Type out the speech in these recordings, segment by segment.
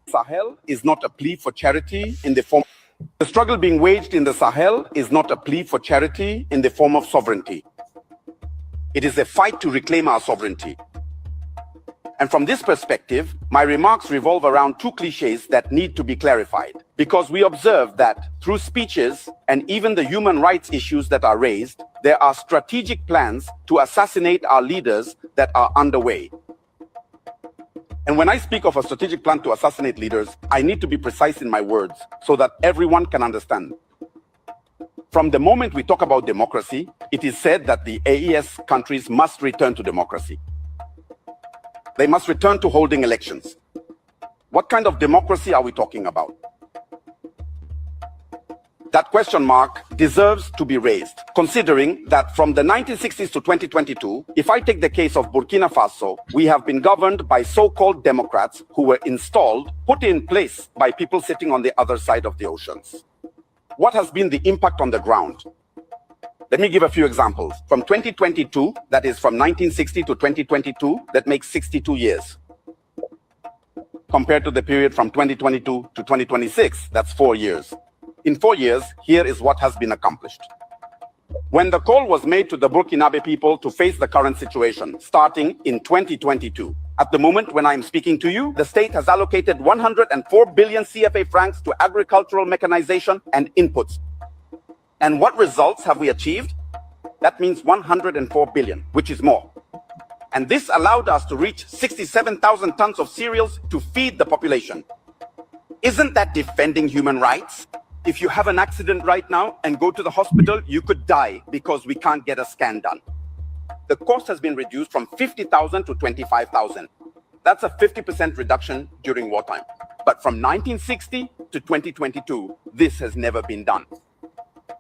Sahel is not a plea for charity in the form. The struggle being waged in the Sahel is not a plea for charity in the form of sovereignty. It is a fight to reclaim our sovereignty. And from this perspective, my remarks revolve around two cliches that need to be clarified, because we observe that through speeches and even the human rights issues that are raised, there are strategic plans to assassinate our leaders that are underway. And when I speak of a strategic plan to assassinate leaders, I need to be precise in my words so that everyone can understand. From the moment we talk about democracy, it is said that the AES countries must return to democracy. They must return to holding elections. What kind of democracy are we talking about? That question mark deserves to be raised, considering that from the 1960s to 2022, if I take the case of Burkina Faso, we have been governed by so-called Democrats who were installed, put in place by people sitting on the other side of the oceans. What has been the impact on the ground? Let me give a few examples. From 2022, that is from 1960 to 2022, that makes 62 years. Compared to the period from 2022 to 2026, that's 4 years. In 4 years, here is what has been accomplished. When the call was made to the Burkinabe people to face the current situation, starting in 2022, at the moment when I am speaking to you, the state has allocated 104 billion CFA francs to agricultural mechanization and inputs. And what results have we achieved? That means 104 billion, which is more. And this allowed us to reach 67,000 tons of cereals to feed the population. Isn't that defending human rights? If you have an accident right now and go to the hospital, you could die because we can't get a scan done. The cost has been reduced from 50,000 to 25,000. That's a 50% reduction during wartime. But from 1960 to 2022, this has never been done.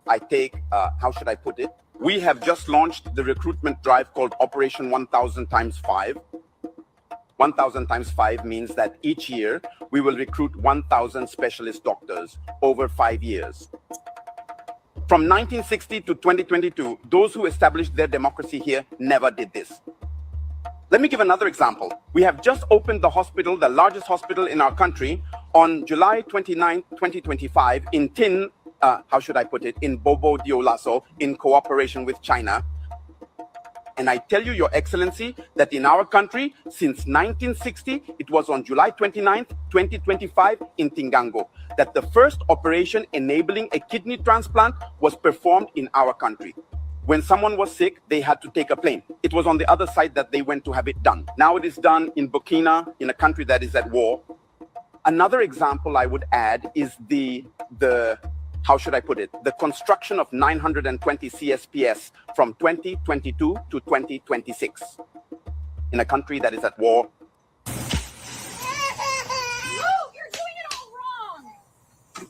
I take, how should I put it? We have just launched the recruitment drive called Operation 1000 times 5. 1000 times 5 means that each year we will recruit 1,000 specialist doctors over 5 years. From 1960 to 2022, those who established their democracy here never did this. Let me give another example. We have just opened the hospital, the largest hospital in our country, on July 29, 2025 in how should I put it, in Bobo Dioulasso, in cooperation with China. And I tell you, Your Excellency, that in our country, since 1960, it was on July 29th, 2025 in Tingango, that the first operation enabling a kidney transplant was performed in our country. When someone was sick, they had to take a plane. It was on the other side that they went to have it done. Now it is done in Burkina, in a country that is at war. Another example I would add is how should I put it? The construction of 920 CSPS from 2022 to 2026 in a country that is at war. No, you're doing it all wrong.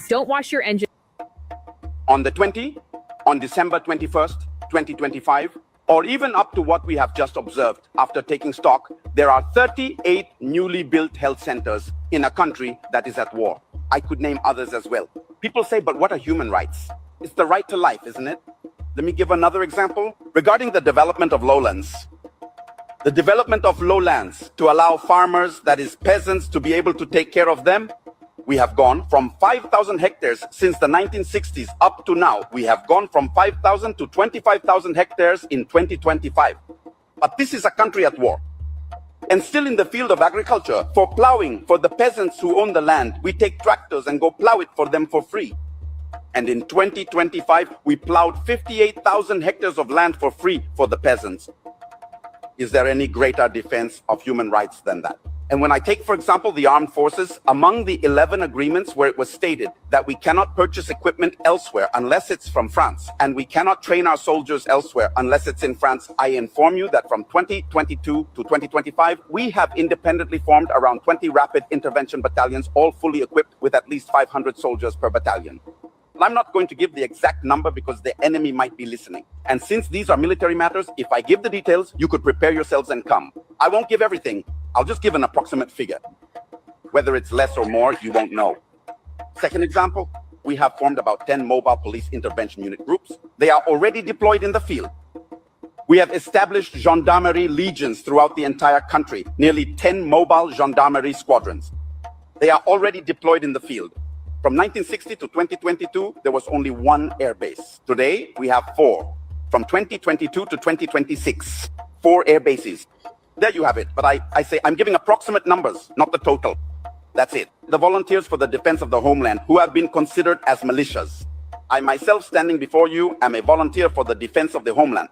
Don't wash your engine. On December 21st, 2025, or even up to what we have just observed after taking stock, there are 38 newly built health centers in a country that is at war. I could name others as well. People say, but what are human rights? It's the right to life, isn't it? Let me give another example. Regarding the development of lowlands. The development of lowlands to allow farmers, that is peasants, to be able to take care of them. We have gone from 5,000 hectares since the 1960s up to now. We have gone from 5,000 to 25,000 hectares in 2025. But this is a country at war. And still in the field of agriculture, for plowing, for the peasants who own the land, we take tractors and go plow it for them for free. And in 2025, we plowed 58,000 hectares of land for free for the peasants. Is there any greater defense of human rights than that? And when I take, for example, the armed forces, among the 11 agreements where it was stated that we cannot purchase equipment elsewhere unless it's from France, and we cannot train our soldiers elsewhere unless it's in France, I inform you that from 2022 to 2025, we have independently formed around 20 rapid intervention battalions, all fully equipped with at least 500 soldiers per battalion. I'm not going to give the exact number because the enemy might be listening. And since these are military matters, if I give the details, you could prepare yourselves and come. I won't give everything. I'll just give an approximate figure. Whether it's less or more, you won't know. Second example, we have formed about 10 mobile police intervention unit groups. They are already deployed in the field. We have established gendarmerie legions throughout the entire country, nearly 10 mobile gendarmerie squadrons. They are already deployed in the field. From 1960 to 2022, there was only one air base. Today, we have 4. From 2022 to 2026, 4 air bases. There you have it. But I say I'm giving approximate numbers, not the total. That's it. The volunteers for the defense of the homeland who have been considered as militias. I myself, standing before you, am a volunteer for the defense of the homeland.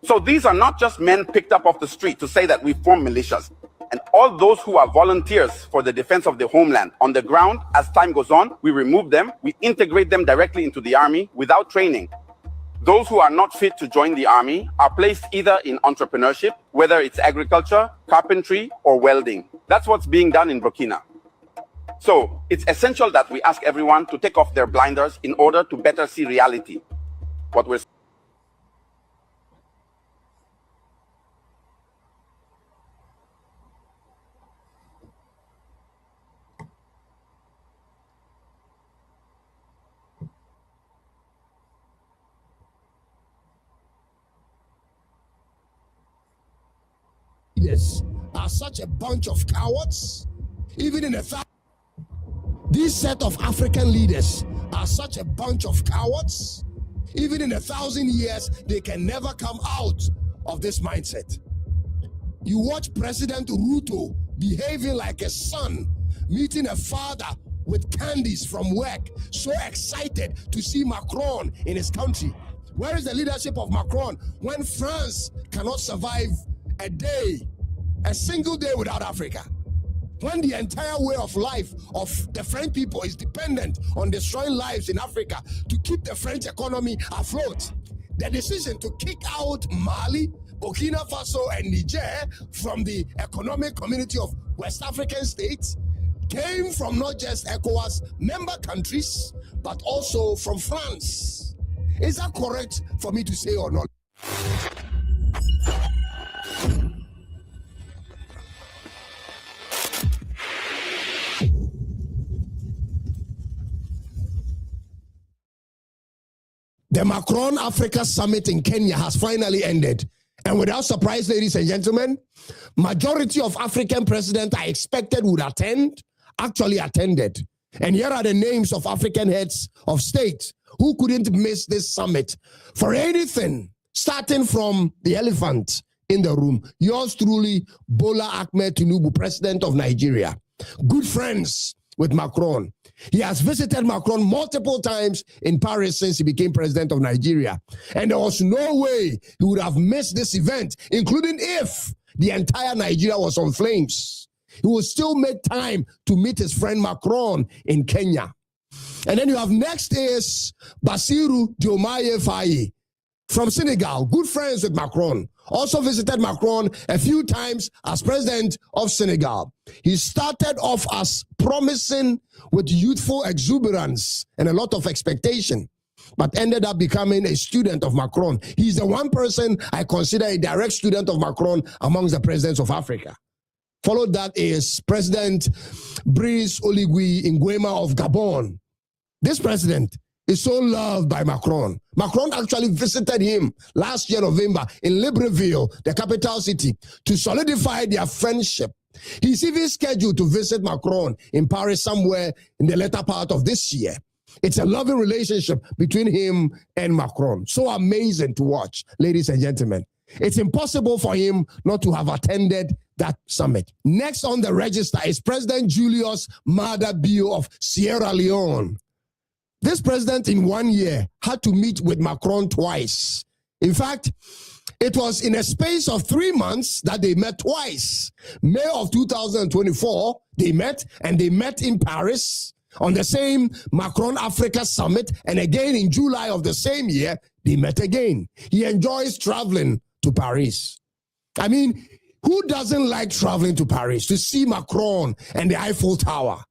So these are not just men picked up off the street to say that we form militias. And all those who are volunteers for the defense of the homeland on the ground, as time goes on, we remove them, we integrate them directly into the army without training. Those who are not fit to join the army are placed either in entrepreneurship, whether it's agriculture, carpentry, or welding. That's what's being done in Burkina. So it's essential that we ask everyone to take off their blinders in order to better see reality. What we're leaders are such a bunch of cowards. Even in this set of African leaders are such a bunch of cowards. Even in 1,000 years, they can never come out of this mindset. You watch President Ruto behaving like a son, meeting a father with candies from work, so excited to see Macron in his country. Where is the leadership of Macron when France cannot survive a day, a single day without Africa? When the entire way of life of the French people is dependent on destroying lives in Africa to keep the French economy afloat. The decision to kick out Mali, Burkina Faso, and Niger from the economic community of West African states came from not just ECOWAS member countries, but also from France. Is that correct for me to say or not? The Macron Africa Summit in Kenya has finally ended. And without surprise, ladies and gentlemen, majority of African presidents I expected would attend, actually attended. And here are the names of African heads of state who couldn't miss this summit for anything, starting from the elephant in the room. Yours truly, Bola Ahmed Tinubu, president of Nigeria. Good friends with Macron. He has visited Macron multiple times in Paris since he became president of Nigeria. And there was no way he would have missed this event, including if the entire Nigeria was on flames. He would still make time to meet his friend Macron in Kenya. And then you have next is Bassirou Diomaye Faye from Senegal, good friends with Macron. Also visited Macron a few times as president of Senegal. He started off as promising with youthful exuberance and a lot of expectation, but ended up becoming a student of Macron. He's the one person I consider a direct student of Macron amongst the presidents of Africa. Followed that is President Brice Oligui Nguema of Gabon. This president is so loved by Macron. Macron actually visited him last year, November, in Libreville, the capital city, to solidify their friendship. He's even scheduled to visit Macron in Paris somewhere in the latter part of this year. It's a loving relationship between him and Macron. So amazing to watch, ladies and gentlemen. It's impossible for him not to have attended that summit. Next on the register is President Julius Maada Bio of Sierra Leone. This president in 1 year had to meet with Macron twice. In fact, it was in a space of 3 months that they met twice. May of 2024, they met, and they met in Paris on the same Macron Africa Summit, and again in July of the same year, they met again. He enjoys traveling to Paris. I mean, who doesn't like traveling to Paris to see Macron and the Eiffel Tower?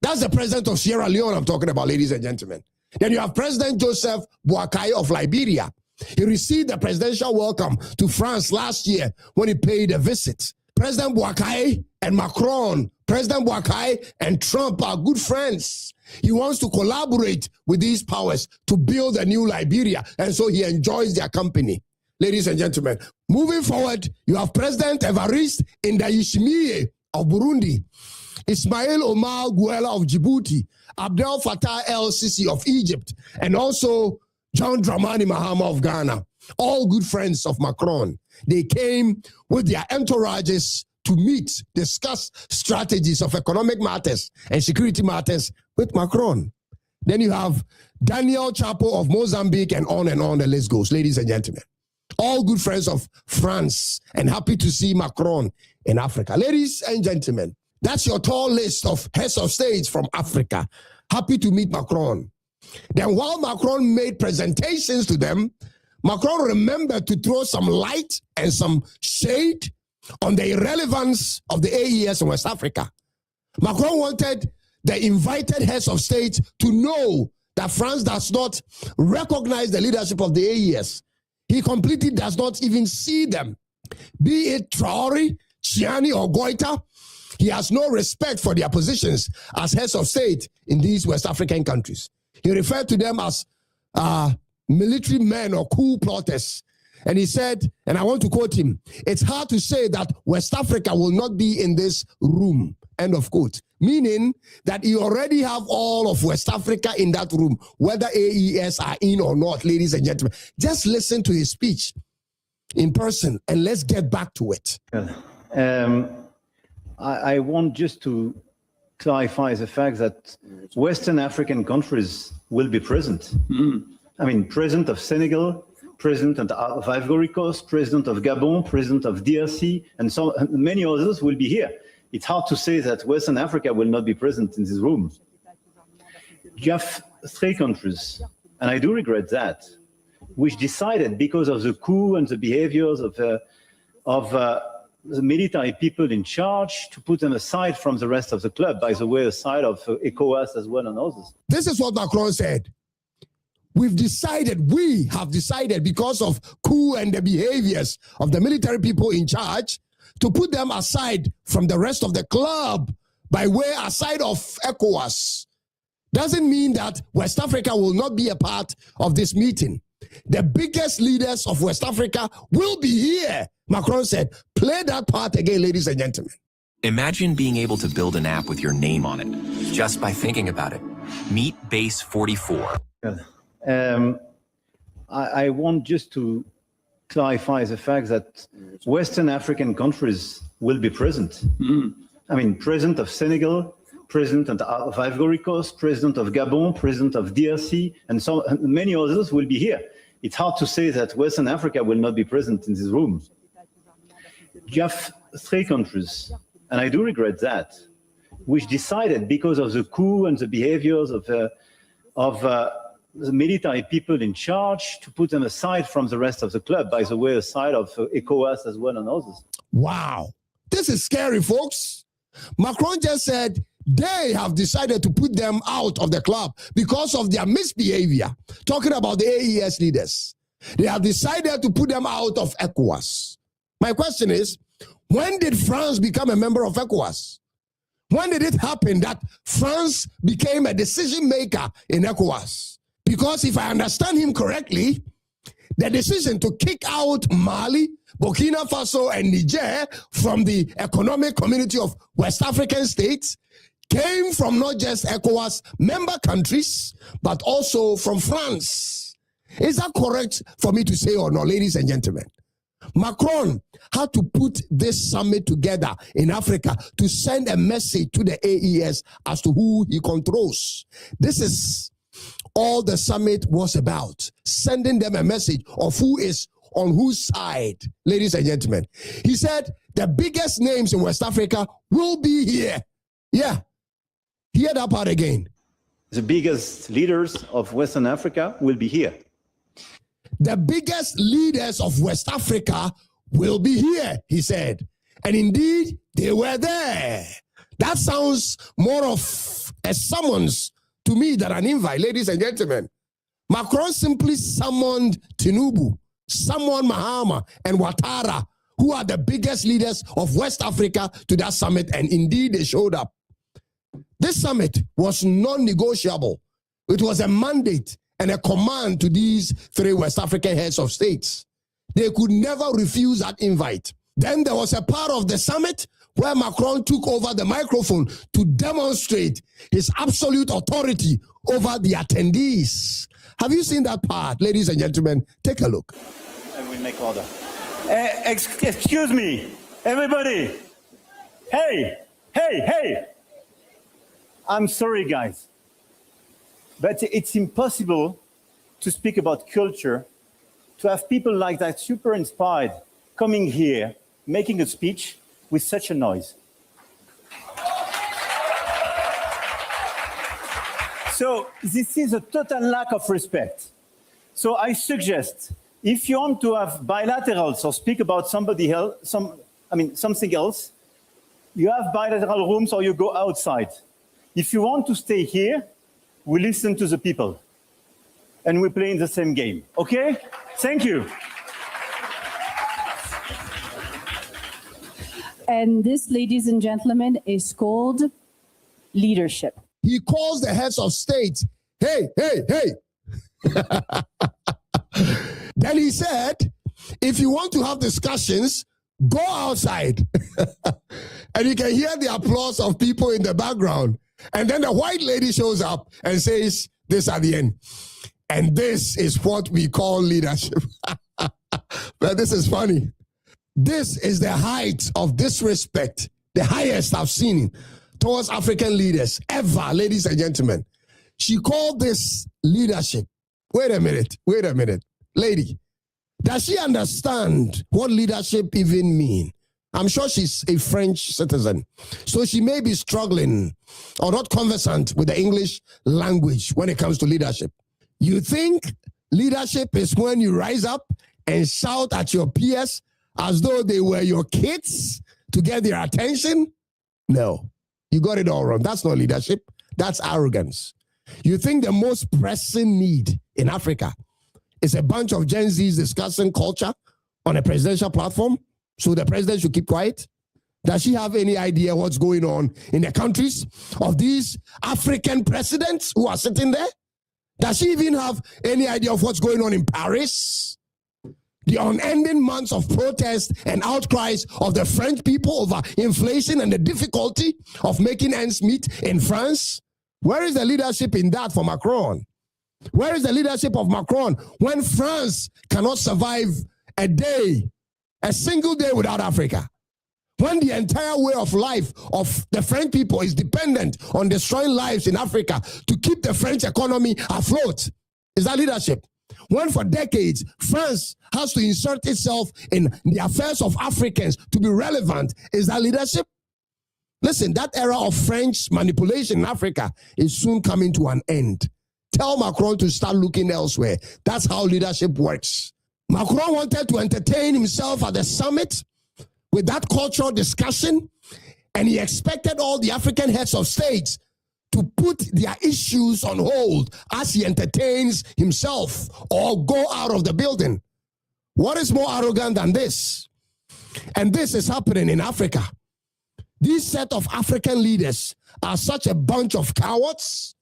That's the president of Sierra Leone I'm talking about, ladies and gentlemen. Then you have President Joseph Boakai of Liberia. He received the presidential welcome to France last year when he paid a visit. President Boakai and Macron, President Boakai and Trump are good friends. He wants to collaborate with these powers to build a new Liberia, and so he enjoys their company. ladies and gentlemen. Moving forward, you have President Evariste Ndayishimiye of Burundi, Ismail Omar Guelleh of Djibouti, Abdel Fattah el-Sisi of Egypt, and also John Dramani Mahama of Ghana, all good friends of Macron. They came with their entourages to meet, discuss strategies of economic matters and security matters with Macron. Then you have Daniel Chapo of Mozambique, and on the list goes, ladies and gentlemen. All good friends of France, and happy to see Macron in Africa. Ladies and gentlemen, that's your tall list of heads of states from Africa. Happy to meet Macron. Then while Macron made presentations to them, Macron remembered to throw some light and some shade on the irrelevance of the AES in West Africa. Macron wanted the invited heads of state to know that France does not recognize the leadership of the AES. He completely does not even see them. Be it Traore, Chiani, or Goita, he has no respect for their positions as heads of state in these West African countries. He referred to them as military men or coup plotters. And he said, and I want to quote him, "It's hard to say that West Africa will not be in this room," end of quote. Meaning that you already have all of West Africa in that room, whether AES are in or not, ladies and gentlemen. Just listen to his speech in person and let's get back to it. I want just to clarify the fact that Western African countries will be present. I mean, President of Senegal, President of Ivory Coast, President of Gabon, President of DRC, and so many others will be here. It's hard to say that Western Africa will not be present in this room. You have three countries, and I do regret that, which decided, because of the coup and the behaviors of the military people in charge, to put them aside from the rest of the club, by the way, aside of ECOWAS as well and others. This is what Macron said. We have decided because of coup and the behaviors of the military people in charge to put them aside from the rest of the club by way aside of ECOWAS. Doesn't mean that West Africa will not be a part of this meeting. The biggest leaders of West Africa will be here, Macron said. Play that part again, ladies and gentlemen. Imagine being able to build an app with your name on it, just by thinking about it. Meet Base 44. I want just to clarify the fact that Western African countries will be present. I mean, President of Senegal, President of Ivory Coast, President of Gabon, President of DRC, and so many others will be here. It's hard to say that Western Africa will not be present in this room. You have three countries, and I do regret that, which decided, because of the coup and the behaviors of the military people in charge, to put them aside from the rest of the club, by the way, aside of ECOWAS as well and others. Wow, this is scary, folks. Macron just said they have decided to put them out of the club because of their misbehavior, talking about the AES leaders. They have decided to put them out of ECOWAS. My question is, when did France become a member of ECOWAS? When did it happen that France became a decision maker in ECOWAS? Because if I understand him correctly, the decision to kick out Mali, Burkina Faso, and Niger from the economic community of West African states came from not just ECOWAS member countries, but also from France. Is that correct for me to say or not, ladies and gentlemen? Macron had to put this summit together in Africa to send a message to the AES as to who he controls. This is all the summit was about, sending them a message of who is on whose side, ladies and gentlemen. He said the biggest names in West Africa will be here. Yeah, hear that part again. The biggest leaders of Western Africa will be here. The biggest leaders of West Africa will be here, he said. And indeed, they were there. That sounds more of a summons to me than an invite, ladies and gentlemen. Macron simply summoned Tinubu, summoned Mahama and Ouattara, who are the biggest leaders of West Africa, to that summit, and indeed they showed up. This summit was non-negotiable. It was a mandate and a command to these three West African heads of states. They could never refuse that invite. Then there was a part of the summit where Macron took over the microphone to demonstrate his absolute authority over the attendees. Have you seen that part, ladies and gentlemen? Take a look. And we make order. Excuse me, everybody. Hey. I'm sorry, guys. But it's impossible to speak about culture, to have people like that super inspired coming here, making a speech with such a noise. So this is a total lack of respect. So I suggest, if you want to have bilaterals or speak about somebody else, something else, you have bilateral rooms or you go outside. If you want to stay here, we listen to the people and we play in the same game. Okay? Thank you. And this, ladies and gentlemen, is called leadership. He calls the heads of state, hey. Then he said, if you want to have discussions, go outside. And you can hear the applause of people in the background. And then the white lady shows up and says this at the end. And this is what we call leadership. But this is funny. This is the height of disrespect, the highest I've seen towards African leaders ever, ladies and gentlemen. She called this leadership. Wait a minute. Lady, does she understand what leadership even means? I'm sure she's a French citizen, so she may be struggling or not conversant with the English language when it comes to leadership. You think leadership is when you rise up and shout at your peers as though they were your kids to get their attention? No, you got it all wrong. That's not leadership. That's arrogance. You think the most pressing need in Africa is a bunch of Gen Zs discussing culture on a presidential platform? So the president should keep quiet? Does she have any idea what's going on in the countries of these African presidents who are sitting there? Does she even have any idea of what's going on in Paris? The unending months of protest and outcries of the French people over inflation and the difficulty of making ends meet in France? Where is the leadership in that for Macron? Where is the leadership of Macron when France cannot survive a single day without Africa? When the entire way of life of the French people is dependent on destroying lives in Africa to keep the French economy afloat? Is that leadership? When for decades, France has to insert itself in the affairs of Africans to be relevant, is that leadership? Listen, that era of French manipulation in Africa is soon coming to an end. Tell Macron to start looking elsewhere. That's how leadership works. Macron wanted to entertain himself at the summit with that cultural discussion, and he expected all the African heads of states to put their issues on hold as he entertains himself or go out of the building. What is more arrogant than this? And this is happening in Africa. These set of African leaders are such a bunch of cowards.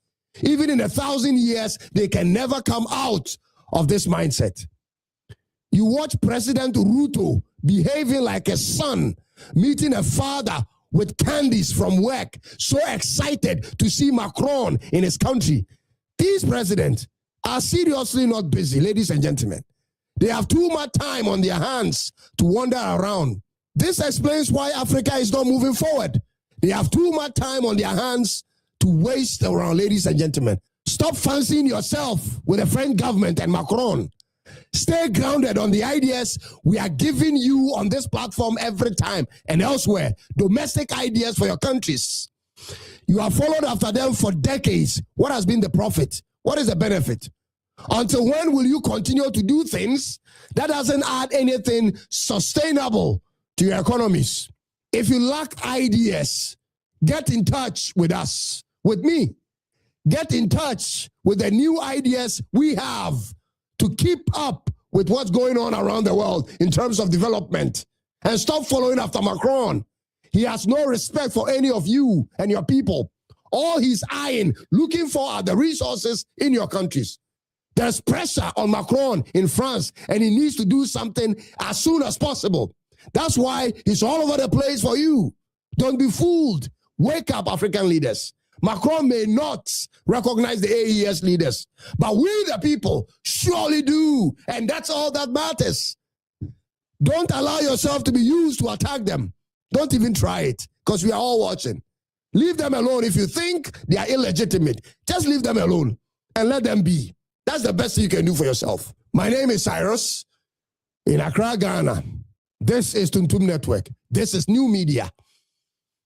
Even in 1,000 years, they can never come out of this mindset. You watch President Ruto behaving like a son, meeting a father with candies from work, so excited to see Macron in his country. These presidents are seriously not busy, ladies and gentlemen. They have too much time on their hands to wander around. This explains why Africa is not moving forward. They have too much time on their hands to waste around, ladies and gentlemen. Stop fancying yourself with the French government and Macron. Stay grounded on the ideas we are giving you on this platform every time and elsewhere. Domestic ideas for your countries. You have followed after them for decades. What has been the profit? What is the benefit? Until when will you continue to do things that doesn't add anything sustainable to your economies? If you lack ideas, get in touch with us, with me. Get in touch with the new ideas we have to keep up with what's going on around the world in terms of development. And stop following after Macron. He has no respect for any of you and your people. All he's eyeing, looking for are the resources in your countries. There's pressure on Macron in France, and he needs to do something as soon as possible. That's why he's all over the place for you. Don't be fooled. Wake up, African leaders. Macron may not recognize the AES leaders, but we, the people, surely do. And that's all that matters. Don't allow yourself to be used to attack them. Don't even try it, because we are all watching. Leave them alone. If you think they are illegitimate, just leave them alone and let them be. That's the best thing you can do for yourself. My name is Cyrus in Accra, Ghana. This is Tuntum Network. This is new media.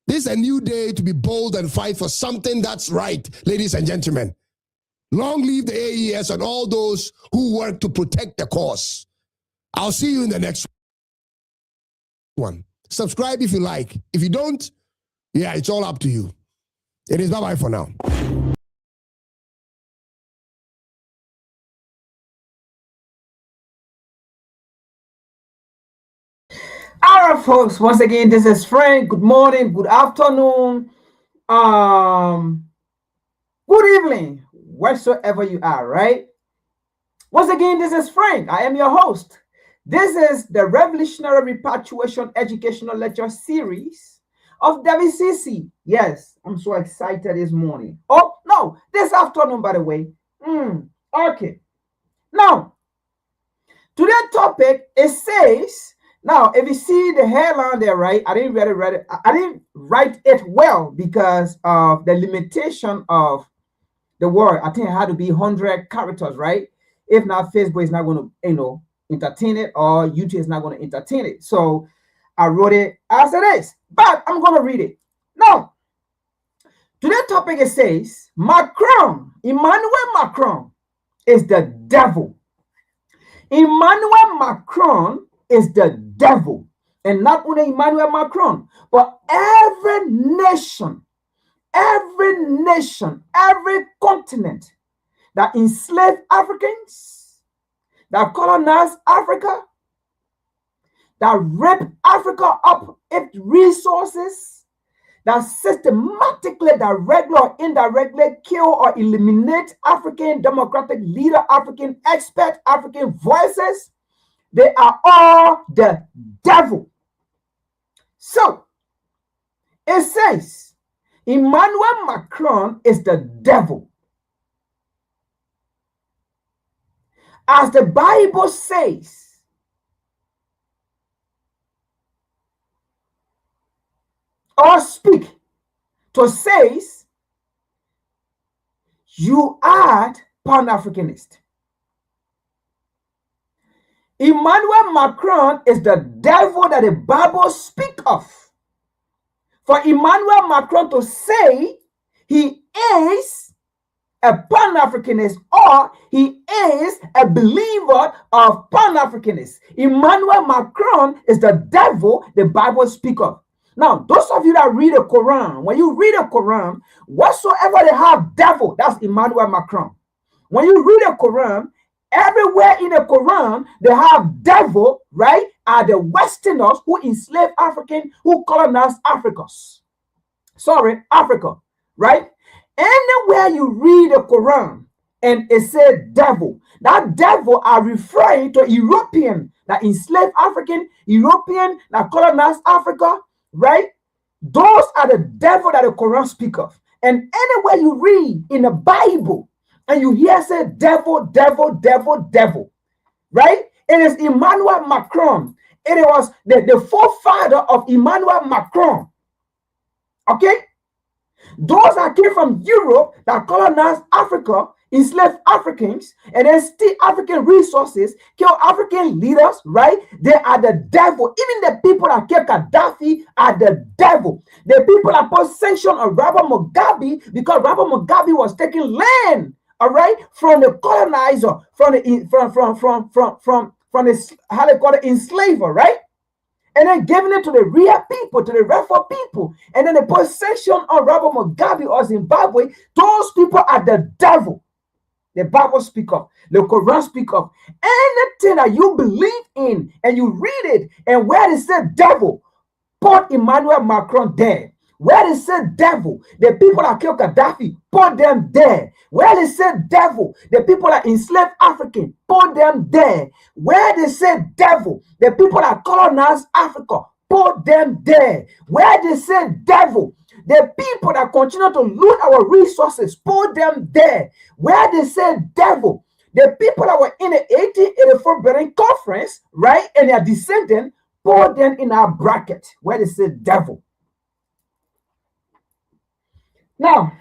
This is a new day to be bold and fight for something that's right, ladies and gentlemen. Long live the AES and all those who work to protect the cause. I'll see you in the next one. Subscribe if you like. If you don't, yeah, it's all up to you. It is bye-bye for now. All right, folks, once again, this is Frank. Good morning, good afternoon, good evening, wheresoever you are, right? Once again, this is Frank. I am your host. This is the Revolutionary Repatriation Educational Lecture Series of WCC. Yes, I'm so excited this morning. Oh, no, this afternoon, by the way. Okay. Now, today's topic, it says, now, if you see the headline there, right, I didn't write it well because of the limitation of the word. I think it had to be 100 characters, right? If not, Facebook is not going to, entertain it, or YouTube is not going to entertain it. So I wrote it as it is, but I'm going to read it. Now, today's topic, it says, Emmanuel Macron is the devil. Emmanuel Macron is the devil. And not only Emmanuel Macron, but every nation, every continent that enslaved Africans, that colonized Africa, that raped Africa up its resources, that systematically, directly or indirectly kill or eliminate African democratic leader, African expert, African voices, they are all the devil. So, it says, Emmanuel Macron is the devil. As the Bible says, or speak, to says, you are Pan Africanist. Emmanuel Macron is the devil that the Bible speaks of. For Emmanuel Macron to say he is a Pan-Africanist or he is a believer of Pan-Africanists, Emmanuel Macron is the devil the Bible speaks of. Now, those of you that read the Quran, when you read the Quran, whatsoever they have devil, that's Emmanuel Macron. When you read the Quran, everywhere in the Quran, they have devil, right? Are the Westerners who enslaved African, who colonized Africa, right? Anywhere you read the Quran and it said devil, that devil are referring to European that enslaved African, European that colonized Africa, right? Those are the devil that the Quran speaks of. And anywhere you read in the Bible, and you hear say devil, right? It is Emmanuel Macron. It was the forefather of Emmanuel Macron. Okay? Those that came from Europe that colonized Africa, enslaved Africans, and then steal African resources, kill African leaders, right? They are the devil. Even the people that killed Gaddafi are the devil. The people that put sanction on Robert Mugabe because Robert Mugabe was taking land, all right, from the colonizer, from the how they call it, enslaver, right? And then giving it to the real people, to the rightful people. And then they put sanction on Robert Mugabe or Zimbabwe. Those people are the devil. The Bible speaks of, the Quran speaks of. Anything that you believe in and you read it, and where it said devil, put Emmanuel Macron there. Where they say devil, the people that killed Gaddafi, put them there. Where they say devil, the people that enslaved African, put them there. Where they say devil, the people that colonized Africa, put them there. Where they say devil, the people that continue to loot our resources, put them there. Where they say devil, the people that were in the 1884 Berlin Conference, right, and their descendants, put them in our bracket. Where they say devil. Now,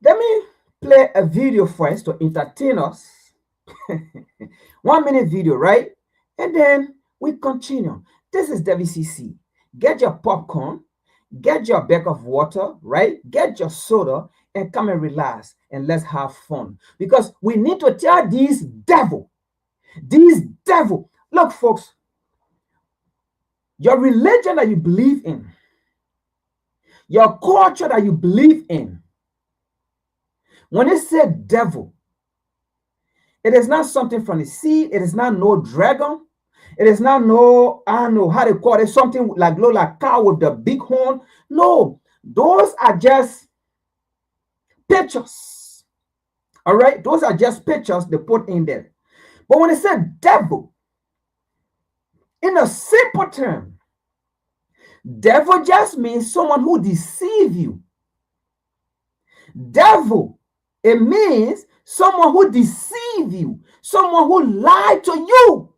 let me play a video first to entertain us. 1 minute video, right? And then we continue. This is WCC. Get your popcorn, get your bag of water, right? Get your soda and come and relax and let's have fun. Because we need to tell these devil. Look, folks, your religion that you believe in, your culture that you believe in, when it said devil, it is not something from the sea. It is not no dragon. It is not no, I don't know how to call it, something like cow with the big horn. No, those are just pictures. All right, those are just pictures they put in there. But when it said devil, in a simple term, devil just means someone who deceives you. Devil, it means someone who deceives you, someone who lied to you.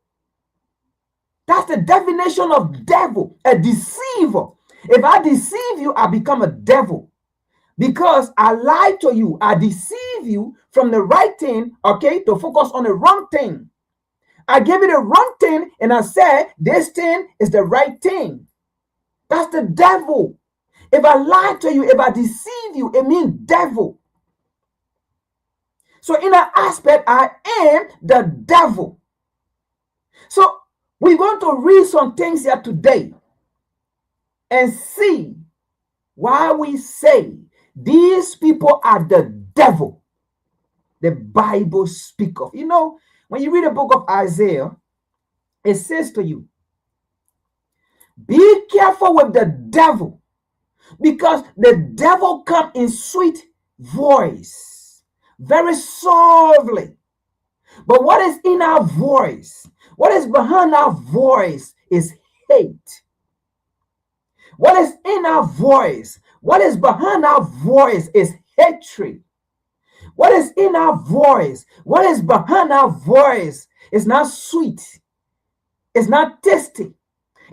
That's the definition of devil, a deceiver. If I deceive you, I become a devil because I lied to you. I deceive you from the right thing, okay, to focus on the wrong thing. I gave you the wrong thing and I said this thing is the right thing. That's the devil. If I lie to you, if I deceive you, it means devil. So in that aspect, I am the devil. So we're going to read some things here today and see why we say these people are the devil. The Bible speaks of. You know, when you read the book of Isaiah, it says to you, be careful with the devil, because the devil comes in sweet voice, very softly. But what is in our voice, what is behind our voice is hate. What is in our voice, what is behind our voice is hatred. What is in our voice, what is behind our voice is not sweet, it's not tasty.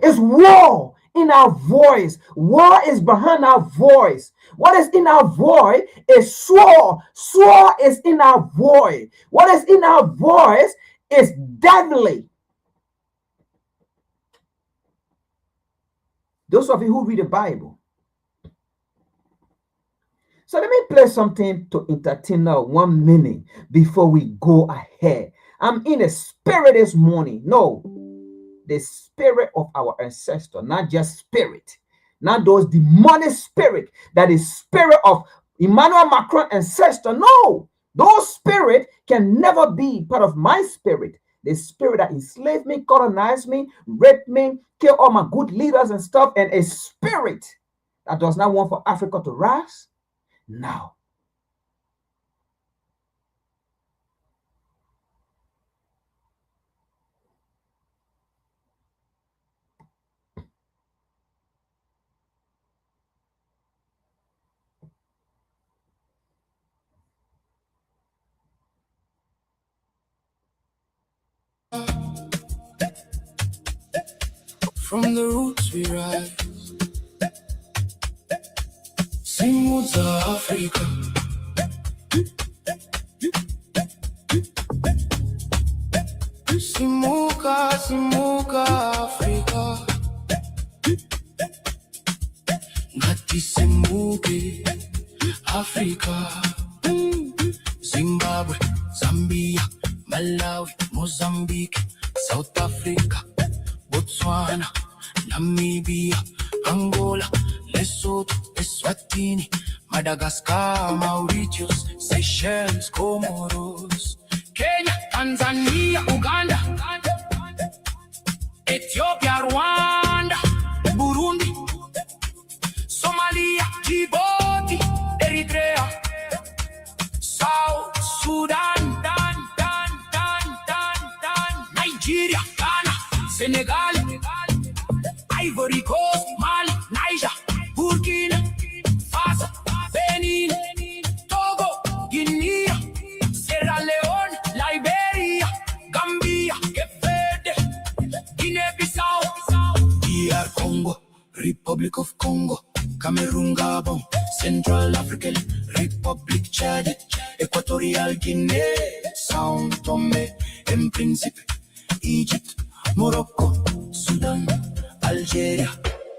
It's war in our voice. War is behind our voice. What is in our voice is swore. Swore is in our voice. What is in our voice is deadly. Those of you who read the Bible. So let me play something to entertain now 1 minute before we go ahead. I'm in a spirit this morning. No. The spirit of our ancestor, not just spirit, not those demonic spirit, that is spirit of Emmanuel Macron ancestor. No, those spirit can never be part of my spirit. The spirit that enslaved me, colonized me, raped me, killed all my good leaders and stuff, and a spirit that does not want for Africa to rise. No. From the roots we rise, Simuza Africa. Simuka, Simuka Africa. Ngati Simuke Africa. Zimbabwe, Zambia, Malawi, Mozambique, South Africa, Botswana, Namibia, Angola, Lesotho, Eswatini, Madagascar, Mauritius, Seychelles, Comoros, Kenya, Tanzania, Uganda, Ethiopia, Rwanda, Burundi, Ivory Coast, Mali, Niger, Burkina Faso, Benin, Togo, Guinea, Sierra Leone, Liberia, Gambia, Cape Verde, Guinea-Bissau, DR Congo, Republic of Congo, Cameroon, Gabon, Central African Republic, Chad, Equatorial Guinea, Sao Tome and Principe, Egypt, Morocco, Sudan, Algeria,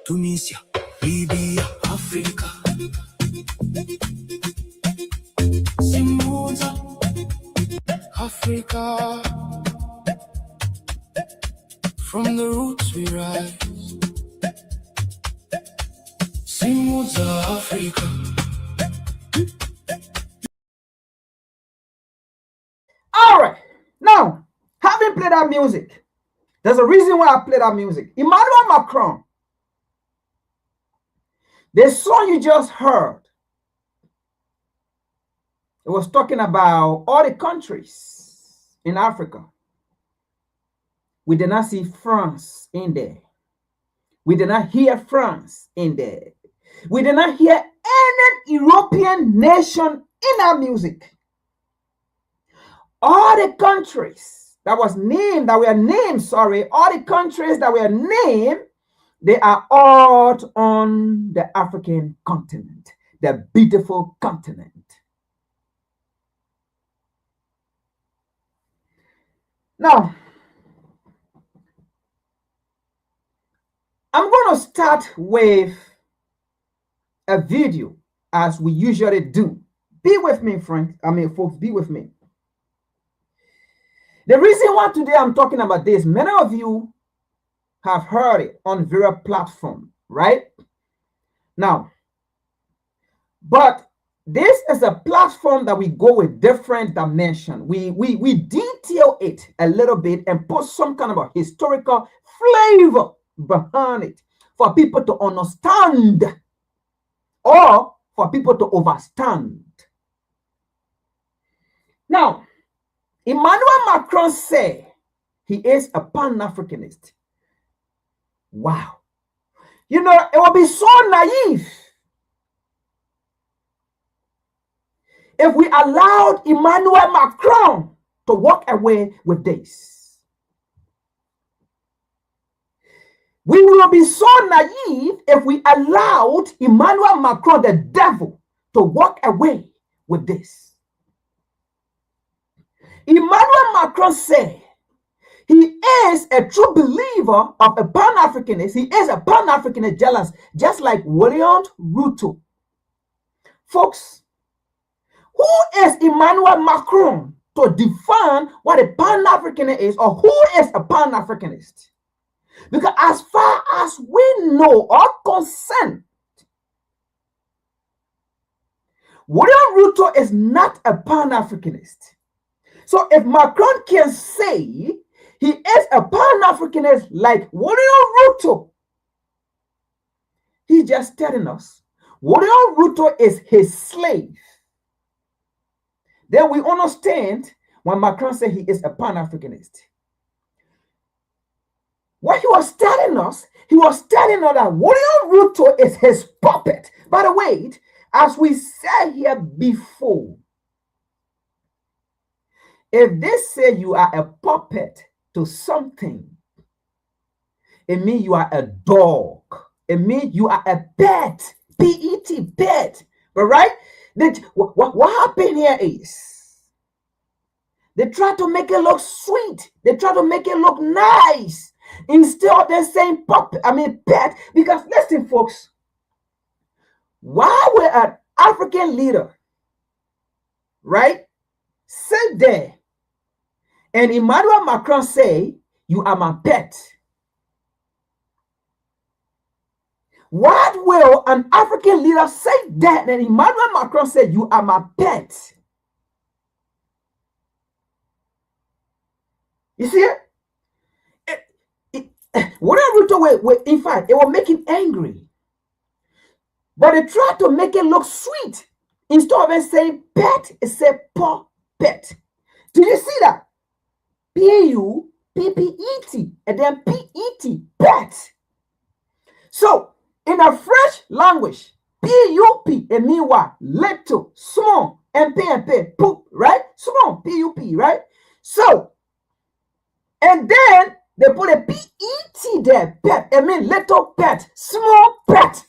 Tunisia, Libya, Africa. Simuza, Africa. From the roots we rise. Simuza, Africa. All right. Now, having played that music, there's a reason why I play that music. Emmanuel Macron, the song you just heard, it was talking about all the countries in Africa. We did not see France in there. We did not hear France in there. We did not hear any European nation in our music. All the countries all the countries that were named, they are all on the African continent, the beautiful continent. Now, I'm going to start with a video as we usually do. Be with me, folks, be with me. The reason why today I'm talking about this, many of you have heard it on various platforms, right? Now, but this is a platform that we go with different dimension. We detail it a little bit and put some kind of a historical flavor behind it for people to understand or for people to overstand. Now, Emmanuel Macron said he is a Pan-Africanist. Wow. You know, it would be so naive if we allowed Emmanuel Macron to walk away with this. We will be so naive if we allowed Emmanuel Macron, the devil, to walk away with this. Emmanuel Macron said he is a true believer of a Pan-Africanist. He is a Pan-Africanist just like William Ruto. Folks, who is Emmanuel Macron to define what a Pan-Africanist is or who is a Pan-Africanist? Because as far as we know or concerned, William Ruto is not a Pan-Africanist. So if Macron can say he is a Pan-Africanist like William Ruto, he's just telling us William Ruto is his slave. Then we understand when Macron said he is a Pan-Africanist. What he was telling us that William Ruto is his puppet. By the way, as we said here before, if they say you are a puppet to something, it means you are a dog. It means you are a pet. P-E-T, pet. But right? What happened here is they try to make it look sweet. They try to make it look nice. Instead of them saying pet. Because listen, folks, while we're an African leader, right, sit there and Emmanuel Macron say, you are my pet. What will an African leader say that? And Emmanuel Macron said, you are my pet. You see it? Whatever Ruto, in fact, it will make him angry. But they try to make it look sweet. Instead of saying pet, it said puppet. Did you see that? P-U-P-P-E-T and then P-E-T, pet. So, in the French language, P-U-P, and meanwhile, little, small, and P, poop, right? Small, P-U-P, right? So, and then they put a P-E-T there, pet, I mean little pet, small pet.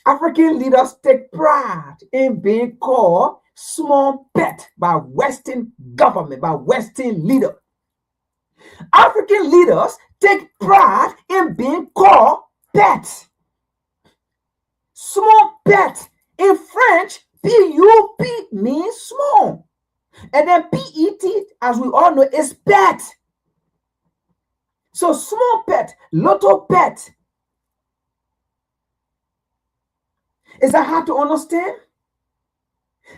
African leaders take pride in being called small pet by Western government, by Western leader. African leaders take pride in being called pet. Small pet. In French, P-U-P means small. And then P-E-T, as we all know, is pet. So small pet, little pet. Is that hard to understand?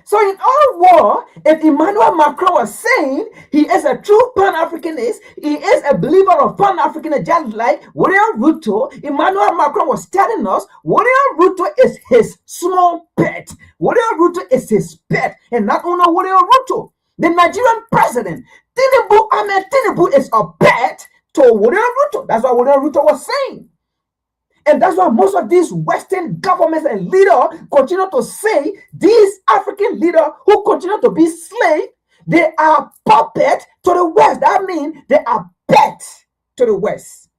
So in our war, if Emmanuel Macron was saying he is a true Pan-Africanist, he is a believer of Pan-Africanism, just like William Ruto, Emmanuel Macron was telling us William Ruto is his small pet. William Ruto is his pet, and not only William Ruto, the Nigerian president, Tinubu is a pet to William Ruto. That's what William Ruto was saying. And that's why most of these Western governments and leaders continue to say these African leaders who continue to be slaves, they are puppet to the West. That means they are pet to the West.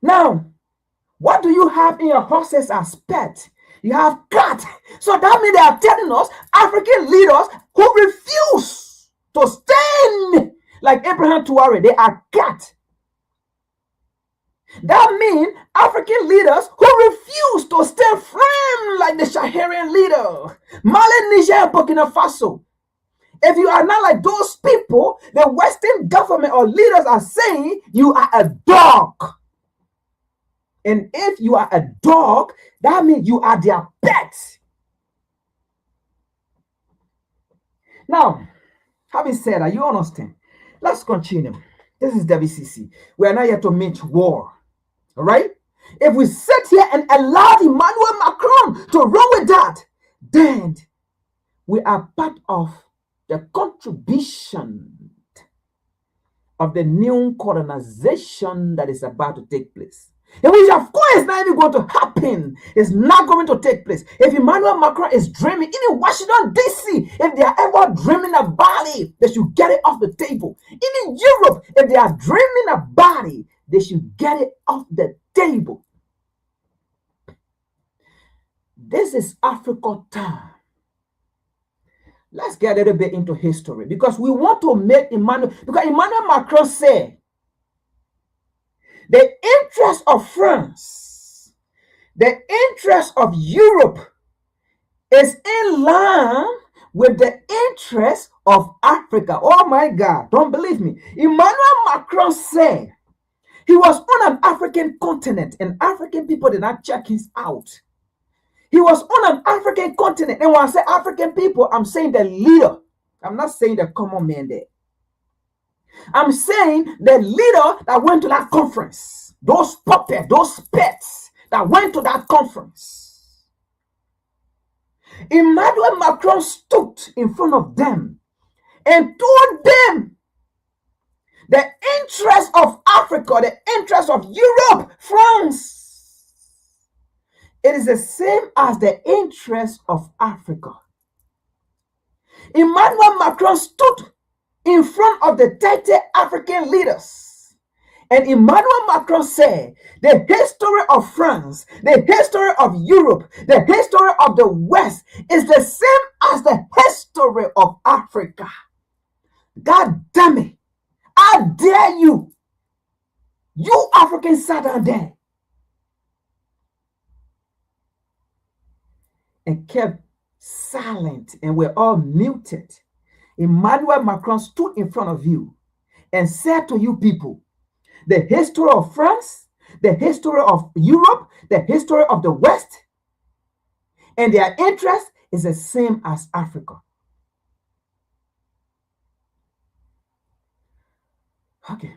Now, what do you have in your horses as pet? You have cat. So that means they are telling us African leaders who refuse to stand like Abraham Touare, they are cat. That means African leaders who refuse to stand firm like the Saharian leader, Mali, Niger, and Burkina Faso. If you are not like those people, the Western government or leaders are saying you are a dog. And if you are a dog, that means you are their pet. Now, having said that, you understand. Let's continue. This is WCC. We are not here to make war. All right? If we sit here and allow Emmanuel Macron to run with that, then we are part of the contribution of the new colonization that is about to take place. And which, of course, is not even going to happen. It's not going to take place. If Emmanuel Macron is dreaming, even Washington, D.C., if they are ever dreaming about it, they should get it off the table. Even Europe, if they are dreaming about it, they should get it off the table. This is Africa time. Let's get a little bit into history because we want to make because Emmanuel Macron said the interest of France, the interest of Europe is in line with the interest of Africa. Oh my God, don't believe me. Emmanuel Macron said he was on an African continent and African people did not check him out. He was on an African continent. And when I say African people, I'm saying the leader. I'm not saying the common man there. I'm saying the leader that went to that conference. Those puppets, those pets that went to that conference. Emmanuel Macron stood in front of them and told them the interest of Africa, the interest of Europe, France, it is the same as the interest of Africa. Emmanuel Macron stood in front of the 30 African leaders. And Emmanuel Macron said, the history of France, the history of Europe, the history of the West is the same as the history of Africa. God damn it. I dare you. You Africans sat down there and kept silent and were all muted. Emmanuel Macron stood in front of you and said to you people, the history of France, the history of Europe, the history of the West, and their interest is the same as Africa. Okay.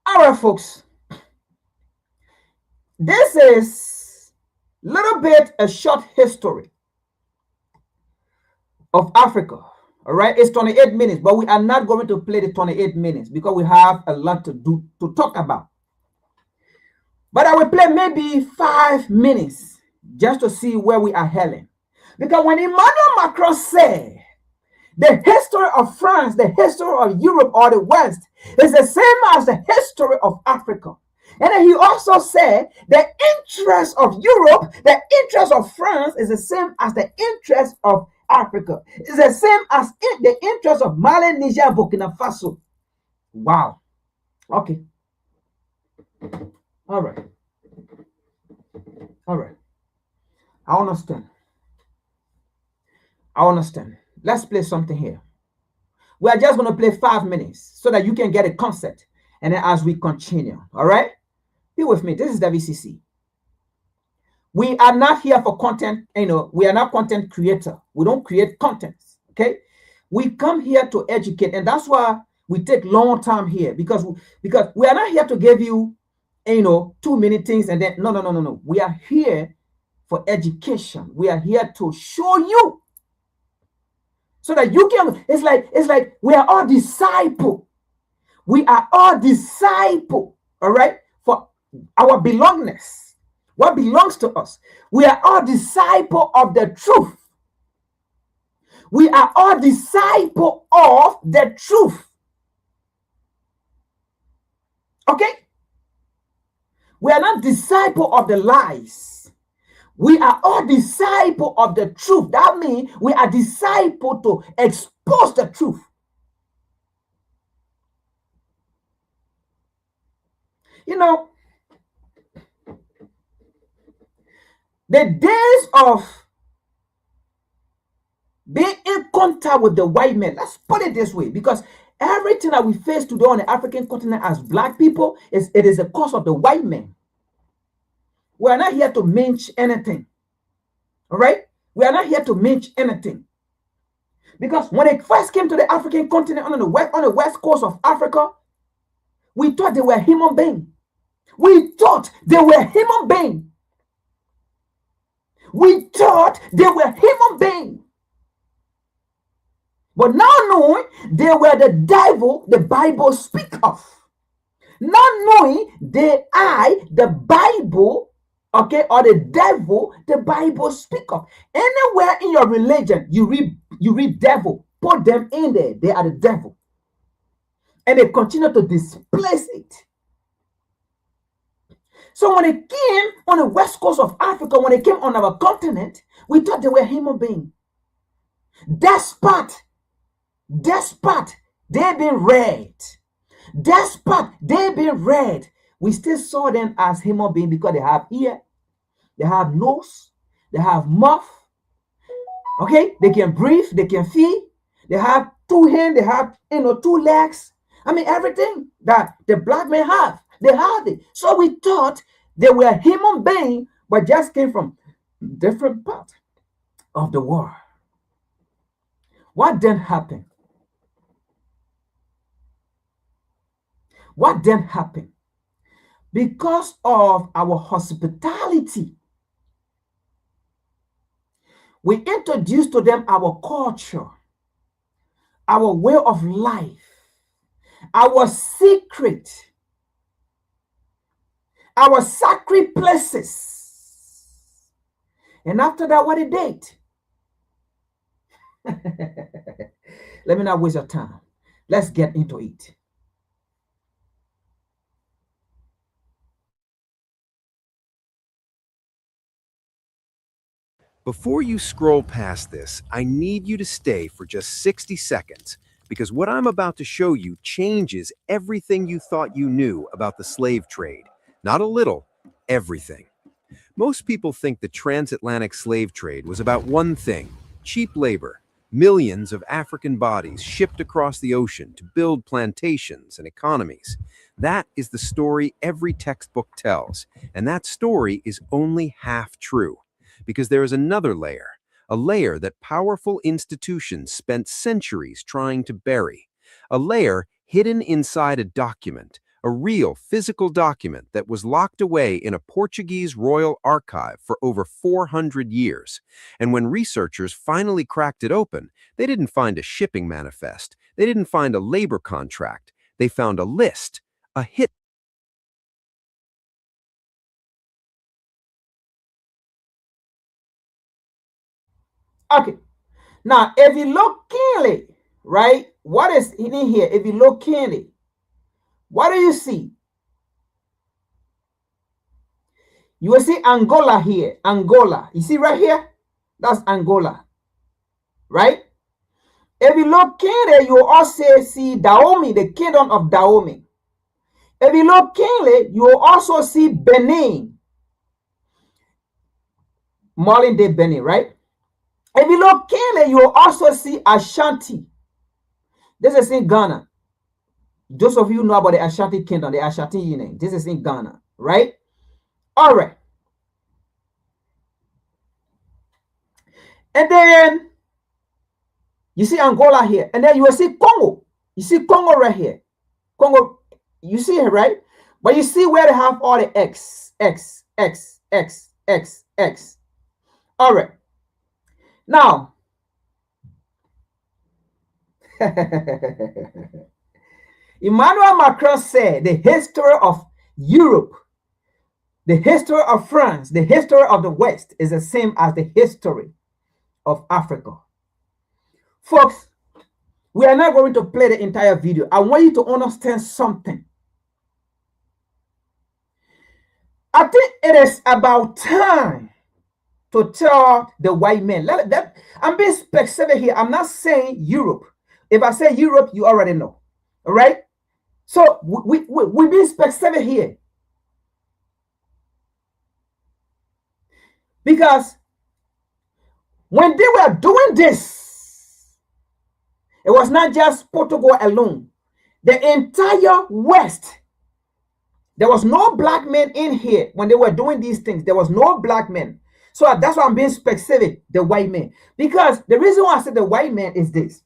All right, folks. This is a little bit a short history of Africa. All right, it's 28 minutes, but we are not going to play the 28 minutes because we have a lot to talk about. But I will play maybe 5 minutes just to see where we are heading. Because when Emmanuel Macron said the history of France, the history of Europe or the West is the same as the history of Africa. And then he also said the interest of Europe, the interest of France is the same as the interest of Africa. It's the same as the interest of Mali, Niger, Burkina Faso. Wow. Okay. All right. All right. I understand. I understand. Let's play something here. We are just going to play 5 minutes so that you can get a concept. And then as we continue, all right? Be with me. This is WCC. We are not here for content. We are not content creator. We don't create content, okay? We come here to educate. And that's why we take long time here because we are not here to give you, too many things. And then, no. We are here for education. We are here to show you so that you can, it's like we are all disciple. We are all disciple, all right, for our belongingness. What belongs to us? We are all disciple of the truth. We are all disciple of the truth. Okay? We are not disciple of the lies. We are all disciple of the truth. That means we are disciple to expose the truth. The days of being in contact with the white man, let's put it this way, because everything that we face today on the African continent as black people, it is the cause of the white man. We are not here to mince anything. All right? We are not here to mince anything. Because when they first came to the African continent on the west coast of Africa, we thought they were human beings. We thought they were human beings. We thought they were human beings. But now knowing they were the devil the Bible speaks of. Not knowing they are the Bible, okay, or the devil the Bible speaks of. Anywhere in your religion you read devil, put them in there. They are the devil. And they continue to displace it. So when they came on the west coast of Africa, when they came on our continent, we thought they were human beings. Despite they've been read. Despite they've been read, we still saw them as human beings because they have ear, they have nose, they have mouth. Okay, they can breathe, they can feel, they have 2 hands, they have 2 legs. I mean, everything that the black men have, they have it. So we thought they were human beings, but just came from different parts of the world. What then happened? What then happened? Because of our hospitality, we introduced to them our culture, our way of life, our secret, our sacred places. And after that, what they did? Let me not waste your time. Let's get into it. Before you scroll past this, I need you to stay for just 60 seconds because what I'm about to show you changes everything you thought you knew about the slave trade. Not a little, everything. Most people think the transatlantic slave trade was about one thing: cheap labor, millions of African bodies shipped across the ocean to build plantations and economies. That is the story every textbook tells, and that story is only half true. Because there is another layer, a layer that powerful institutions spent centuries trying to bury, a layer hidden inside a document, a real physical document that was locked away in a Portuguese royal archive for over 400 years. And when researchers finally cracked it open, they didn't find a shipping manifest. They didn't find a labor contract. They found a list, a hit. Okay. Now, if you look keenly, right, what is in here? If you look keenly, what do you see? You will see Angola here. Angola. You see right here? That's Angola. Right? If you look keenly, you will also see Dahomey, the kingdom of Dahomey. If you look keenly, you will also see Benin. Modern day Benin, right? If you look keenly, you will also see Ashanti. This is in Ghana. Those of you know about the Ashanti kingdom, the Ashanti Union. This is in Ghana, right? All right. And then you see Angola here. And then you will see Congo. You see Congo right here. Congo, you see it, right? But you see where they have all the X, X, X, X, X, X. All right. Now, Emmanuel Macron said the history of Europe, the history of France, the history of the West is the same as the history of Africa. Folks, we are not going to play the entire video. I want you to understand something. I think it is about time to tell the white men. I'm being specific here. I'm not saying Europe. If I say Europe, you already know. All right? So we're being specific here. Because when they were doing this, it was not just Portugal alone. The entire West. There was no black men in here when they were doing these things. There was no black men. So that's why I'm being specific, the white men. Because the reason why I said the white man is this.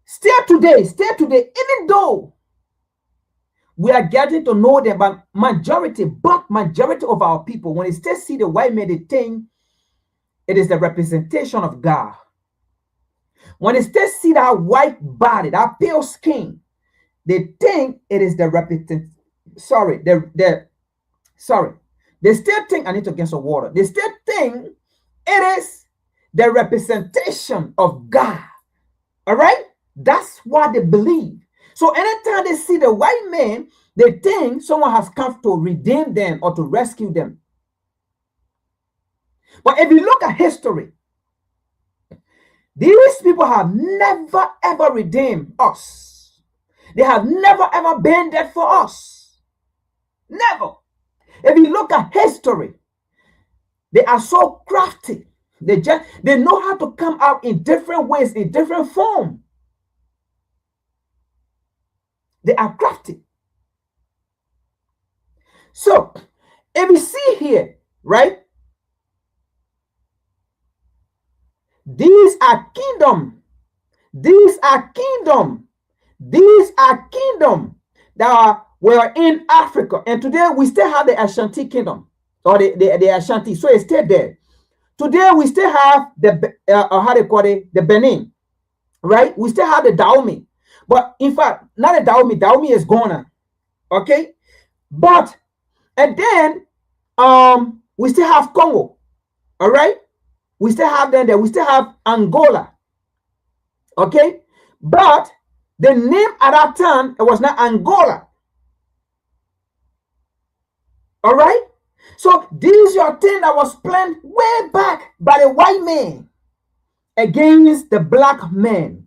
Still today, even though we are getting to know them, but majority of our people, when they still see the white man, they think it is the representation of God. When they still see that white body, that pale skin, they think it is the representation. They still think, I need to get some water. They still think it is the representation of God. All right? That's what they believe. So anytime they see the white man, they think someone has come to redeem them or to rescue them. But if you look at history, these people have never ever redeemed us. They have never ever been there for us. Never. If you look at history, they are so crafty. They know how to come out in different ways, in different form. They are crafty. So, if you see here, right? These are kingdom. These are kingdom. These are kingdom that were in Africa. And today we still have the Ashanti kingdom. Or the Ashanti. So it's still there. Today we still have the, how they call it? The Benin. Right? We still have the Dahomey. But in fact, not the Dahomey. Dahomey is gone. Okay? But, and then, we still have Congo. All right? We still have them there. We still have Angola. Okay? But the name at that time, it was not Angola. All right? So this is your thing that was planned way back by the white man against the black man.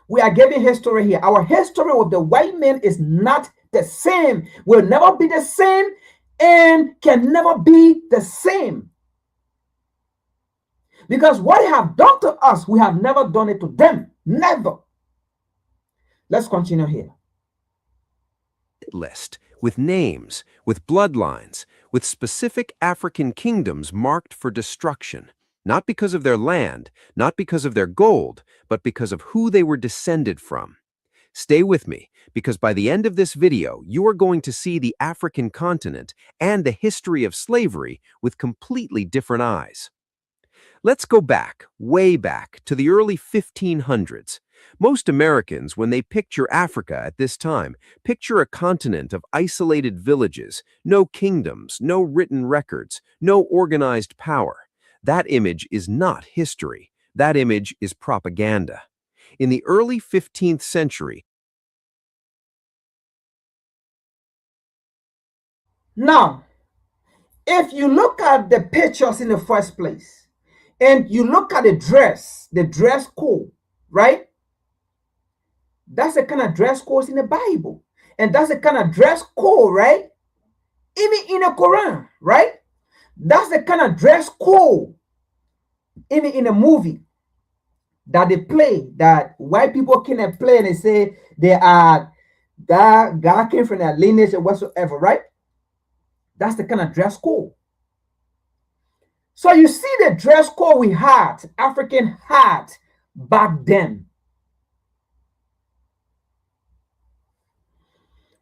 We are giving history here. Our history with the white man is not the same. Will never be the same and can never be the same. Because what they have done to us, we have never done it to them. Never. Let's continue here. List with names, with bloodlines, with specific African kingdoms marked for destruction, not because of their land, not because of their gold, but because of who they were descended from. Stay with me, because by the end of this video, you are going to see the African continent and the history of slavery with completely different eyes. Let's go back, way back, to the early 1500s. Most Americans, when they picture Africa at this time, picture a continent of isolated villages, no kingdoms, no written records, no organized power. That image is not history. That image is propaganda. In the early 15th century, Now, if you look at the pictures in the first place, and you look at the dress code, right? That's the kind of dress code in the Bible. And that's the kind of dress code, right? Even in the Quran, right? That's the kind of dress code even in a movie that they play, that white people can play, and they say they are God came from their lineage or whatsoever, right? That's the kind of dress code. So you see the dress code we had, African had back then.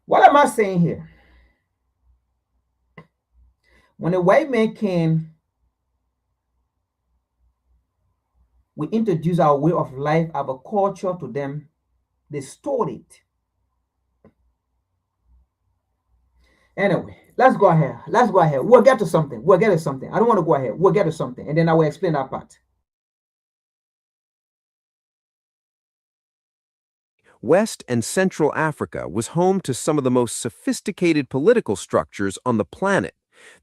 What am I saying here? When the white man came, we introduced our way of life, our culture to them. They stole it. Anyway, let's go ahead. We'll get to something. I don't want to go ahead. We'll get to something, and then I will explain that part. West and Central Africa was home to some of the most sophisticated political structures on the planet.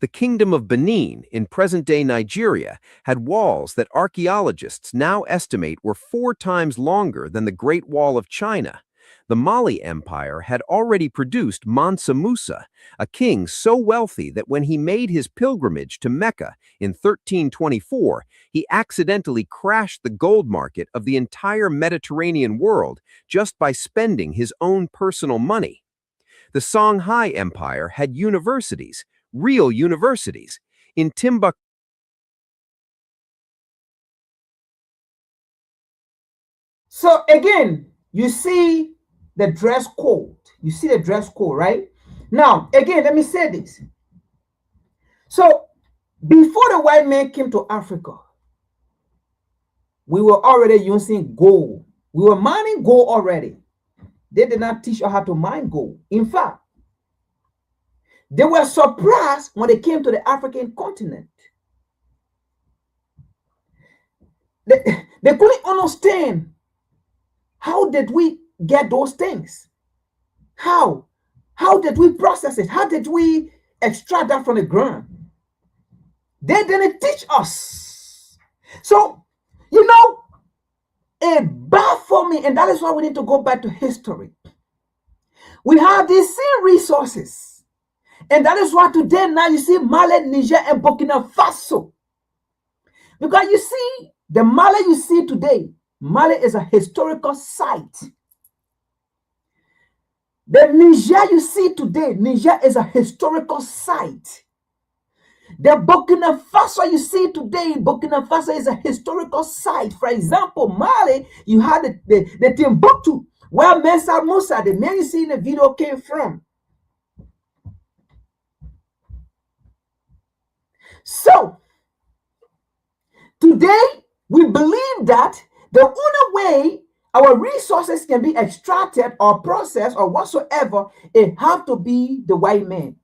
The Kingdom of Benin in present-day Nigeria had walls that archaeologists now estimate were 4 times longer than the Great Wall of China. The Mali Empire had already produced Mansa Musa, a king so wealthy that when he made his pilgrimage to Mecca in 1324, he accidentally crashed the gold market of the entire Mediterranean world just by spending his own personal money. The Songhai Empire had universities, real universities, in Timbuktu. So again, you see the dress code. You see the dress code, right? Now, again, let me say this. So before the white man came to Africa, we were already using gold. We were mining gold already. They did not teach us how to mine gold. In fact, they were surprised when they came to the African continent. They couldn't understand, how did we get those things? How did we process it? How did we extract that from the ground? They didn't teach us. So, it baffled me, and that is why we need to go back to history. We have these same resources, and that is why today now you see Mali, Niger, and Burkina Faso. Because you see, the Mali you see today, Mali is a historical site. The Niger you see today, Niger is a historical site. The Burkina Faso you see today, Burkina Faso is a historical site. For example, Mali, you had the Timbuktu, where Mansa Musa, the man you see in the video, came from. So, today, we believe that the only way our resources can be extracted or processed or whatsoever, it have to be the white man.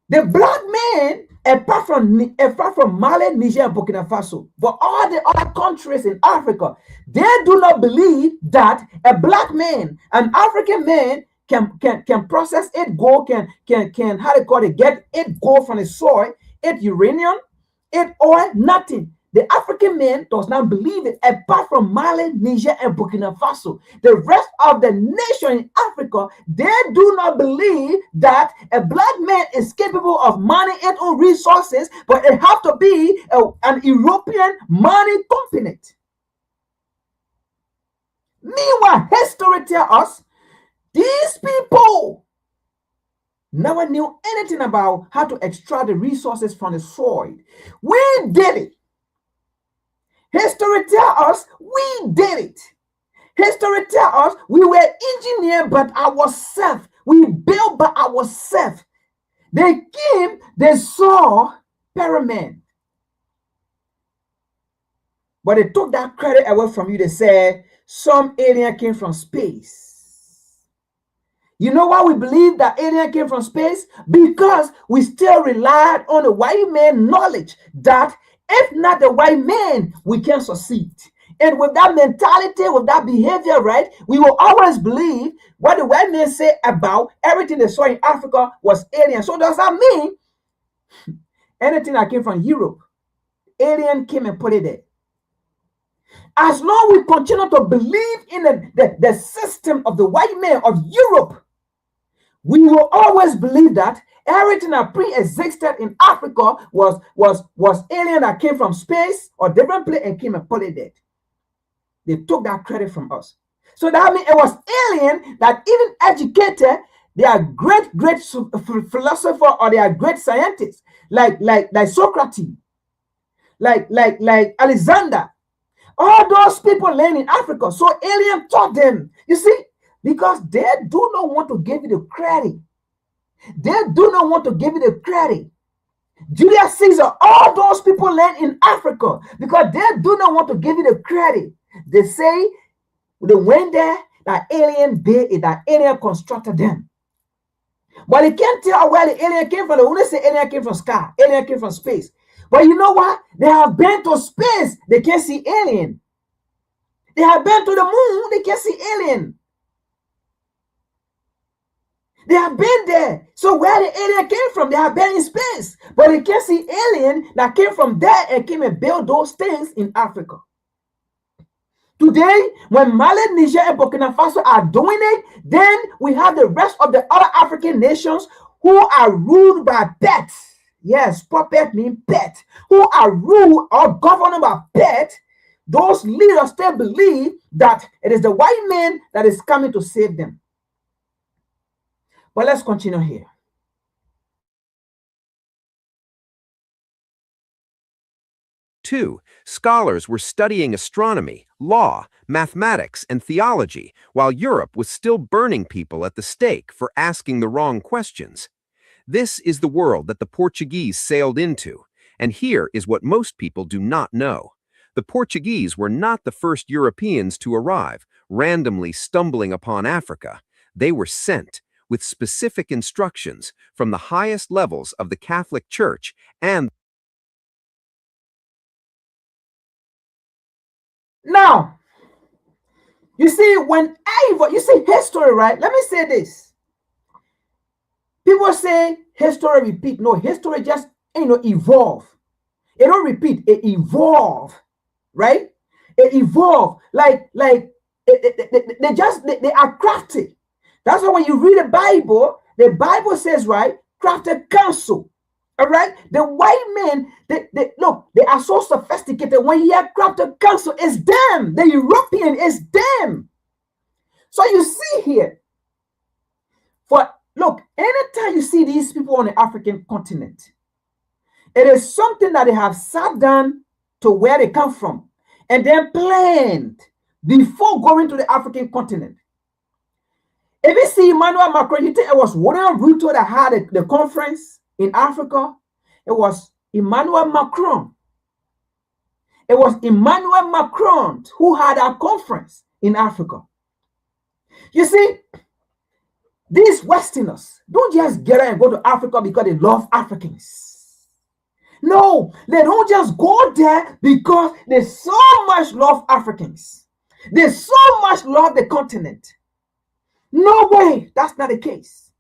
The black man, apart from Mali, Niger, and Burkina Faso, but all the other countries in Africa, they do not believe that a black man, an African man, can process it gold, can how they call it, get it gold from the soil, it uranium, it oil, nothing. The African man does not believe it, apart from Mali, Niger, and Burkina Faso. The rest of the nation in Africa, they do not believe that a black man is capable of mining its own resources, but it has to be an European mining continent. Meanwhile, history tells us these people never knew anything about how to extract the resources from the soil. We did it. History tells us we did it. History tells us we were engineered by ourselves. We built by ourselves. They came, they saw pyramid. But they took that credit away from you. They said some alien came from space. You know why we believe that alien came from space? Because we still relied on the white man knowledge that if not the white man, we can succeed. And with that mentality, with that behavior, right, we will always believe what the white men say about everything they saw in Africa was alien. So does that mean anything that came from Europe, alien came and put it there? As long as we continue to believe in the system of the white man of Europe, we will always believe that everything that pre-existed in Africa was alien that came from space or different place and came and put it there. They took that credit from us. So that means it was alien that even educated their great philosopher or their great scientists like Socrates, like Alexander. All those people land in Africa. So alien taught them. You see, because they do not want to give you the credit. They do not want to give you the credit. Julius Caesar, all those people land in Africa because they do not want to give you the credit. They say they went there, that alien built it, that alien constructed them. But they can't tell where the alien came from. They only say alien came from sky, alien came from space. But you know what? They have been to space. They can't see alien. They have been to the moon. They can't see alien. They have been there. So where the alien came from, they have been in space. But they can't see alien that came from there and came and built those things in Africa. Today, when Mali, Niger, and Burkina Faso are doing it, then we have the rest of the other African nations who are ruled by pets. Yes, puppet means pet. Who are ruled or governed by pet. Those leaders still believe that it is the white man that is coming to save them. But let's continue here. Two, scholars were studying astronomy, law, mathematics, and theology, while Europe was still burning people at the stake for asking the wrong questions. This is the world that the Portuguese sailed into, and here is what most people do not know. The Portuguese were not the first Europeans to arrive, randomly stumbling upon Africa. They were sent with specific instructions from the highest levels of the Catholic Church and now, you see, you see history, right? Let me say this. People say history repeat. No, history just, evolve. It don't repeat, it evolve, right? It evolve. They are crafty. That's why when you read the Bible says, right, crafted counsel. All right, the white men, they are so sophisticated. When you hear crafted counsel, it's them. The European is them. So you see here, anytime you see these people on the African continent, it is something that they have sat down to where they come from and then planned before going to the African continent. If you see Emmanuel Macron, you think it was William Ruto that had the conference in Africa? It was Emmanuel Macron. It was Emmanuel Macron who had a conference in Africa. You see, these Westerners don't just get out and go to Africa because they love Africans. No, they don't just go there because they so much love Africans. They so much love the continent. No way, that's not the case.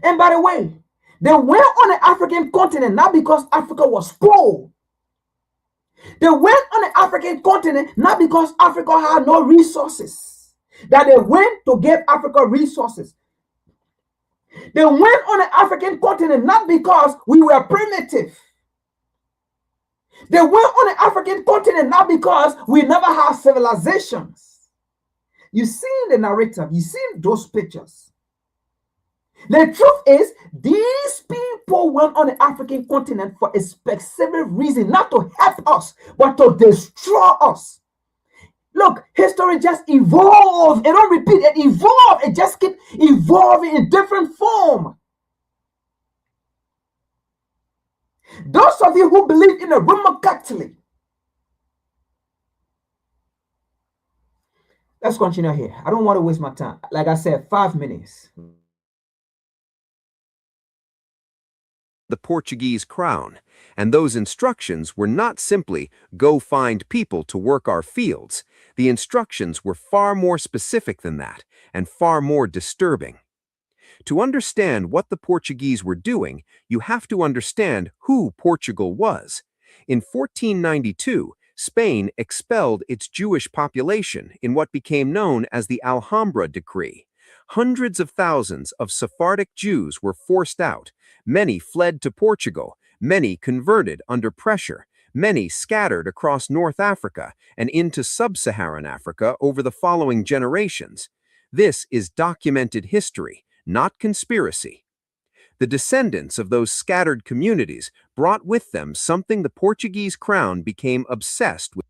And by the way, they went on the African continent not because Africa was poor. They went on the African continent not because Africa had no resources. That they went to give Africa resources. They went on the African continent not because we were primitive. They went on the African continent not because we never had civilizations. You seen the narrative, you seen those pictures. The truth is, these people went on the African continent for a specific reason, not to help us, but to destroy us. Look, history just evolves. It don't repeat, it evolves. It just keeps evolving in different form. Those of you who believe in the Roman Catholic, let's continue here. I don't want to waste my time. Like I said, 5 minutes. The Portuguese crown, and those instructions were not simply, go find people to work our fields. The instructions were far more specific than that, and far more disturbing. To understand what the Portuguese were doing, you have to understand who Portugal was. In 1492, Spain expelled its Jewish population in what became known as the Alhambra Decree. Hundreds of thousands of Sephardic Jews were forced out. Many fled to Portugal, many converted under pressure, many scattered across North Africa and into sub-Saharan Africa over the following generations. This is documented history, not conspiracy. The descendants of those scattered communities brought with them something the Portuguese crown became obsessed with.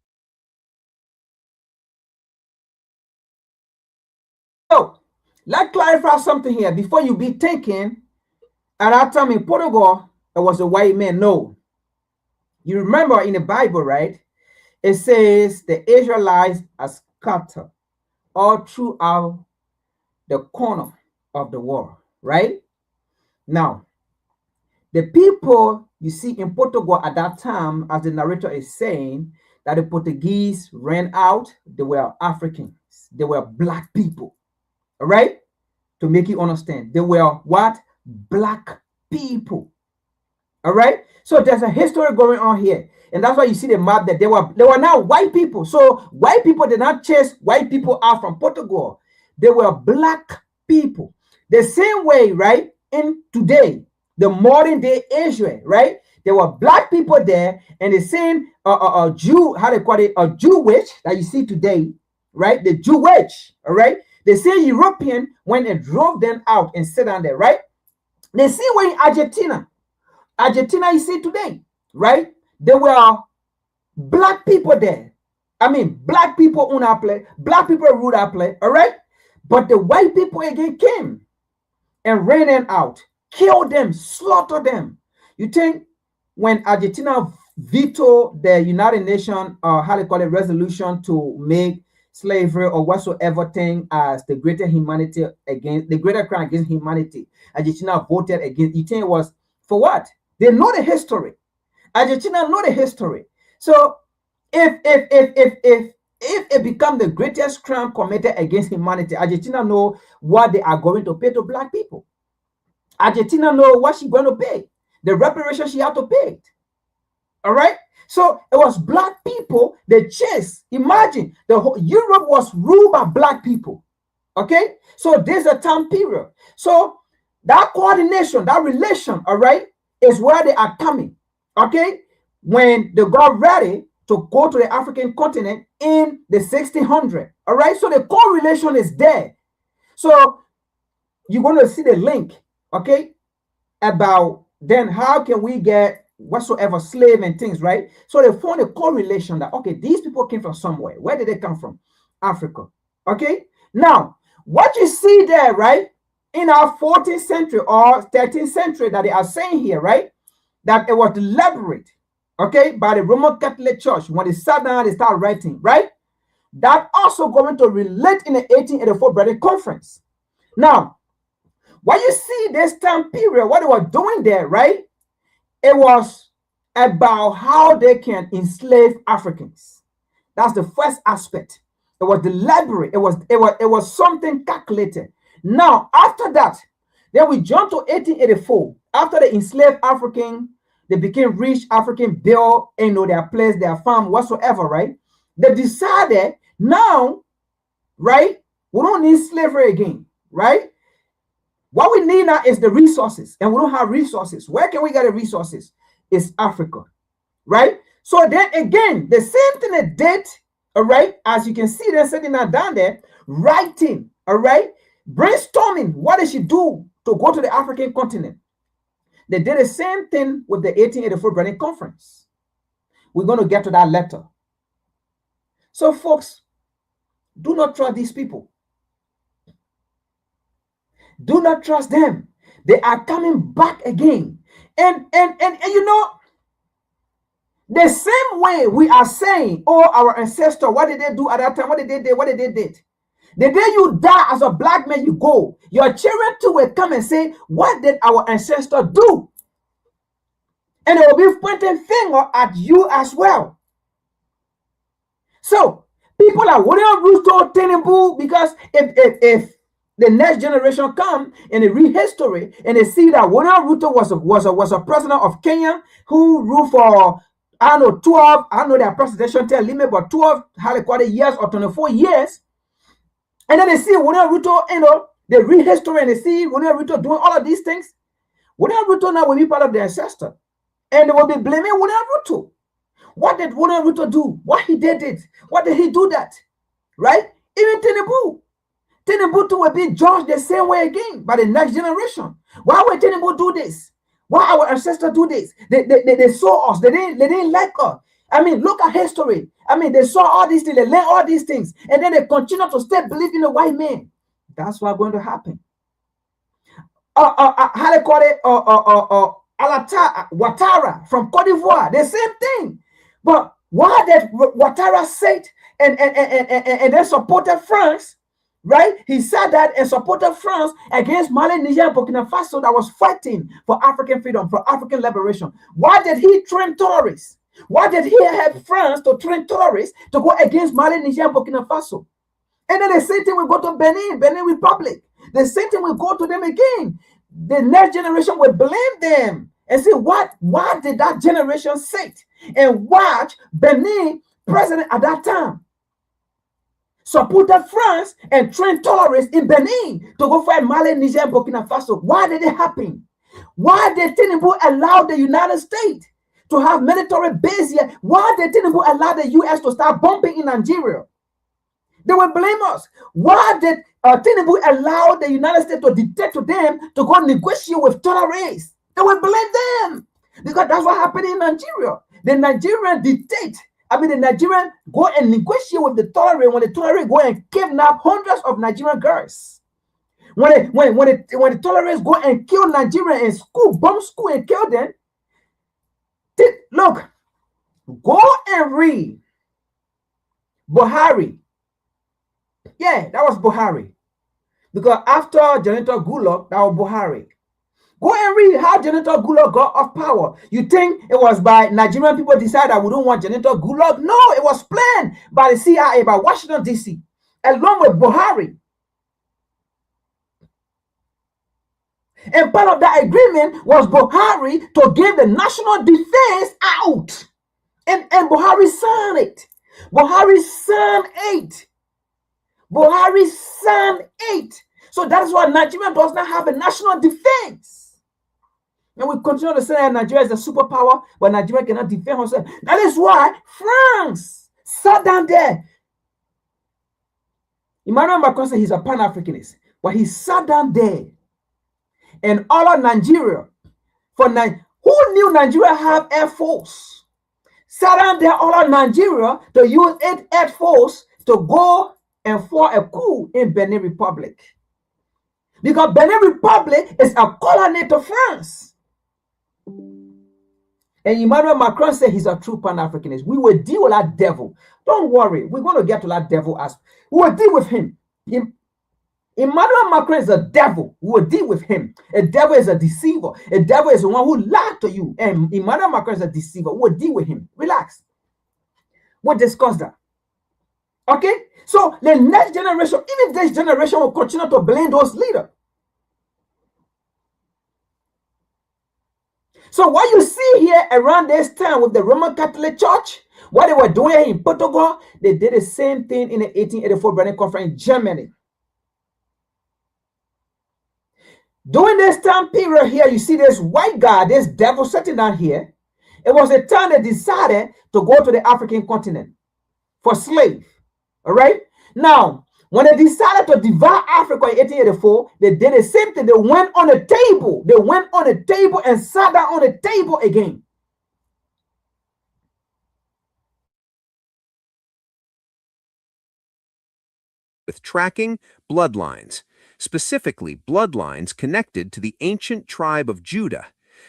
So, let's clarify something here before you be thinking at that time in Portugal, it was a white man. No. You remember in the Bible, right? It says the Israelites are scattered all throughout the corner of the world, right? Now, the people you see in Portugal at that time, as the narrator is saying, that the Portuguese ran out, they were Africans. They were black people, all right? To make you understand, they were what? Black people, all right? So there's a history going on here. And that's why you see the map that they were now white people. So white people did not chase white people out from Portugal. They were black people. The same way, right, in today, the modern day Israel, right? There were black people there, and the same Jew, how they call it, a Jewish that you see today, right? The Jewish, all right? They say European when it drove them out and sit down there, right? The same way in Argentina you see today, right? There were black people there. I mean, black people own our place, black people ruled our place, all right? But the white people again came and ran them out, killed them, slaughtered them. You think when Argentina vetoed the United Nations, how they call it, resolution to make slavery or whatsoever thing as the greater humanity against, the greater crime against humanity, Argentina voted against, you think it was for what? They know the history. Argentina know the history. So if it becomes the greatest crime committed against humanity, Argentina know what they are going to pay to black people. Argentina know what she's going to pay, the reparation she had to pay. All right. So it was black people they chased. Imagine the whole Europe was ruled by black people. Okay. So there's a time period. So that coordination, that relation, all right, is where they are coming. Okay. When they got ready to go to the African continent in the 1600s. All right. So the correlation is there. So you're going to see the link. Okay. About then how can we get whatsoever slave and things, right? So they found a correlation that, okay, these people came from somewhere. Where did they come from? Africa. Okay. Now, what you see there, right, in our 14th century or 13th century that they are saying here, right, that it was deliberate, okay, by the Roman Catholic Church when they sat down, they started writing, right? That also going to relate in the 1884 Berlin Conference. Now, what you see this time period, what they were doing there, right? It was about how they can enslave Africans. That's the first aspect. It was deliberate. It was something calculated. Now, after that, then we jump to 1884. After they enslaved African, they became rich African, built, their place, their farm, whatsoever, right? They decided now, right? We don't need slavery again, right? What we need now is the resources, and we don't have resources. Where can we get the resources? It's Africa, right? So then again, the same thing they did, all right? As you can see, they're sitting down there, writing, all right? Brainstorming, what they should do to go to the African continent. They did the same thing with the 1884 Berlin Conference. We're going to get to that later. So folks, Do not trust these people. Do not trust them. They are coming back again. And you know, the same way we are saying, oh, our ancestors, what did they do at that time? What did they do? What did they did? The day you die as a black man, you go. Your children too will come and say, what did our ancestors do? And they will be pointing finger at you as well. So people are William Ruto, Tinubu, because if the next generation come and they read history and they see that William Ruto was a president of Kenya who ruled for, I don't know, 12, I don't know their presidential term limit, but 12 years or 24 years. And then they see William Ruto, you know, they read history and they see William Ruto doing all of these things. William Ruto now will be part of their ancestor. And they will be blaming William Ruto. What did William Ruto do? What he did it? What did he do that? Right? Even Tinubu. Tinubu too will be judged the same way again by the next generation. Why would Tinubu do this? Why our ancestors do this? They saw us. They didn't like us. I mean, look at history. I mean, they saw all these things. They learned all these things. And then they continue to stay believing in the white man. That's what's going to happen. How they call it? Ouattara from Cote d'Ivoire. The same thing. But why did Ouattara say it and then supported France? Right? He said that and supported France against Mali, Niger, and Burkina Faso that was fighting for African freedom, for African liberation. Why did he train terrorists? Why did he help France to train terrorists to go against Mali, Niger, and Burkina Faso? And then the same thing will go to Benin Republic. The same thing will go to them again. The next generation will blame them and say, why did that generation say it? And watch Benin president at that time supported France and trained terrorists in Benin to go fight Mali, Niger, and Burkina Faso. Why did it happen? Why did Tinubu allow the United States to have military base here? Why did Tinubu allow the US to start bombing in Nigeria? They will blame us. Why did Tinubu allow the United States to dictate to them to go negotiate with terrorists? They will blame them because that's what happened in Nigeria. The Nigerian dictate. I mean, the Nigerian go and negotiate with the terrorists when the terrorists go and kidnap hundreds of Nigerian girls. When the terrorists go and kill Nigerians in school, bomb school and kill them. Look, go and read Buhari. Yeah, that was Buhari. Because after Janita Goodluck, that was Buhari. Go and read how Janita Goodluck got off power. You think it was by Nigerian people decided that we don't want Janita Goodluck? No, it was planned by the CIA, by Washington, D.C., along with Buhari. And part of that agreement was Buhari to give the national defense out. And Buhari signed it. Buhari signed 8. Buhari signed 8. So that's why Nigeria does not have a national defense. And we continue to say that Nigeria is a superpower, but Nigeria cannot defend herself. That is why France sat down there. Emmanuel Macron said he's a Pan Africanist, but he sat down there and all of Nigeria, who knew Nigeria have Air Force? Sat down there all of Nigeria to use Air Force to go and for a coup in Benin Republic. Because Benin Republic is a colony to France. And Emmanuel Macron said he's a true Pan-Africanist. We will deal with that devil. Don't worry. We're going to get to that devil as we will deal with him. Emmanuel Macron is a devil. We will deal with him. A devil is a deceiver. A devil is the one who lied to you. And Emmanuel Macron is a deceiver. We'll deal with him. Relax. We'll discuss that. Okay? So the next generation, even this generation, will continue to blame those leaders. So what you see here around this time with the Roman Catholic Church, what they were doing in Portugal, they did the same thing in the 1884 Berlin Conference in Germany. During this time period here, you see this white guy, this devil sitting down here. It was the time they decided to go to the African continent for slave. All right? Now, when they decided to divide Africa in 1884, they did the same thing. They went on a table. They went on a table and sat down on the table again. with tracking bloodlines, specifically bloodlines connected to the ancient tribe of Judah.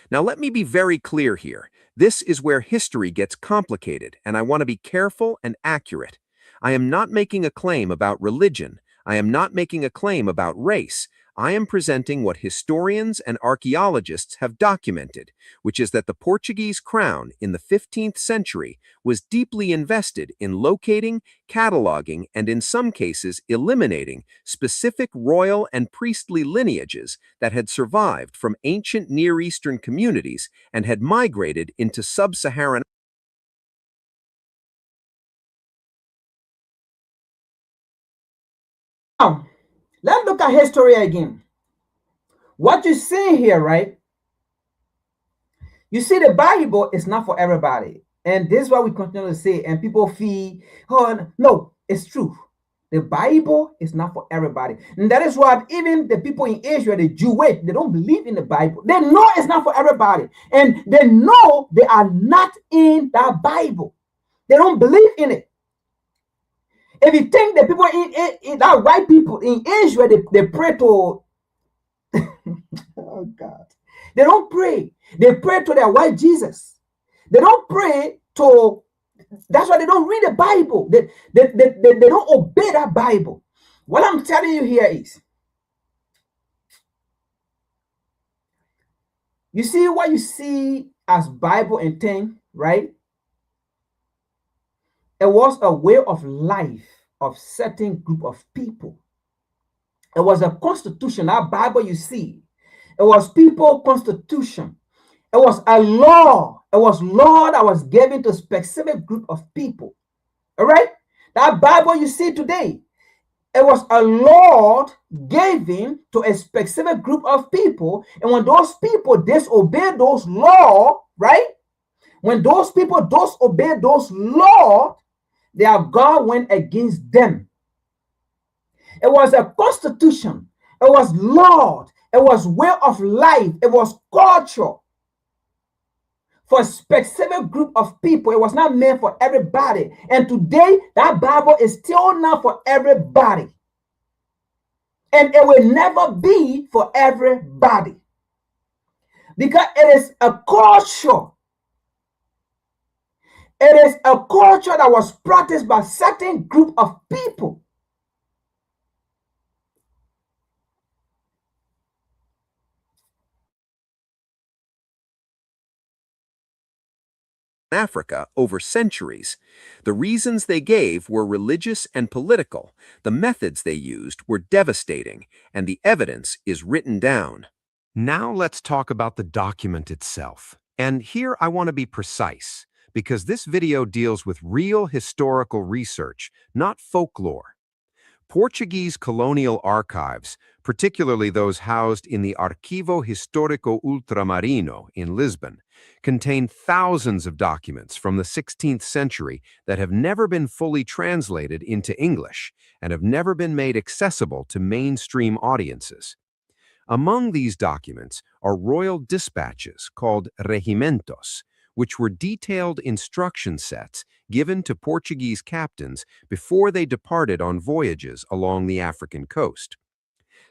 Now, let me be very clear here. This is where history gets complicated, and I want to be careful and accurate. I am not making a claim about religion. I am not making a claim about race. I am presenting what historians and archaeologists have documented, which is that the Portuguese crown in the 15th century was deeply invested in locating, cataloging, and in some cases eliminating specific royal and priestly lineages that had survived from ancient Near Eastern communities and had migrated into sub-Saharan. Now, let's look at history again. What you see here, right? You see, the Bible is not for everybody. And this is what we continue to say. And people feel, oh, no, it's true. The Bible is not for everybody. And that is why even the people in Israel, the Jewish, they don't believe in the Bible. They know it's not for everybody. And they know they are not in that Bible. They don't believe in it. If you think the people in that white people in Israel, they pray to, oh God, they don't pray. They pray to their white Jesus. They don't pray to, that's why they don't read the Bible. They don't obey that Bible. What I'm telling you here is, you see what you see as Bible and thing, right? It was a way of life of certain group of people. It was a constitution. That Bible you see, it was people constitution. It was a law. It was law that was given to a specific group of people. All right? That Bible you see today, it was a law given to a specific group of people. And when those people disobey those laws, right? When those people disobey those laws, their God went against them. It was a constitution. It was law. It was way of life. It was culture for a specific group of people. It was not meant for everybody. And today, that Bible is still not for everybody. And it will never be for everybody. Because it is a culture. It is a culture that was practiced by a certain group of people. Africa over centuries. The reasons they gave were religious and political. The methods they used were devastating, and the evidence is written down. Now let's talk about the document itself. And here I want to be precise, because this video deals with real historical research, not folklore. Portuguese colonial archives, particularly those housed in the Arquivo Histórico Ultramarino in Lisbon, contain thousands of documents from the 16th century that have never been fully translated into English and have never been made accessible to mainstream audiences. Among these documents are royal dispatches called regimentos, which were detailed instruction sets given to Portuguese captains before they departed on voyages along the African coast.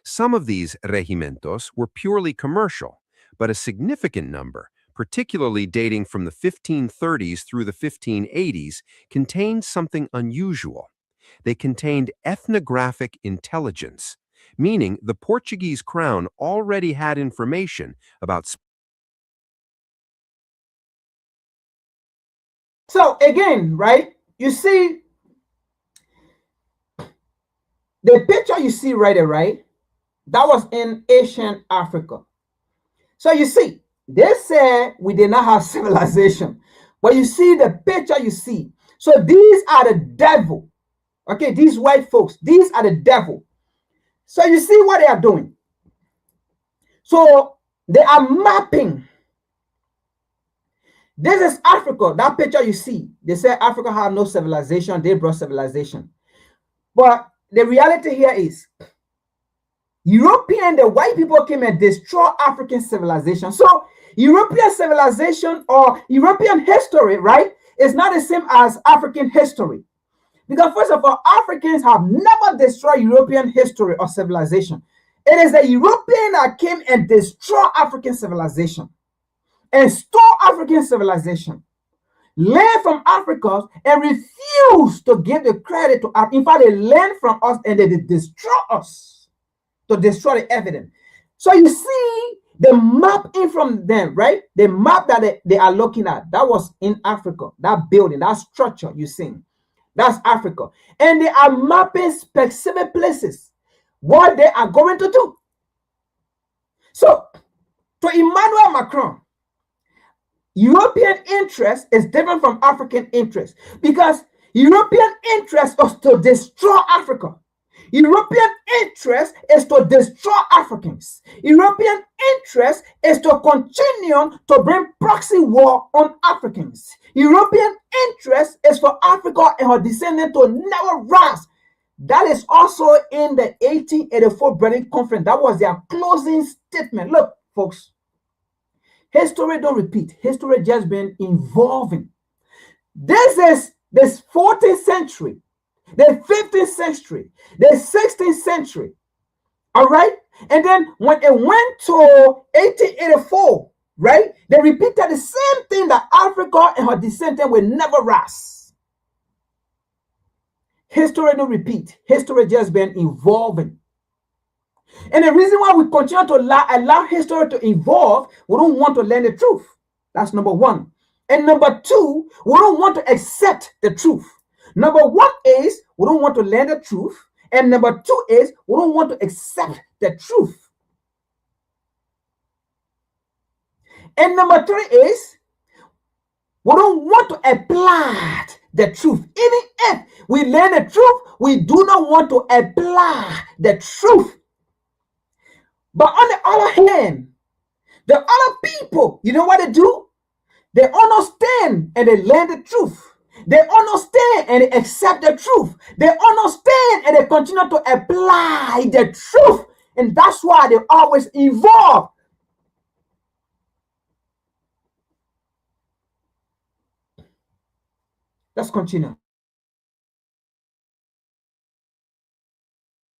Some of these regimentos were purely commercial, but a significant number, particularly dating from the 1530s through the 1580s, contained something unusual. They contained ethnographic intelligence, meaning the Portuguese crown already had information about. So again, right, you see the picture you see right there, right? That was in ancient Africa. So you see, they said we did not have civilization, but you see the picture you see. So these are the devil. Okay, these white folks, these are the devil. So you see what they are doing. So they are mapping. This is Africa. That picture you see, they say Africa have no civilization. They brought civilization. But the reality here is the white people came and destroyed African civilization. So European civilization or European history, right, is not the same as African history. Because first of all, Africans have never destroyed European history or civilization. It is the European that came and destroyed African civilization and stole African civilization, learned from Africa and refused to give the credit to us. In fact, they learned from us and they destroy us to destroy the evidence. So you see the map in from them, right? The map that they are looking at, that was in Africa, that building, that structure you see. That's Africa. And they are mapping specific places, what they are going to do. So, to Emmanuel Macron, European interest is different from African interest because European interest is to destroy Africa. European interest is to destroy Africans. European interest is to continue to bring proxy war on Africans. European interest is for Africa and her descendants to never rise. That is also in the 1884 Berlin Conference. That was their closing statement. Look, folks, history don't repeat. History just been evolving. This is this 14th century. The 15th century, the 16th century, all right? And then when it went to 1884, right, they repeated the same thing that Africa and her descendants will never rise. History don't repeat. History just been evolving. And the reason why we continue to allow history to evolve, we don't want to learn the truth. That's number one. And number two, we don't want to accept the truth. Number one is we don't want to learn the truth. And number two is we don't want to accept the truth. And number three is we don't want to apply the truth. Even if we learn the truth, we do not want to apply the truth. But on the other hand, the other people, you know what they do? They understand and they learn the truth. They understand and they accept the truth. They understand and they continue to apply the truth. And that's why they always evolve. Let's continue.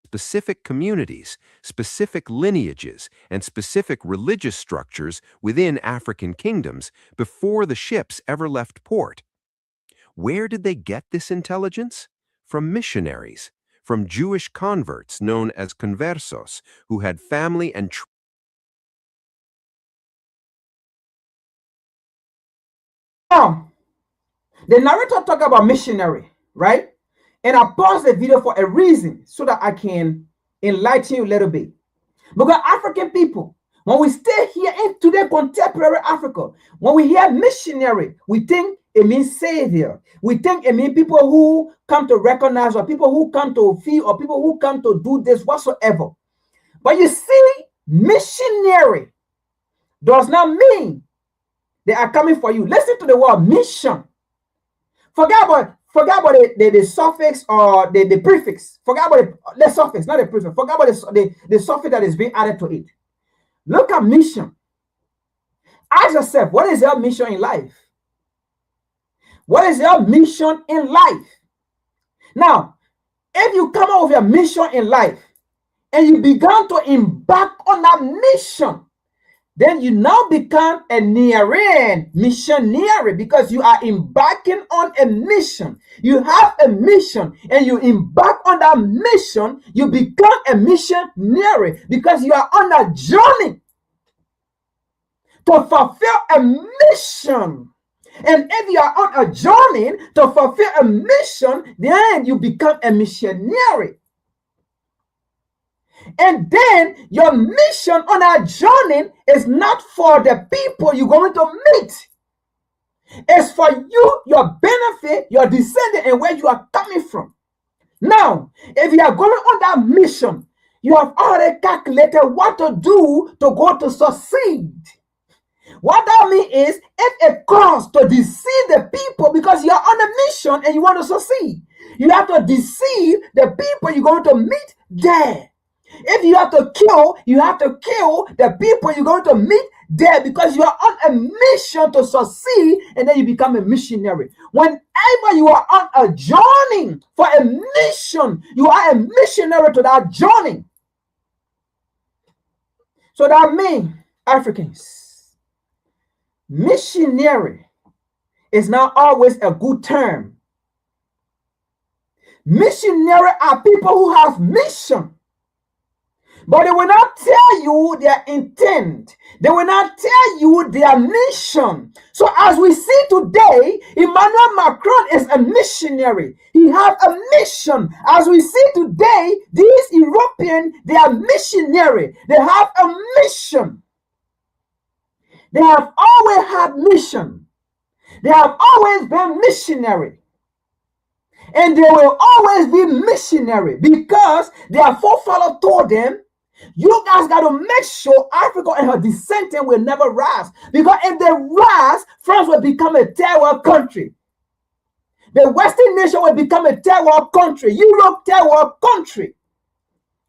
Specific communities, specific lineages, and specific religious structures within African kingdoms before the ships ever left port. Where did they get this intelligence? From missionaries, from Jewish converts known as conversos, who had family and Now, the narrator talk about missionary, right? And I paused the video for a reason so that I can enlighten you a little bit. Because African people, when we stay here in today contemporary Africa, when we hear missionary, we think it means savior. We think it means people who come to recognize or people who come to feel or people who come to do this whatsoever. But you see, missionary does not mean they are coming for you. Listen to the word mission. Forget about the suffix or the prefix. Forget about the suffix, not the prefix. Forget about the suffix that is being added to it. Look at mission. Ask yourself, what is your mission in life? What is your mission in life? Now, if you come up with your mission in life and you began to embark on that mission, then you now become a Nerean missionary because you are embarking on a mission. You have a mission and you embark on that mission, you become a missionary because you are on a journey to fulfill a mission. And if you are on a journey to fulfill a mission, then you become a missionary. And then your mission on that journey is not for the people you're going to meet. It's for you, your benefit, your descendant, and where you are coming from. Now, if you are going on that mission, you have already calculated what to do to go to succeed. What that means is, if it costs to deceive the people because you are on a mission and you want to succeed, you have to deceive the people you're going to meet there. If you have to kill, you have to kill the people you're going to meet there because you are on a mission to succeed, and then you become a missionary. Whenever you are on a journey for a mission, you are a missionary to that journey. So that means, Africans, missionary is not always a good term. Missionary are people who have mission, but they will not tell you their intent. They will not tell you their mission. So as we see today, Emmanuel Macron is a missionary. He has a mission. As we see today, these Europeans, they are missionary. They have a mission. They have always had mission. They have always been missionary. And they will always be missionary because their forefathers told them, you guys got to make sure Africa and her descendants will never rise. Because if they rise, France will become a third world country. The Western nation will become a third world country. Europe, third world country.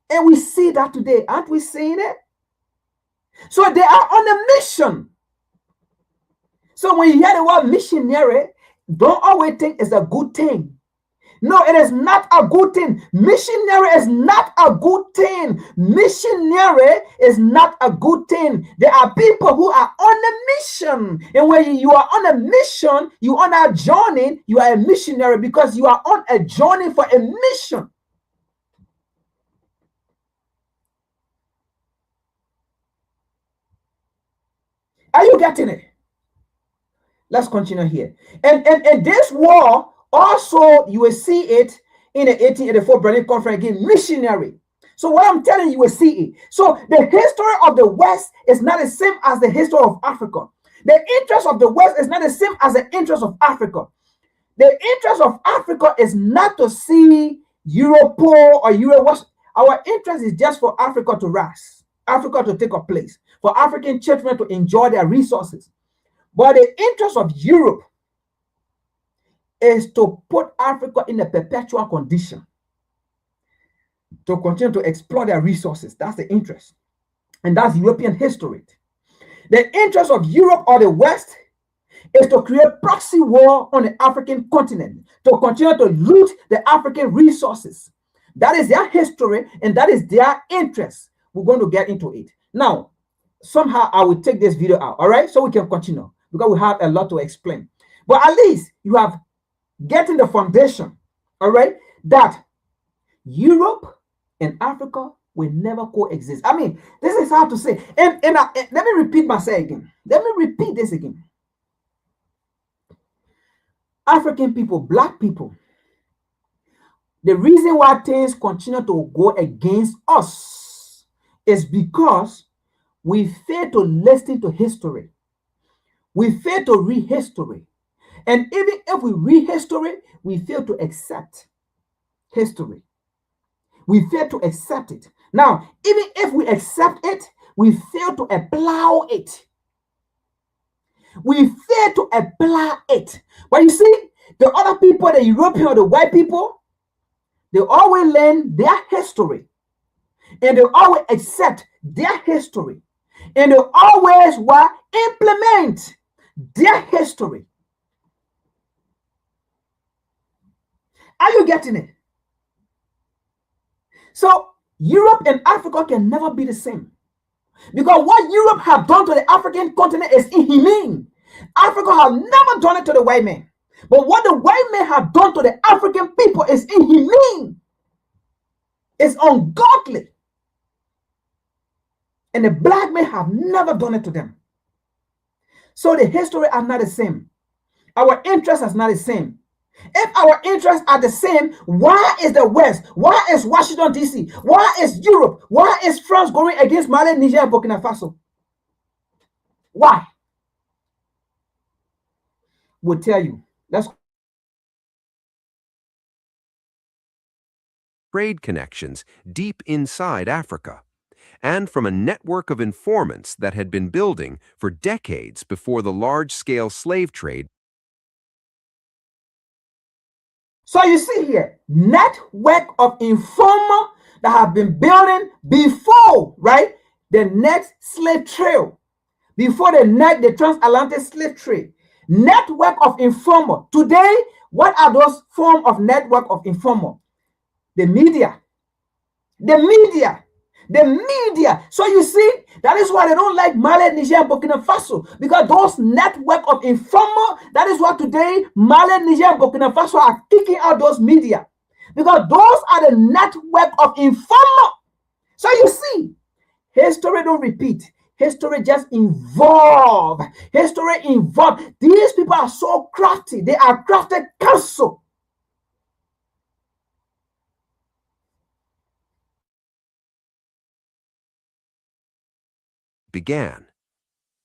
And we see that today. Aren't we seeing it? So they are on a mission. So when you hear the word missionary, don't always think it's a good thing. No, it is not a good thing. Missionary is not a good thing. Missionary is not a good thing. There are people who are on a mission. And when you are on a mission, you are on a journey, you are a missionary because you are on a journey for a mission. Are you getting it? Let's continue here. And this war, also, you will see it in the 1884 Berlin Conference again, missionary. So what I'm telling you, will see it. So the history of the West is not the same as the history of Africa. The interest of the West is not the same as the interest of Africa. The interest of Africa is not to see Europe poor or Europe. Our interest is just for Africa to rise, Africa to take a place, for African children to enjoy their resources. But the interest of Europe is to put Africa in a perpetual condition, to continue to exploit their resources. That's the interest. And that's European history. The interest of Europe or the West is to create proxy war on the African continent, to continue to loot the African resources. That is their history and that is their interest. We're going to get into it. Now, somehow I will take this video out, all right? So we can continue because we have a lot to explain. But at least you have getting the foundation, all right, that Europe and Africa will never coexist. I mean, this is hard to say. And let me repeat myself again. Let me repeat this again. African people, black people, the reason why things continue to go against us is because we fail to listen to history. We fail to read history. And even if we read history, we fail to accept history. We fail to accept it. Now, even if we accept it, we fail to apply it. We fail to apply it. But you see, the other people, the European or the white people, they always learn their history. And they always accept their history. And they always will implement their history. Are you getting it? So Europe and Africa can never be the same. Because what Europe have done to the African continent is inhumane. Africa have never done it to the white man. But what the white men have done to the African people is inhumane. It's ungodly. And the black men have never done it to them. So the history are not the same. Our interests are not the same. If our interests are the same, why is the West? Why is Washington, D.C.? Why is Europe? Why is France going against Mali, Niger, and Burkina Faso? Why? We'll tell you. Let's trade connections deep inside Africa, and from a network of informants that had been building for decades before the large-scale slave trade. So you see here, network of informers that have been building before, right, the next slave trade. before they net the transatlantic slave trade. Network of informer. Today, what are those form of network of informer? The media. The media. The media. So you see, that is why they don't like Mali, Niger, and Burkina Faso, because those network of informer, that is why today Mali, Niger, and Burkina Faso are kicking out those media, because those are the network of informer. So you see, history don't repeat. History just evolve. History evolve. These people are so crafty. They are crafted counsel. Began.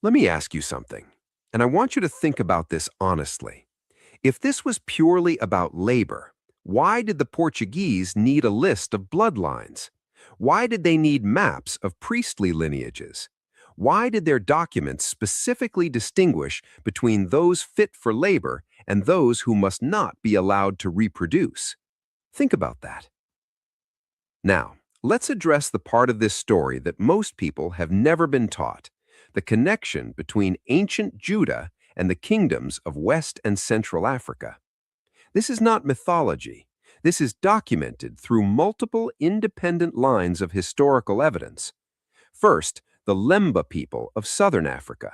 Let me ask you something, and I want you to think about this honestly. If this was purely about labor, why did the Portuguese need a list of bloodlines? Why did they need maps of priestly lineages? Why did their documents specifically distinguish between those fit for labor and those who must not be allowed to reproduce? Think about that. Now, let's address the part of this story that most people have never been taught, the connection between ancient Judah and the kingdoms of West and Central Africa. This is not mythology. This is documented through multiple independent lines of historical evidence. First, the Lemba people of Southern Africa.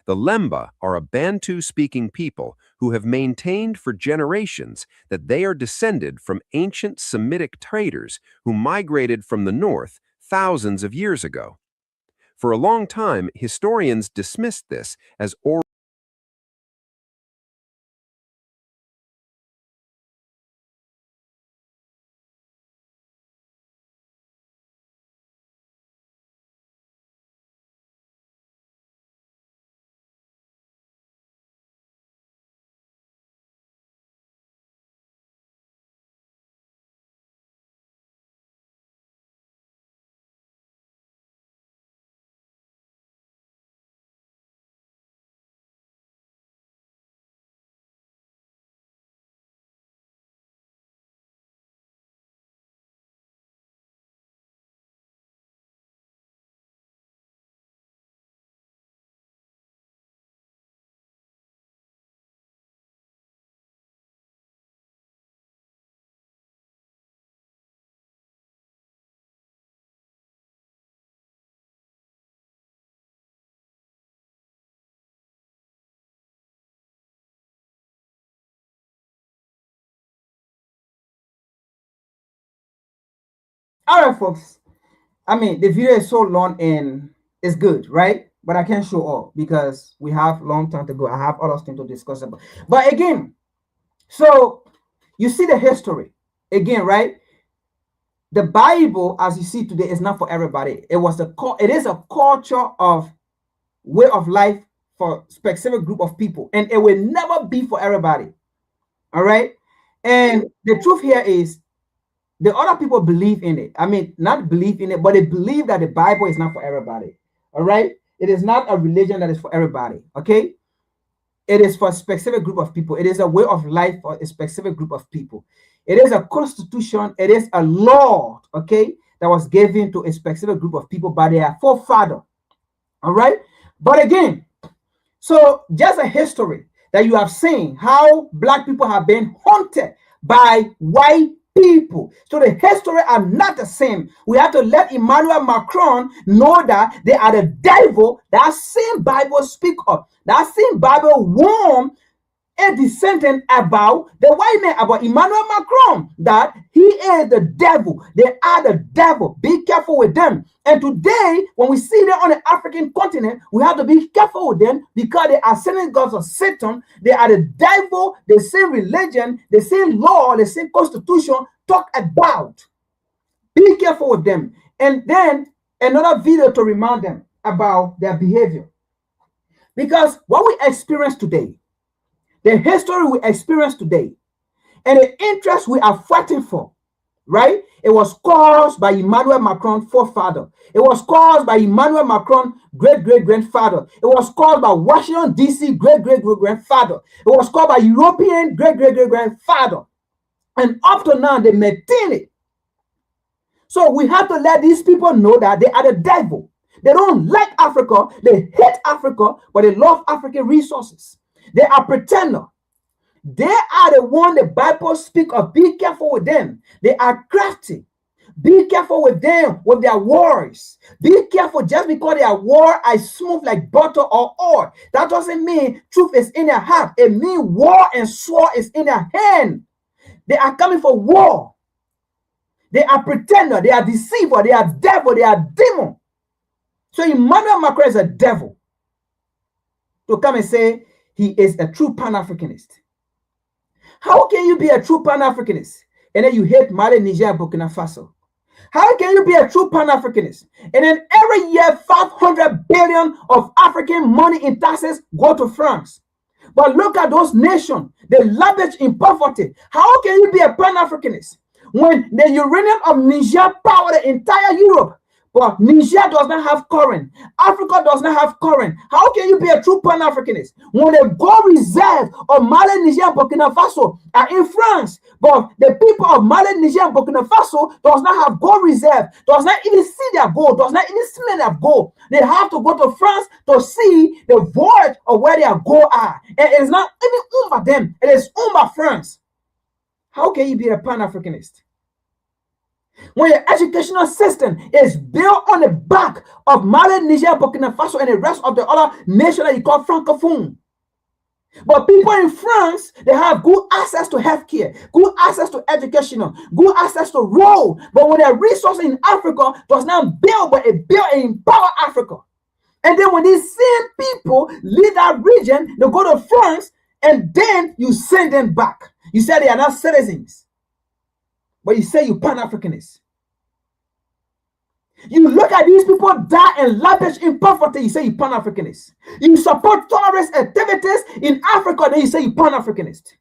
The Lemba are a Bantu-speaking people who have maintained for generations that they are descended from ancient Semitic traders who migrated from the north thousands of years ago. For a long time, historians dismissed this as oral. All right, folks. I mean, the video is so long and it's good, right? But I can't show all because we have long time to go. I have other things to discuss about. But again, so you see the history again, right? The Bible, as you see today, is not for everybody. It is a culture of way of life for specific group of people, and it will never be for everybody. All right. And the truth here is, the other people believe in it. I mean, not believe in it, but they believe that the Bible is not for everybody. All right. It is not a religion that is for everybody. Okay. It is for a specific group of people. It is a way of life for a specific group of people. It is a constitution. It is a law, okay, that was given to a specific group of people by their forefather. All right. But again, so just a history that you have seen how Black people have been hunted by white people. So the history are not the same. We have to let Emmanuel Macron know that they are the devil. That same Bible speak of. That same Bible warn a descendant about the white man, about Emmanuel Macron, that he is the devil. They are the devil. Be careful with them. And today, when we see them on the African continent, we have to be careful with them because they are sending gods of Satan. They are the devil, the same religion, the same law, the same constitution talk about. Be careful with them. And then another video to remind them about their behavior. Because what we experience today, the history we experience today, and the interest we are fighting for, right? It was caused by Emmanuel Macron forefather. It was caused by Emmanuel Macron great-great-grandfather. It was caused by Washington, D.C. great-great-great-grandfather. It was caused by European great-great-great-grandfather. And up to now, they maintain it. So we have to let these people know that they are the devil. They don't like Africa. They hate Africa, but they love African resources. They are pretender. They are the one the Bible speak of. Be careful with them. They are crafty. Be careful with them, with their wars. Be careful. Just because their war is smooth like butter or oil, that doesn't mean truth is in their heart. It means war and sword is in their hand. They are coming for war. They are pretender. They are deceiver. They are devil. They are demon. So Emmanuel Macron is a devil to come and say he is a true Pan-Africanist. How can you be a true Pan-Africanist and then you hate Mali, Niger, Burkina Faso? How can you be a true Pan-Africanist and then every year 500 billion of African money in taxes go to France? But look at those nations, they lavish in poverty. How can you be a Pan-Africanist when the uranium of Niger power the entire Europe? But Niger does not have current. Africa does not have current. How can you be a true Pan-Africanist when the gold reserve of Mali, Niger, and Burkina Faso are in France, but the people of Mali, Niger, and Burkina Faso does not have gold reserve, does not even see their gold, does not even smell their gold. They have to go to France to see the void of where their gold are. And it is not even owned by them. It is owned by France. How can you be a Pan-Africanist when your educational system is built on the back of Mali, Niger, Burkina Faso, and the rest of the other nation that you call Francophone? But people in France, they have good access to healthcare, good access to education, good access to road. But when their resources in Africa does not build, but it build and empower Africa. And then when these same people leave that region, they go to France, and then you send them back. You say they are not citizens. But you say you Pan-Africanist. You look at these people die and lavish in poverty, you say you Pan-Africanist. You support terrorist activities in Africa, then you say you Pan-Africanist.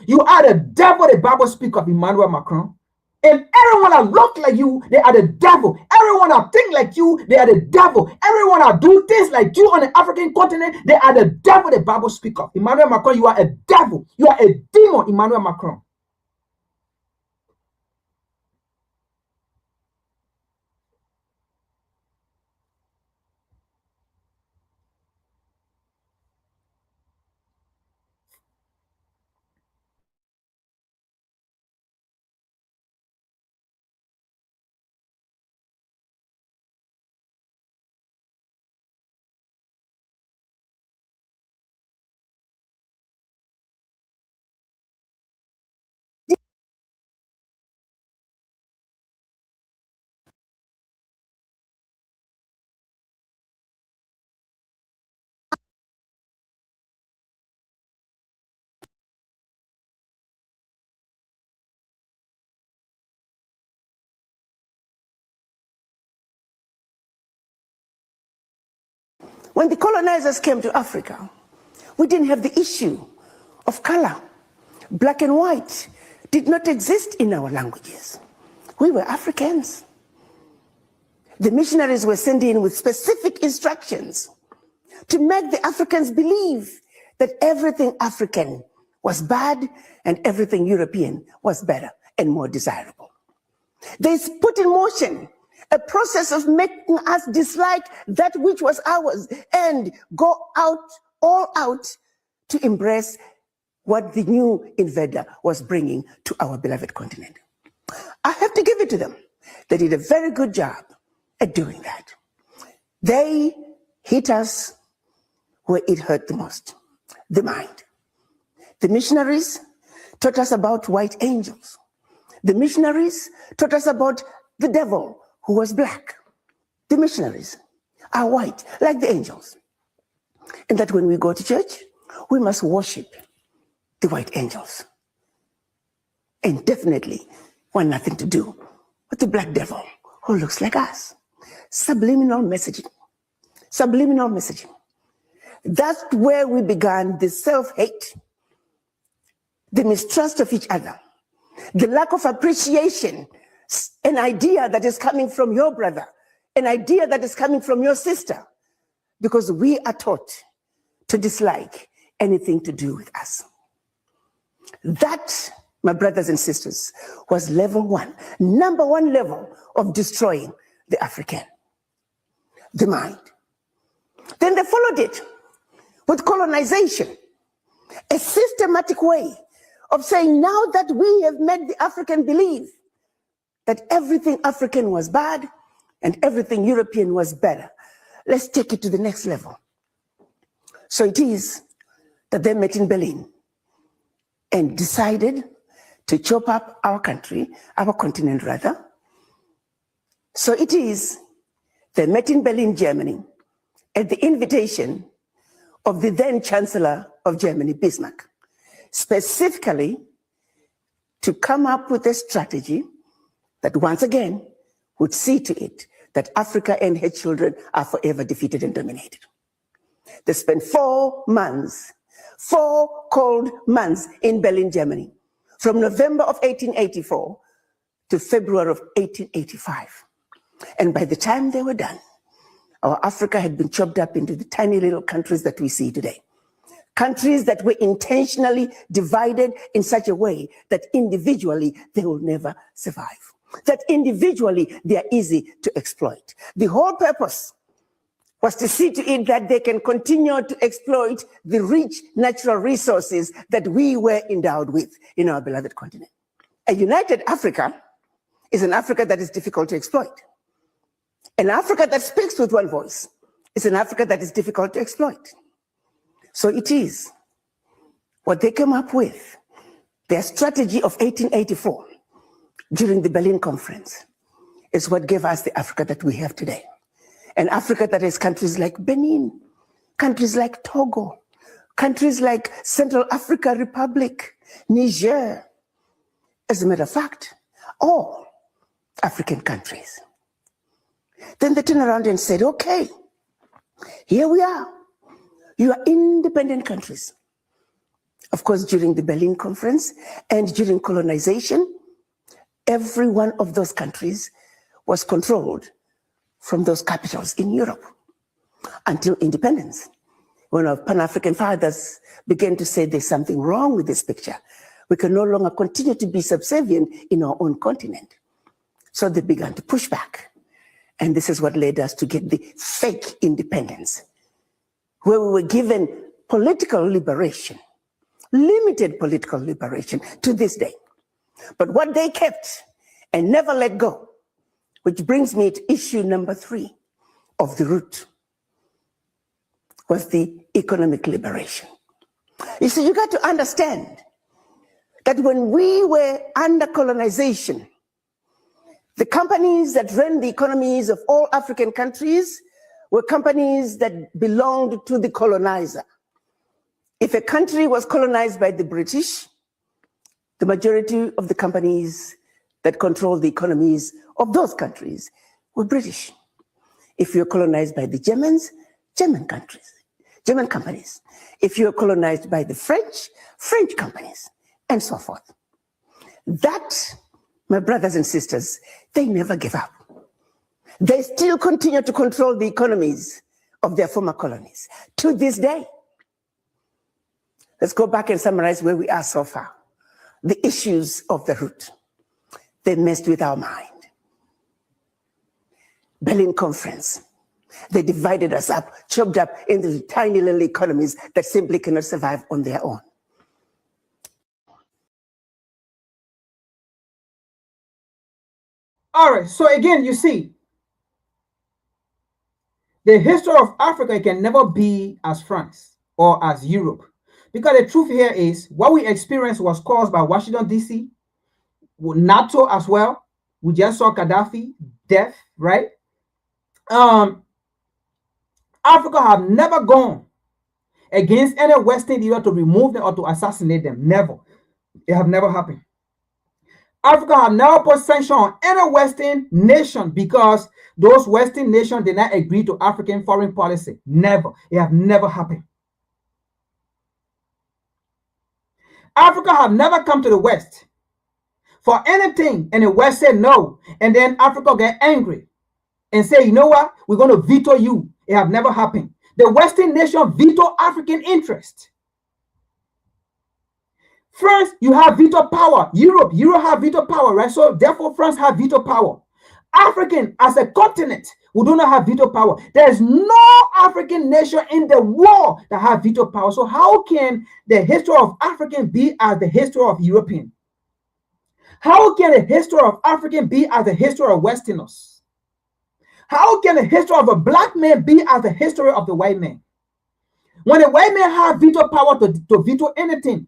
You are the devil the Bible speaks of, Emmanuel Macron. And everyone that look like you, they are the devil. Everyone that think like you, they are the devil. Everyone that do things like you on the African continent, they are the devil the Bible speaks of. Emmanuel Macron, you are a devil. You are a demon, Emmanuel Macron. When the colonizers came to Africa, we didn't have the issue of color. Black and white did not exist in our languages. We were Africans. The missionaries were sent in with specific instructions to make the Africans believe that everything African was bad and everything European was better and more desirable. They put in motion a process of making us dislike that which was ours and go all out to embrace what the new invader was bringing to our beloved continent. I have to give it to them. They did a very good job at doing that. They hit us where it hurt the most, the mind. The missionaries taught us about white angels. The missionaries taught us about the devil who was black. The missionaries are white, like the angels. And that when we go to church, we must worship the white angels. And definitely want nothing to do with the black devil who looks like us. Subliminal messaging. Subliminal messaging. That's where we began the self-hate, the mistrust of each other, the lack of appreciation, an idea that is coming from your brother, an idea that is coming from your sister, because we are taught to dislike anything to do with us. That, my brothers and sisters, was level one, number one level of destroying the African. the mind. Then they followed it with colonization, a systematic way of saying, now that we have made the African believe that everything African was bad and everything European was better, let's take it to the next level. So it is that they met in Berlin and decided to chop up our country, our continent rather. So it is they met in Berlin, Germany, at the invitation of the then Chancellor of Germany, Bismarck, specifically to come up with a strategy that once again would see to it that Africa and her children are forever defeated and dominated. They spent 4 months, 4 cold months in Berlin, Germany, from November of 1884 to February of 1885. And by the time they were done, our Africa had been chopped up into the tiny little countries that we see today. Countries that were intentionally divided in such a way that individually they will never survive. That individually they are easy to exploit. The whole purpose was to see to it that they can continue to exploit the rich natural resources that we were endowed with in our beloved continent. A united Africa is an Africa that is difficult to exploit. An Africa that speaks with one voice is an Africa that is difficult to exploit. So it is what they came up with, their strategy of 1884 during the Berlin Conference is what gave us the Africa that we have today. An Africa that has countries like Benin, countries like Togo, countries like Central African Republic, Niger. As a matter of fact, all African countries. Then they turned around and said, okay, here we are. You are independent countries. Of course, during the Berlin Conference and during colonization, every one of those countries was controlled from those capitals in Europe until independence. When our Pan African fathers began to say there's something wrong with this picture, we can no longer continue to be subservient in our own continent. So they began to push back. And this is what led us to get the fake independence, where we were given political liberation, limited political liberation to this day. But what they kept and never let go, which brings me to issue number 3 of the root, was the economic liberation. You see, you got to understand that when we were under colonization, the companies that ran the economies of all African countries were companies that belonged to the colonizer. If a country was colonized by the British, the majority of the companies that controlled the economies of those countries were British. If you're colonized by the Germans, German companies. If you're colonized by the French, French companies, and so forth. That, my brothers and sisters, they never give up. They still continue to control the economies of their former colonies to this day. Let's go back and summarize where we are so far. The issues of the root. They messed with our mind. Berlin Conference. They divided us up, chopped up into tiny little economies that simply cannot survive on their own. All right, so again, you see, the history of Africa can never be as France or as Europe. Because the truth here is, what we experienced was caused by Washington, D.C., NATO as well. We just saw Gaddafi, death, right? Africa have never gone against any Western leader to remove them or to assassinate them. Never. It have never happened. Africa have never put sanction on any Western nation because those Western nations did not agree to African foreign policy. Never. It have never happened. Africa have never come to the West for anything, and the West said no. And then Africa get angry and say, you know what? We're going to veto you. It have never happened. The Western nation veto African interest. France, you have veto power. Europe have veto power, right? So therefore, France have veto power. African as a continent, we do not have veto power. There is no African nation in the world that have veto power. So how can the history of African be as the history of European? How can the history of African be as the history of Westerners? How can the history of a black man be as the history of the white man? When the white man have veto power to veto anything,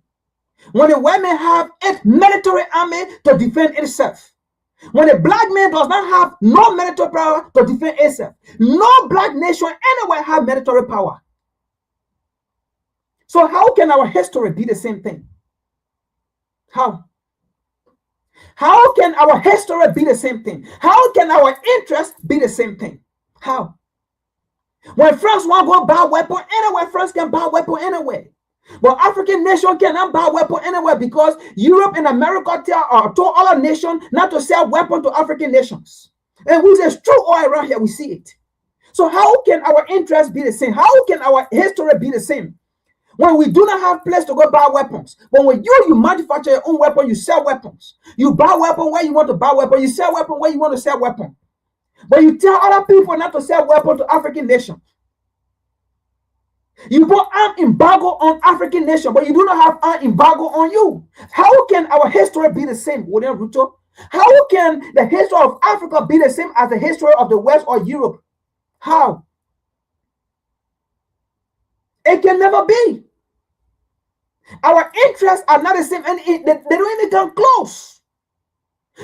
when the white man have its military army to defend itself, when a black man does not have no military power to defend itself, no black nation anywhere have military power. So how can our history be the same thing? How? How can our history be the same thing? How can our interest be the same thing? How? When France want to go buy weapon anywhere, France can buy weapon anywhere. But African nation cannot buy weapon anywhere because Europe and America told other nations not to sell weapons to African nations. And we say it's true all around here, we see it. So how can our interest be the same? How can our history be the same? When we do not have place to go buy weapons. But when you manufacture your own weapon, you sell weapons. You buy weapon where you want to buy weapon. You sell weapon where you want to sell weapon. But you tell other people not to sell weapons to African nations. You put arm embargo on African nation, but you do not have arm embargo on you. How can our history be the same, William Ruto? How can the history of Africa be the same as the history of the West or Europe? How? It can never be. Our interests are not the same, and they don't even come close.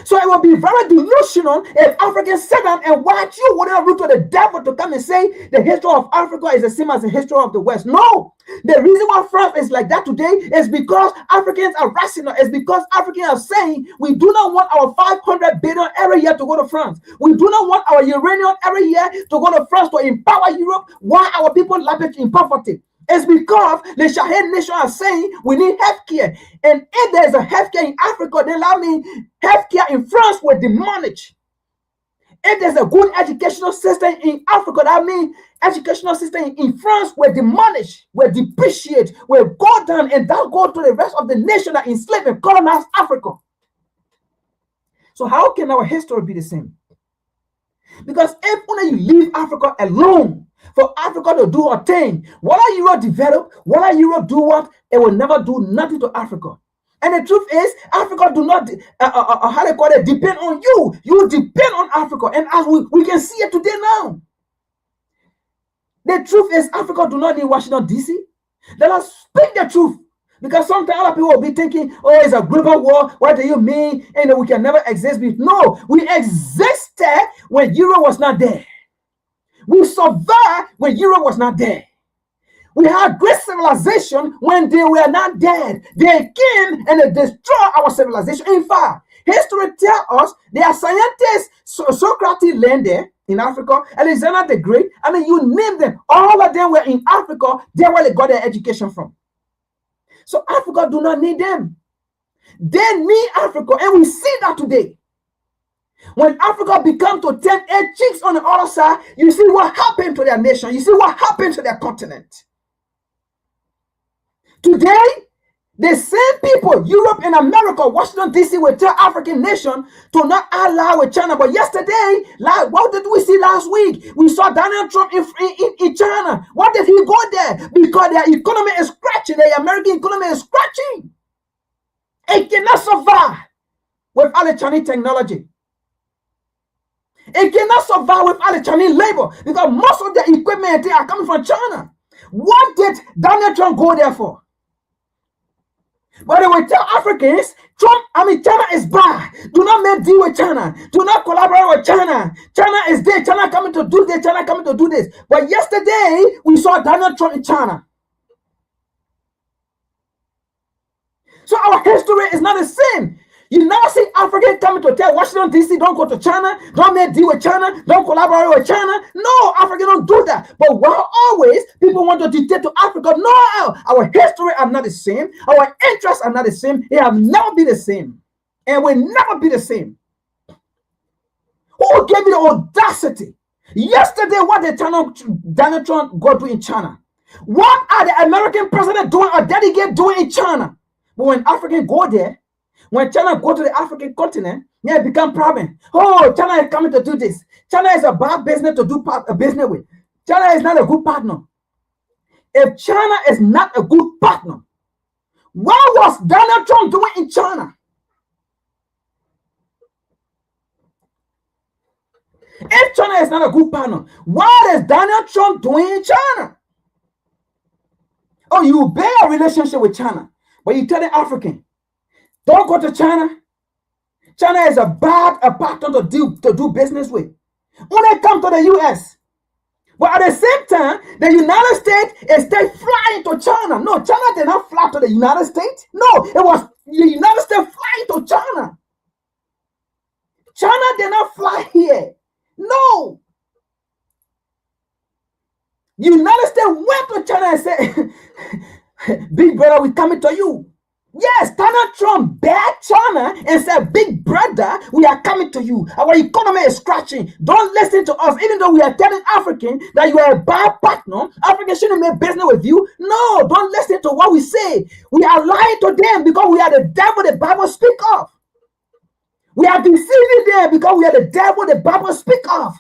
So it will be very delusional if Africans sit down and watch you with a root of the devil to come and say the history of Africa is the same as the history of the West. No, the reason why France is like that today is because Africans are rational. It's because Africans are saying we do not want our 500 billion every year to go to France. We do not want our uranium every year to go to France to empower Europe while our people live in poverty. It's because the Sahel nation are saying we need healthcare. And if there's a healthcare in Africa, then that means healthcare in France will diminish. If there's a good educational system in Africa, that means educational system in France will diminish, will depreciate, will go down, and that go to the rest of the nation that enslaved and colonized Africa. So how can our history be the same? Because if only you leave Africa alone, for Africa to do a thing, whether Europe develop, whether Europe do what, it will never do nothing to Africa. And the truth is, Africa do not, how they call it, depend on you. You depend on Africa. And as we can see it today now. The truth is, Africa do not need Washington, D.C. Let us speak the truth. Because sometimes other people will be thinking, oh, it's a global war. What do you mean? And we can never exist. No, we existed when Europe was not there. We survived when Europe was not there. We had great civilization when they were not dead. They came and they destroyed our civilization. In fact, history tells us there are scientists, Socrates landed there in Africa, Alexander the Great. I mean, you name them. All of them were in Africa. That's where they got their education from. So Africa do not need them. They need Africa. And we see that today. When Africa becomes to 10 cheeks on the other side, you see what happened to their nation. You see what happened to their continent. Today, the same people, Europe and America, Washington, D.C., will tell African nation to not ally with China. But yesterday, what did we see last week? We saw Donald Trump in China. Why did he go there? Because their economy is scratching. The American economy is scratching. It cannot survive without the Chinese technology. It cannot survive without the Chinese labor because most of the equipment they are coming from China. What did Donald Trump go there for? But they will tell Africans, China is bad. Do not make deal with China. Do not collaborate with China. China is there. China coming to do this. China coming to do this. But yesterday, we saw Donald Trump in China. So our history is not the same. You now see Africans coming to tell Washington, D.C., don't go to China, don't make deal with China, don't collaborate with China. No, Africa don't do that. But while always people want to dictate to Africa, no, our history are not the same. Our interests are not the same. They have never been the same. And will never be the same. Who gave you the audacity? Yesterday, what did Donald Trump go do in China? What are the American president doing or delegate doing in China? But when Africans go there, When China go to the African continent, yeah, it become problem. Oh, China is coming to do this. China is a bad business to do a business with. China is not a good partner. If China is not a good partner, what was Donald Trump doing in China? If China is not a good partner, what is Donald Trump doing in China? Oh, you bear a relationship with China, but you tell the African, don't go to China. China is a bad partner to do business with. When they come to the U.S., but at the same time, the United States is still flying to China. No, China did not fly to the United States. No, it was the United States flying to China. China did not fly here. No. United States went to China and said, big brother, we coming to you. Yes, Donald Trump backed China and said, big brother, we are coming to you. Our economy is scratching. Don't listen to us. Even though we are telling Africans that you are a bad partner, Africans shouldn't make business with you. No, don't listen to what we say. We are lying to them because we are the devil the Bible speak of. We are deceiving them because we are the devil the Bible speak of.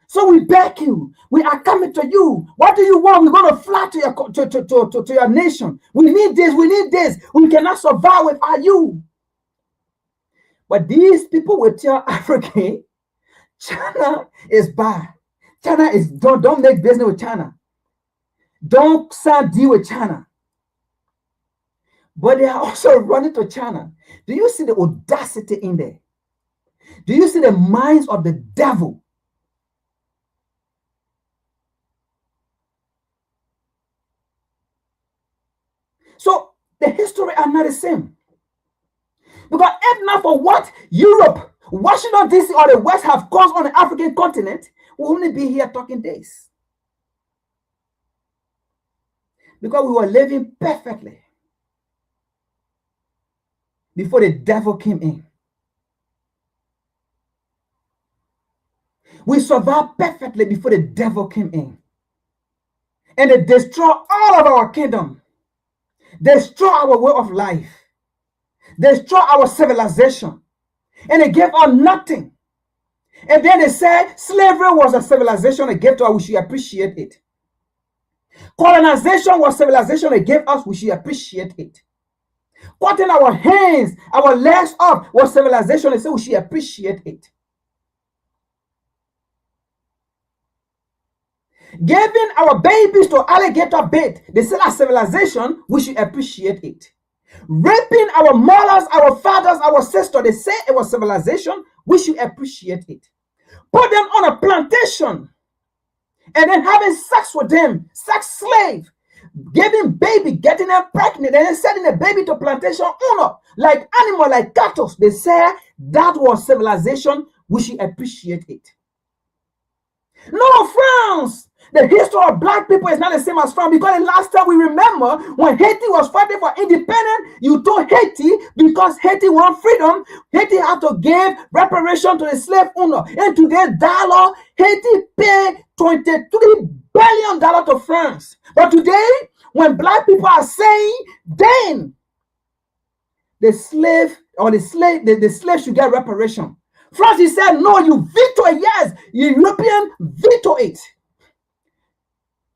So we beg you. We are coming to you. What do you want? We're going to fly to your nation. We need this. We need this. We cannot survive without you. But these people will tell Africa, China is bad. China is don't make business with China. Don't sign deal with China. But they are also running to China. Do you see the audacity in there? Do you see the minds of the devil? So the history are not the same. Because if not for what Europe, Washington DC, or the West have caused on the African continent, we wouldn't be here talking days. Because we were living perfectly before the devil came in. We survived perfectly before the devil came in. And they destroyed all of our kingdom. Destroy our way of life, destroy our civilization, and they gave us nothing. And then they said slavery was a civilization they gave to us, we should appreciate it. Colonization was civilization they gave us, we should appreciate it. Cutting our hands, our legs off was civilization they said we should appreciate it. Giving our babies to alligator bait, they say as civilization, we should appreciate it. Raping our mothers, our fathers, our sisters, they say it was civilization, we should appreciate it. Put them on a plantation and then having sex with them, sex slave, giving baby, getting them pregnant, and then sending a baby to plantation owner, like animal, like cattle. They say that was civilization, we should appreciate it. No, France. The history of black people is not the same as France, because the last time we remember when Haiti was fighting for independence, you told Haiti because Haiti want freedom, Haiti had to give reparation to the slave owner. And today's dollar, Haiti paid $23 billion to France. But today, when black people are saying, then the slave should get reparation. France said, no, you veto it. Yes, European veto it.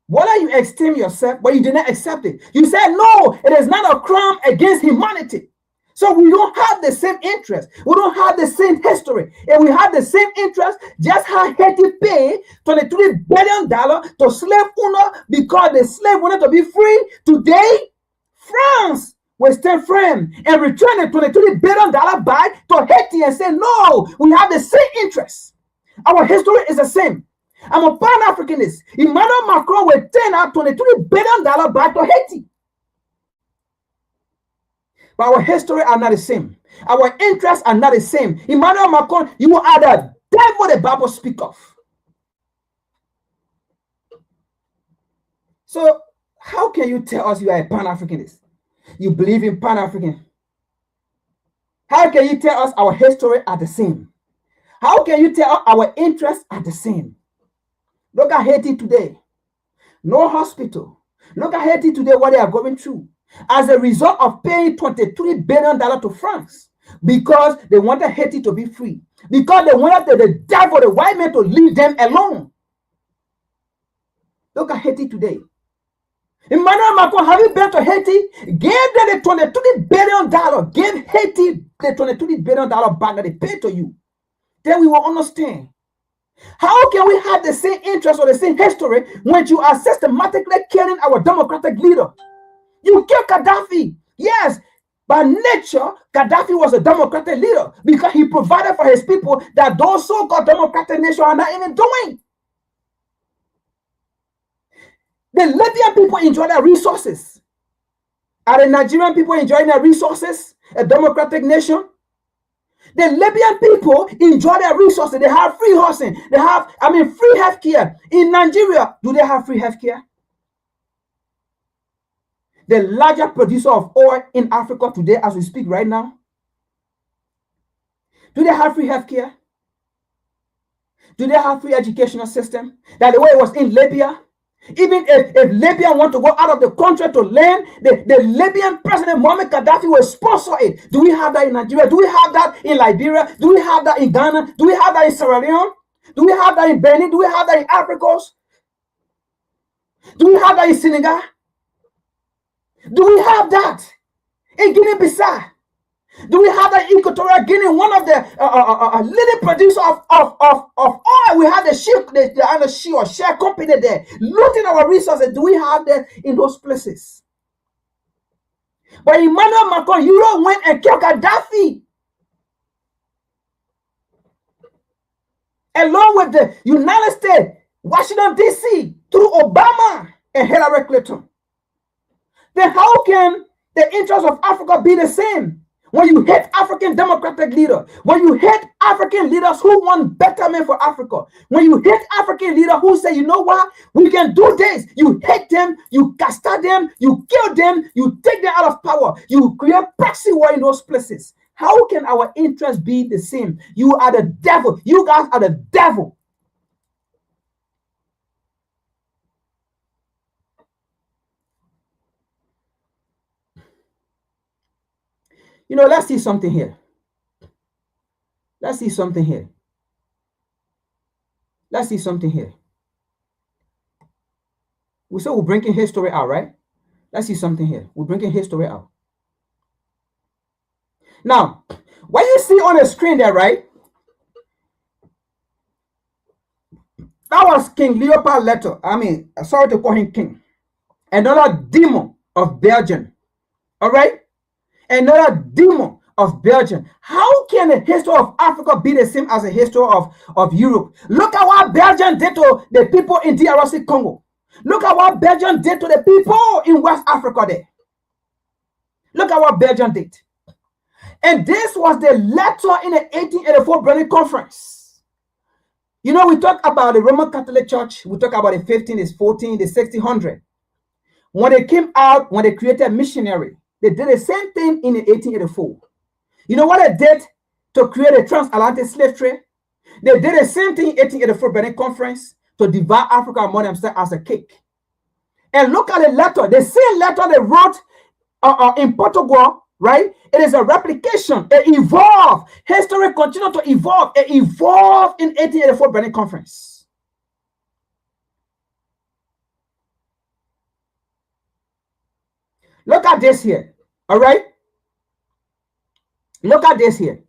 Whether you esteem yourself, but you did not accept it. You said, no, it is not a crime against humanity. So we don't have the same interest. We don't have the same history. And we have the same interest, just how Haiti paid $23 billion to slave owner because the slave wanted to be free. Today, France will stand firm and return the $23 billion back to Haiti and say, no, we have the same interest. Our history is the same. I'm a Pan Africanist. Emmanuel Macron will turn out $23 billion back to Haiti. But our history are not the same. Our interests are not the same. Emmanuel Macron, you are the devil the Bible speaks of. So how can you tell us you are a Pan Africanist? You believe in Pan African. How can you tell us our history are the same? How can you tell us our interests are the same? Look at Haiti today. No hospital. Look at Haiti today, what they are going through. as a result of paying $23 billion to France because they wanted Haiti to be free, because they wanted the devil, the white man, to leave them alone. Look at Haiti today. Emmanuel Macron, have you been to Haiti? Gave them the $23 billion. Give Haiti the $23 billion back that they paid to you. Then we will understand. How can we have the same interest or the same history when you are systematically killing our democratic leader? You killed Gaddafi. Yes, by nature, Gaddafi was a democratic leader because he provided for his people that those so-called democratic nations are not even doing. The Libyan people enjoy their resources. Are the Nigerian people enjoying their resources? A democratic nation? The Libyan people enjoy their resources. They have free housing. They have, free healthcare. In Nigeria, do they have free healthcare? The largest producer of oil in Africa today, as we speak right now, do they have free healthcare? Do they have free educational system? That the way it was in Libya? Even if Libya want to go out of the country to land, the Libyan president Muammar Gaddafi will sponsor it. Do we have that in Nigeria? Do we have that in Liberia? Do we have that in Ghana? Do we have that in Sierra Leone? Do we have that in Benin? Do we have that in Africa? Do we have that in Senegal? Do we have that in Guinea-Bissau? Do we have that in Equatorial Guinea, one of the leading producers of oil? We have the share company there, looting our resources. Do we have that in those places? But Emmanuel Macron, Europe went and killed Gaddafi, along with the United States, Washington, D.C., through Obama and Hillary Clinton. Then how can the interests of Africa be the same? When you hate African democratic leaders, when you hate African leaders who want betterment for Africa, when you hate African leaders who say, you know what, we can do this, you hate them, you castrate them, you kill them, you take them out of power, you create proxy war in those places. How can our interests be the same? You are the devil. You guys are the devil. You know, let's see something here. Let's see something here. Let's see something here. We said we're bringing history out, right? Let's see something here. We're bringing history out. Now, what you see on the screen there, right? That was King Leopold letter. Sorry to call him king. Another demon of Belgium. All right? Another demon of Belgium. How can the history of Africa be the same as the history of Europe? Look at what Belgium did to the people in DRC Congo. Look at what Belgium did to the people in West Africa there. Look at what Belgium did. And this was the letter in the 1884 Berlin Conference. You know, we talk about the Roman Catholic Church. We talk about the 15th, the 14th, the 1600. When they came out, when they created missionary, they did the same thing in 1884. You know what they did to create a transatlantic slave trade? They did the same thing in 1884 Berlin Conference to divide Africa among themselves as a cake. And look at the letter. The same letter they wrote in Portugal, right? It is a replication. It evolved. History continued to evolve. It evolved in 1884 Berlin Conference. Look at this here. All right? Look at this here.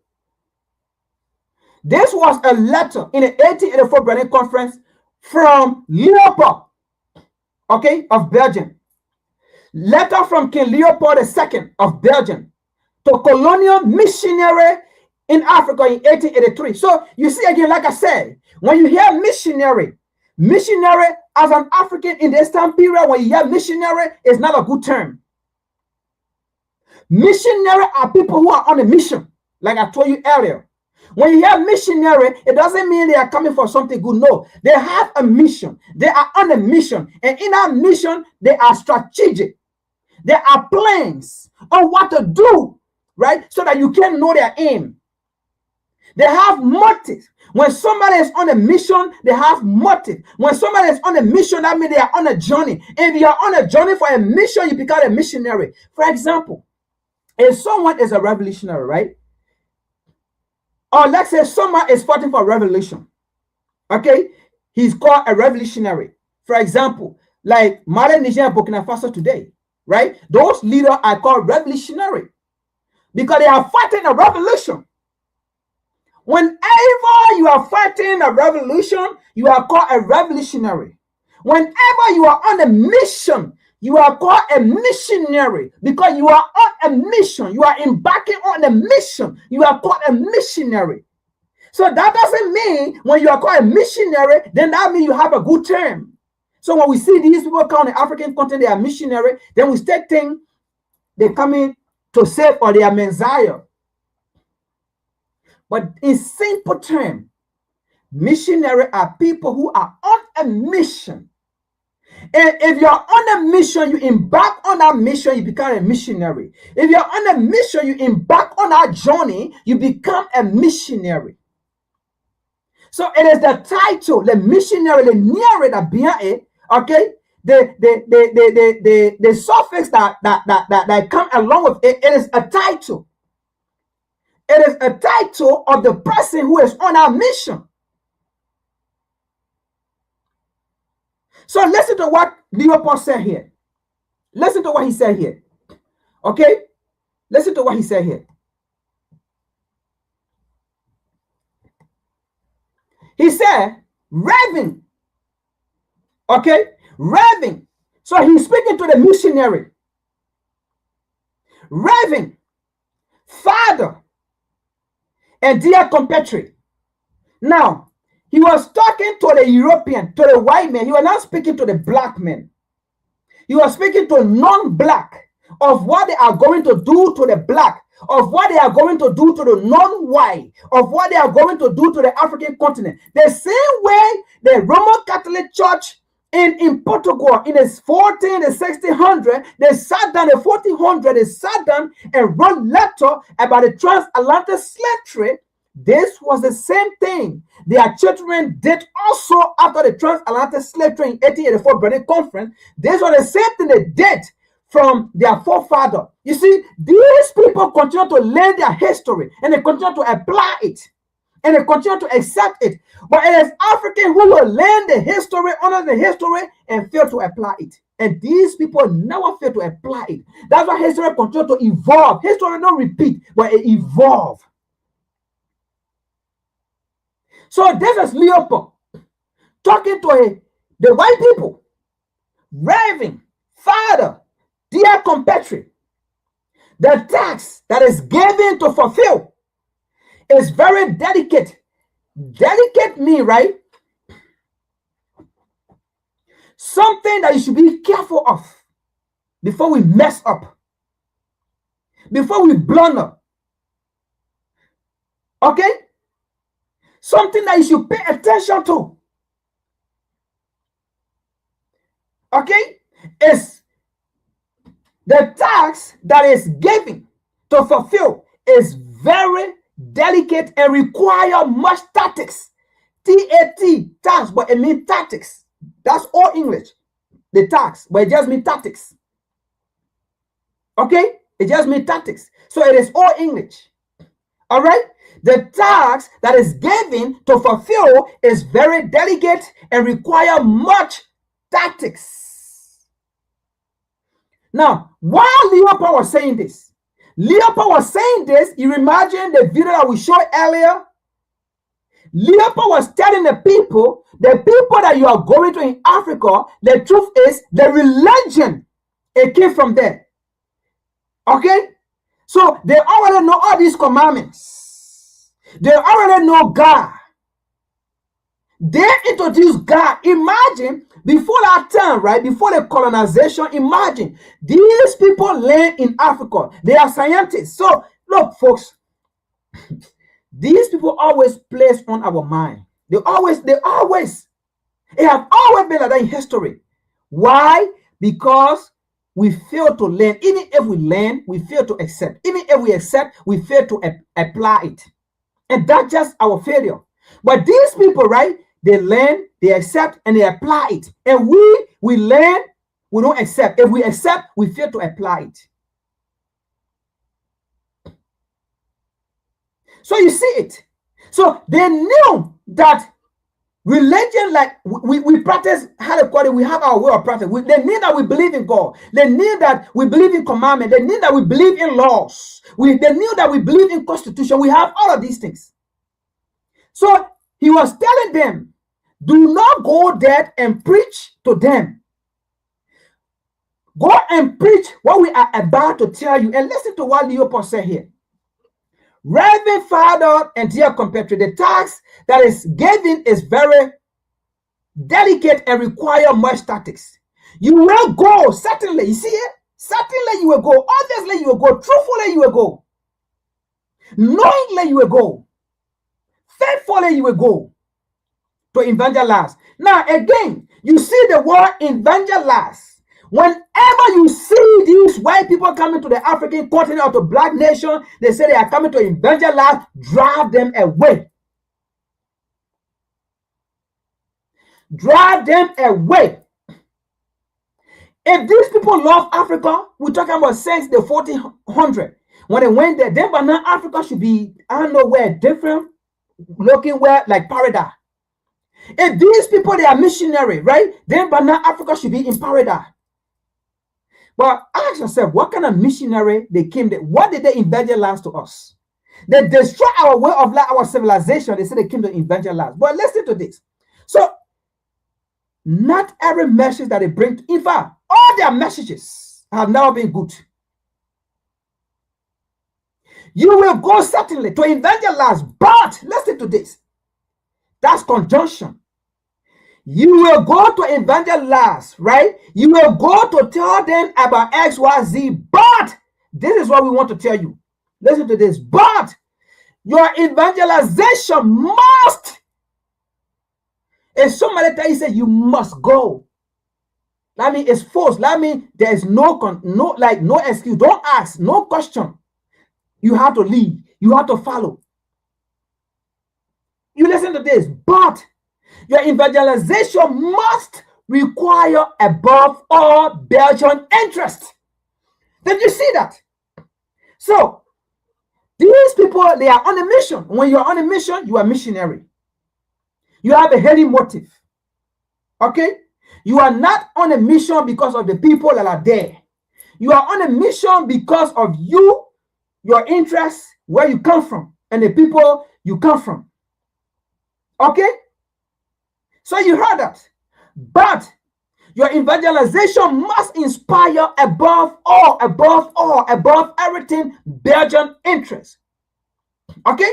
This was a letter in the 1884 Berlin Conference from Leopold, okay, of Belgium. Letter from King Leopold II of Belgium to colonial missionary in Africa in 1883. So you see again, like I said, when you hear missionary as an African in this time period, when you hear missionary, it's not a good term. Missionary are people who are on a mission, like I told you earlier. When you hear missionary, it doesn't mean they are coming for something good. No, they have a mission. They are on a mission. And in that mission, they are strategic. There are plans on what to do, right? So that you can know their aim. They have motive. When somebody is on a mission, they have motive. When somebody is on a mission, that means they are on a journey. If you are on a journey for a mission, you become a missionary. For example, if someone is a revolutionary, right? Or let's say someone is fighting for a revolution. Okay? He's called a revolutionary. For example, like Mali, Niger, and Burkina Faso today, right? Those leaders are called revolutionary because they are fighting a revolution. Whenever you are fighting a revolution, you are called a revolutionary. Whenever you are on a mission, you are called a missionary because you are on a mission. You are embarking on a mission. You are called a missionary. So that doesn't mean when you are called a missionary, then that means you have a good term. So when we see these people come on the African continent, they are missionary, then we start thinking they're coming to save or they are Messiah. But in simple terms, missionary are people who are on a mission. And if you're on a mission, you embark on that mission, you become a missionary. If you're on a mission, you embark on that journey, you become a missionary. So it is the title, the missionary, the nearer that behind it, okay? The suffix that come along with it, it is a title. It is a title of the person who is on our mission. So listen to what Leopold said here. Listen to what he said here. Okay? Listen to what he said here. He said, Reverend. Okay? Reverend. So he's speaking to the missionary. Reverend, Father, and dear compatriot. Now, he was talking to the European, to the white man. He was not speaking to the black man. He was speaking to non-black of what they are going to do to the black, of what they are going to do to the non-white, of what they are going to do to the African continent. The same way the Roman Catholic Church in Portugal in the 1600, they sat down, the 1400, they sat down and wrote letter about the transatlantic slave trade. This was the same thing their children did also after the transatlantic slave trade in 1884 Berlin Conference. This was the same thing they did from their forefather. You see, these people continue to learn their history and they continue to apply it and they continue to accept it. But it is Africans who will learn the history, honor the history, and fail to apply it. And these people never fail to apply it. That's why history continues to evolve. History don't repeat, but it evolves. So this is Leopold talking to the white people. Reverend, Father, dear compatriot, the tax that is given to fulfill is very delicate. Delicate means, right? Something that you should be careful of before we mess up, before we blunder. Okay? Something that you should pay attention to. Okay? Is the tax that is given to fulfill is very delicate and require much tactics. T-A-T, tax, but it means tactics. That's all English. The tax, but it just means tactics. Okay? It just means tactics. So it is all English. All right? The tax that is given to fulfill is very delicate and require much tactics. Now, while Leopold was saying this, you imagine the video that we showed earlier. Leopold was telling the people that you are going to in Africa, the truth is the religion, it came from there. Okay? So they already know all these commandments. They already know God. They introduced God. Imagine before that time, right? Before the colonization, imagine these people land in Africa. They are scientists. So look, folks, these people always place on our mind. It have always been like that in history. Why? Because we fail to learn. Even if we learn, we fail to accept. Even if we accept, we fail to apply it. And that's just our failure. But these people, right, they learn, they accept, and they apply it. And we learn, we don't accept. If we accept, we fail to apply it. So you see it. So they knew that religion, like we practice, how to call it, we have our way of practice. They knew that we believe in God. They knew that we believe in commandment. They knew that we believe in laws. They knew that we believe in constitution. We have all of these things. So he was telling them, do not go there and preach to them. Go and preach what we are about to tell you. And listen to what Leopold said here. Reverend Father and dear compatriot, the task that is given is very delicate and require much tactics. You will go, certainly. You see it? Certainly you will go. Obviously you will go. Truthfully you will go. Knowingly you will go. Faithfully you will go to evangelize. Now again, you see the word evangelize. Whenever you see these white people coming to the African continent or to black nation, they say they are coming to evangelize, drive them away. Drive them away. If these people love Africa, we're talking about since the 1400. When they went there, then by now Africa should be, I don't know where, different looking where, like paradise. If these people, they are missionary, right? Then by now Africa should be in paradise. But ask yourself, what kind of missionary they came there? What did they evangelize to us? They destroy our way of life, our civilization. They say they came to evangelize. But listen to this. So, not every message that they bring, in fact, all their messages have never been good. You will go certainly to evangelize, but listen to this. That's conjunction. You will go to evangelize, right? You will go to tell them about X, Y, Z, but this is what we want to tell you. Listen to this. But your evangelization must. If somebody tell you, say you must go, that means it's forced. That means there's no excuse. Don't ask, no question. You have to lead. You have to follow. You listen to this. But your evangelization must require above all Belgian interest. Did you see that? So these people, they are on a mission. When you're on a mission, you are missionary. You have a hidden motive. Okay? You are not on a mission because of the people that are there. You are on a mission because of you, your interests, where you come from, and the people you come from. Okay? So you heard that. But your evangelization must inspire above everything, Belgian interest. Okay?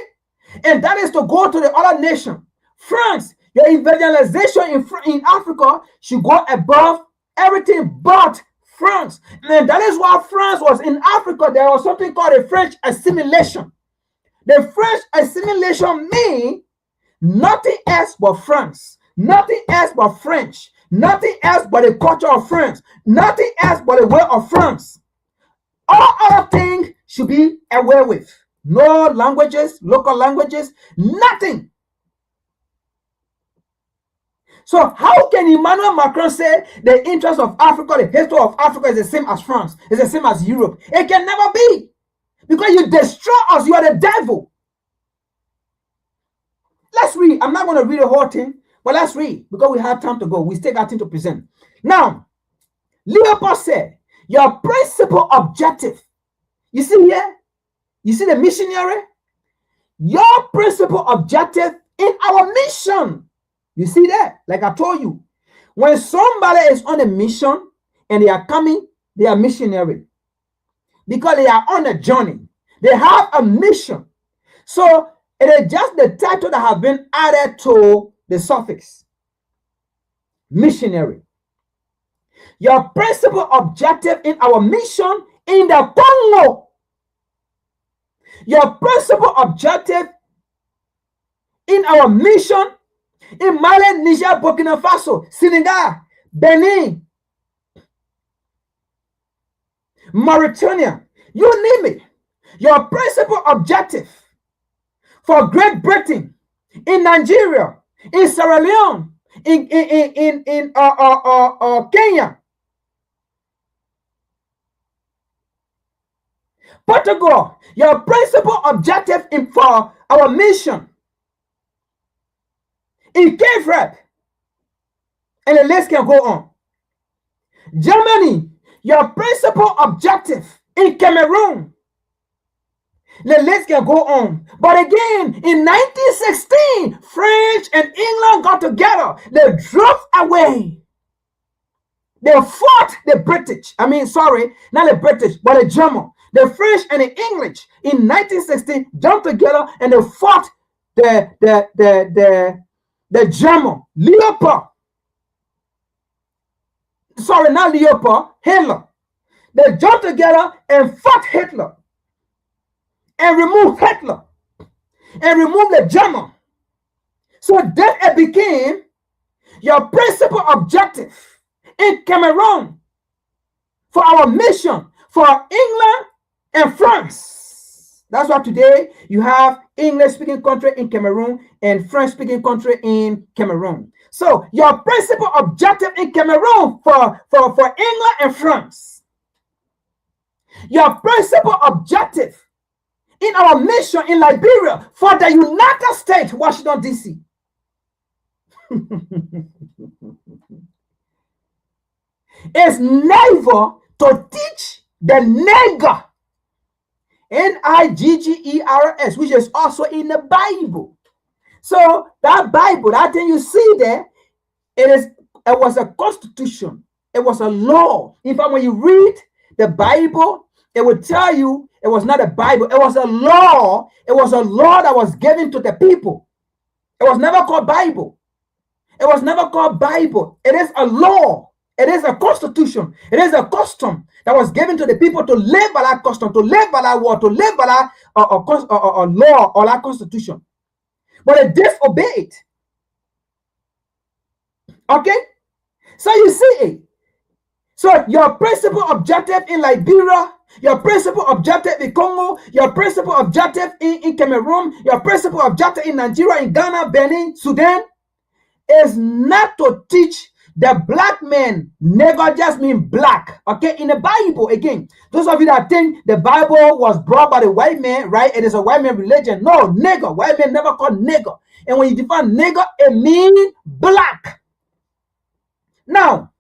And that is to go to the other nation. France, your evangelization in Africa should go above everything but France. And that is why France was in Africa. There was something called a French assimilation. The French assimilation means nothing else but France. Nothing else but French. Nothing else but the culture of France. Nothing else but the way of France. All other things should be away with. No languages, local languages, nothing. So how can Emmanuel Macron say the interest of Africa, the history of Africa is the same as France, is the same as Europe? It can never be. Because you destroy us, you are the devil. Let's read. I'm not going to read the whole thing, but let's read because we have time to go. We still got things to present. Now, Leopold said, your principal objective. You see here? You see the missionary? Your principal objective in our mission. You see that? Like I told you, when somebody is on a mission and they are coming, they are missionary. Because they are on a journey. They have a mission. So it is just the title that have been added to the suffix. Missionary. Your principal objective in our mission in the Congo. Your principal objective in our mission in Mali, Niger, Burkina Faso, Senegal, Benin, Mauritania, you name it. Your principal objective for Great Britain, in Nigeria, in Sierra Leone, in Kenya, Portugal, your principal objective for our mission in Cape Verde, and the list can go on. Germany, your principal objective in Cameroon. The list can go on. But again, in 1916, French and England got together. They drove away. They fought the British. I mean, sorry, not the British, but the German. The French and the English in 1916 jumped together and they fought the German. Leopold. Sorry, not Leopold, Hitler. They jumped together and fought Hitler. And removed Hitler. And removed the German. So then it became your principal objective in Cameroon for our mission for England and France. That's why today you have English-speaking country in Cameroon and French-speaking country in Cameroon. So your principal objective in Cameroon for England and France. Your principal objective in our mission in Liberia for the United States, Washington, D.C. is never to teach the nigger, Niggers, which is also in the Bible. So that Bible, that thing you see there, it was a constitution. It was a law. In fact, when you read the Bible, it will tell you it was not a Bible. It was a law. It was a law that was given to the people. It was never called Bible. It was never called Bible. It is a law. It is a constitution. It is a custom that was given to the people to live by that custom, to live by that law, to live by that law or that constitution. But they disobeyed. Okay? So you see, so your principal objective in Liberia, your principal objective in Congo, your principal objective in Cameroon, your principal objective in Nigeria, in Ghana, Benin, Sudan, is not to teach the black man. Nigger just mean black. Okay, in the Bible, again, those of you that think the Bible was brought by the white man, right? It is a white man religion. No, nigger. White man never called nigger. And when you define nigger, it means black. Now,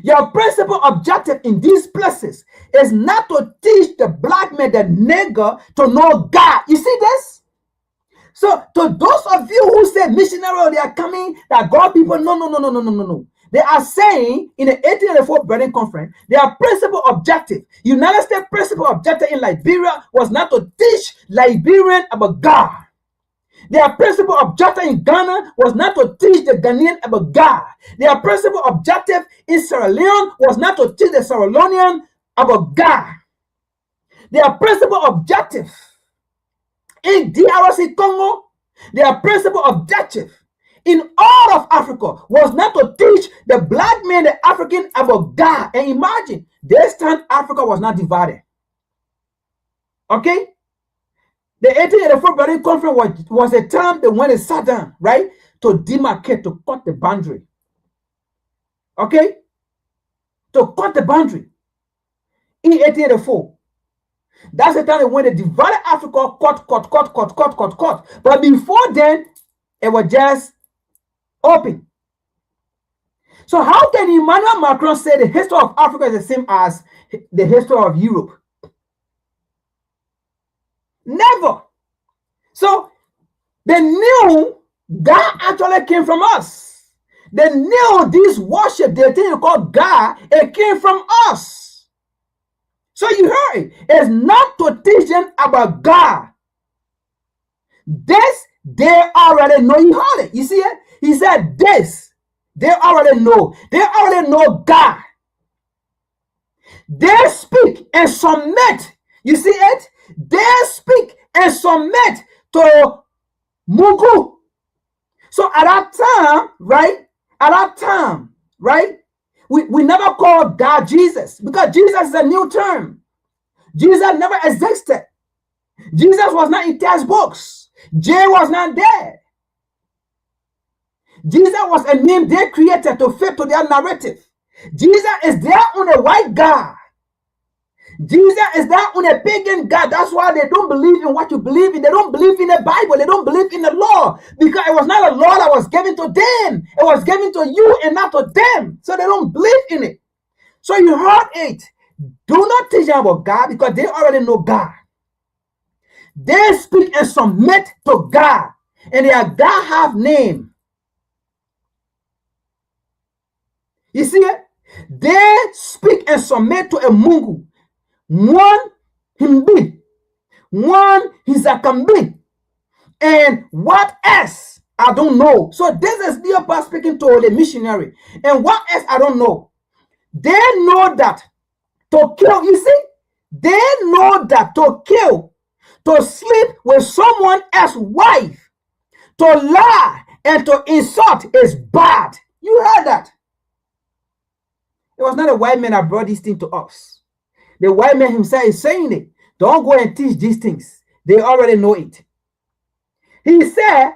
your principal objective in these places is not to teach the black man, the nigger, to know God. You see this? So, to those of you who say missionary, they are coming, that God people, no. They are saying in the 1884 Berlin Conference, their principal objective, United States principal objective in Liberia was not to teach Liberian about God. Their principal objective in Ghana was not to teach the Ghanaian about God. Their principal objective in Sierra Leone was not to teach the Sierra Leonean about God. Their principal objective in DRC Congo, their principal objective in all of Africa was not to teach the black man, the African, about God. And imagine, this time Africa was not divided. Okay? The 1884 Berlin Conference was a time that when they sat down, right, to demarcate, to cut the boundary. Okay? To cut the boundary. In 1884. That's the time when they divided Africa, cut. But before then, it was just open. So how can Emmanuel Macron say the history of Africa is the same as the history of Europe? Never. So they knew God actually came from us. They knew this worship, the thing called God, it came from us. So you heard it. It's not to teach them about God. This, they already know. You heard it. You see it? He said this. They already know. They already know God. They speak and submit. You see it? They speak and submit to Mungu. So at that time, right? We never called God Jesus, because Jesus is a new term. Jesus never existed. Jesus was not in textbooks. J was not there. Jesus was a name they created to fit to their narrative. Jesus is there on a white guy. Jesus is there on a pagan God. That's why they don't believe in what you believe in. They don't believe in the Bible. They don't believe in the law, because it was not a law that was given to them. It was given to you and not to them. So they don't believe in it. So you heard it. Do not teach them about God, because they already know God. They speak and submit to God, and their God have name. You see it? They speak and submit to a Mungu. One Himbi, one Hizakambi, and what else? I don't know. So this is Leopold speaking to the missionary. And what else? I don't know. They know that to kill, you see, they know that to kill, to sleep with someone else's wife, to lie and to insult is bad. You heard that? It was not a white man that brought this thing to us. The white man himself is saying it. Don't go and teach these things. They already know it. He said,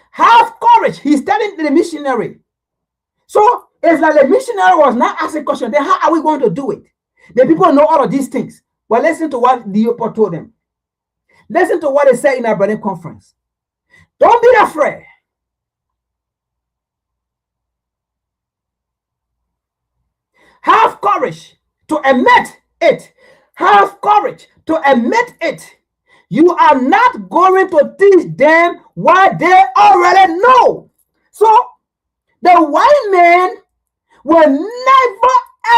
have courage. He's telling the missionary. So it's like the missionary was not asking questions. Then how are we going to do it? The people know all of these things. But listen to what Leopold told them. Listen to what they said in our Berlin conference. Don't be afraid. Have courage to admit it. Have courage to admit it. You are not going to teach them what they already know. So the white man will never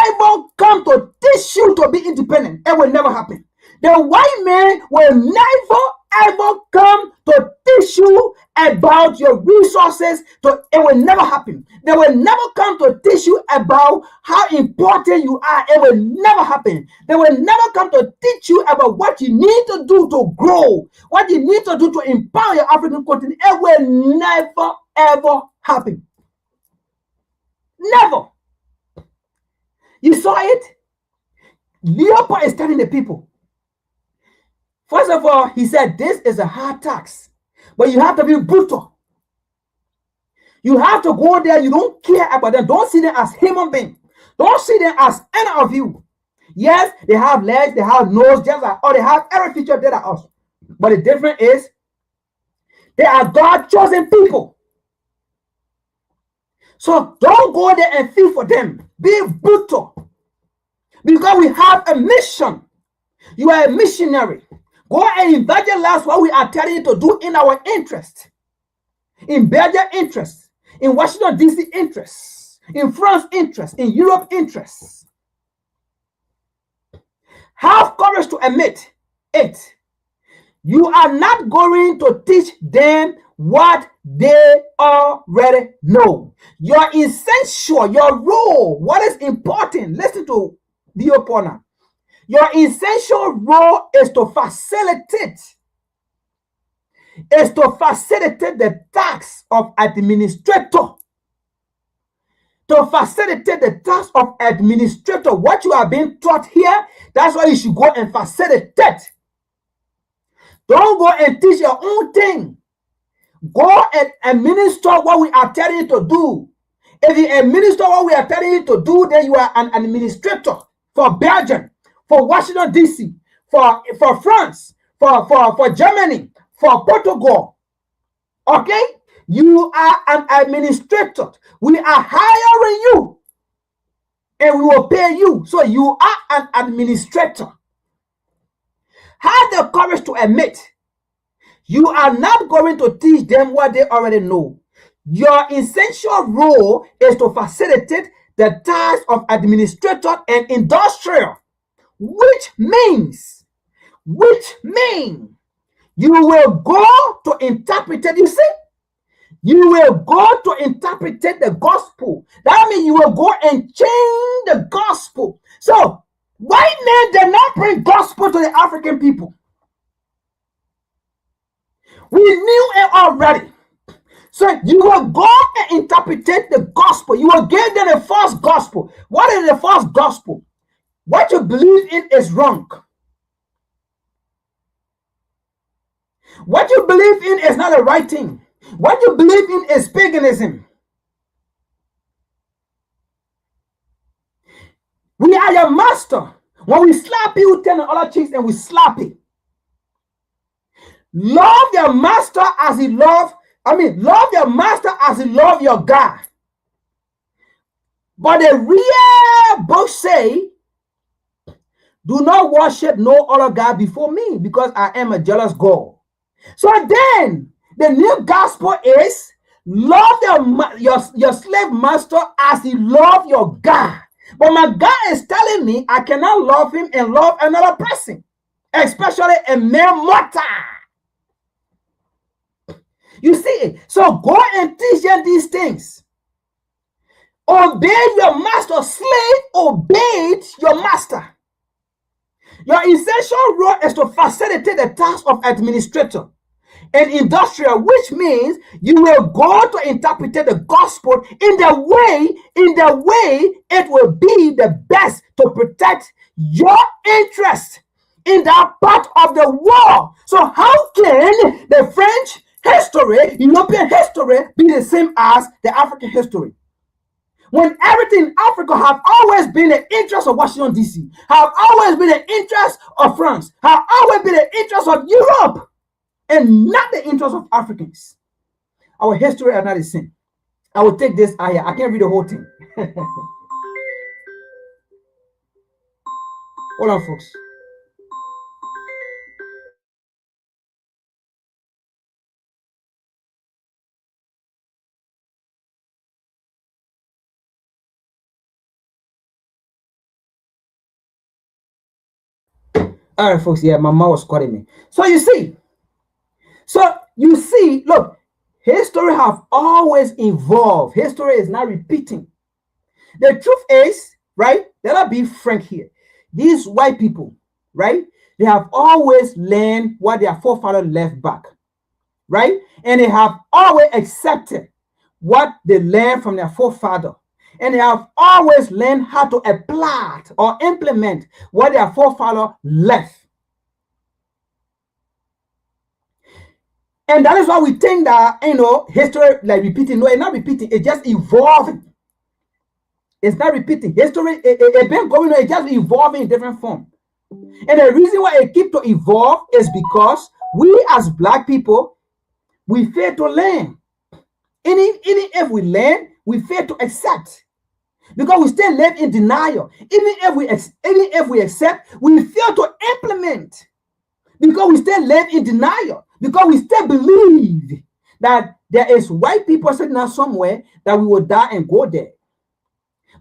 ever come to teach you to be independent. It will never happen. The white man will never ever come to teach you about your resources. It will never happen. They will never come to teach you about how important you are. It will never happen. They will never come to teach you about what you need to do to grow, what you need to do to empower your African continent. It will never ever happen. Never. You saw it? Leopold is telling the people. First of all, he said, this is a hard tax, but you have to be brutal. You have to go there. You don't care about them. Don't see them as human beings. Don't see them as any of you. Yes, they have legs, they have nose, just like, or they have every feature that are us. But the difference is, they are God-chosen people. So don't go there and feel for them. Be brutal. Because we have a mission. You are a missionary. Go and evangelize what we are telling you to do in our interest. In Belgium interest. In Washington, D.C. interest. In France interest. In Europe interest. Have courage to admit it. You are not going to teach them what they already know. Your essential, your role, what is important. Listen to the opponent. Your essential role is to facilitate. Is to facilitate the task of administrator. To facilitate the task of administrator. What you are being taught here, that's why you should go and facilitate. Don't go and teach your own thing. Go and administer what we are telling you to do. If you administer what we are telling you to do, then you are an administrator for Belgium, for Washington, D.C., for France, for Germany, for Portugal. Okay? You are an administrator. We are hiring you, and we will pay you. So you are an administrator. Have the courage to admit you are not going to teach them what they already know. Your essential role is to facilitate the task of administrator and industrial, which means you will go to interpret it. You see, you will go to interpret the gospel. That means you will go and change the gospel. So white men did not bring gospel to the African people. We knew it already. So you will go and interpret the gospel. You will give them a false gospel. What is the false gospel? What you believe in is wrong. What you believe in is not the right thing. What you believe in is paganism. We are your master. When we slap you, we turn the other cheeks and we slap it. Love your master as he love your master as he love your God. But the real book say, do not worship no other God before me, because I am a jealous God. So then, the new gospel is, love your slave master as he love your God. But my God is telling me I cannot love him and love another person, especially a mere mortal. You see, so go and teach them these things. Obey your master. Slave obeyed your master. Your essential role is to facilitate the task of administrator and industrial, which means you will go to interpret the gospel in the way it will be the best to protect your interest in that part of the world. So how can the French history, European history be the same as the African history? When everything in Africa have always been the interest of Washington, D.C., have always been the interest of France, have always been the interest of Europe, and not the interest of Africans. Our history are not the same. I will take this out here. I can't read the whole thing. Hold on, folks. All right, folks. Yeah, my mom was calling me. So you see, look, history have always evolved. History is not repeating. The truth is, right? Let us be frank here. These white people, right? They have always learned what their forefathers left back, right? And they have always accepted what they learned from their forefather. And they have always learned how to apply or implement what their forefather left. And that is why we think that, history like repeating. No, it's not repeating. It's just evolving. It's not repeating. History, it's been going on. It's just evolving in different form. And the reason why it keeps to evolve is because we as Black people, we fail to learn. Even if we learn, we fail to accept. Because we still live in denial. Even if we accept, we fail to implement. Because we still live in denial. Because we still believe that there is white people sitting out somewhere that we will die and go there.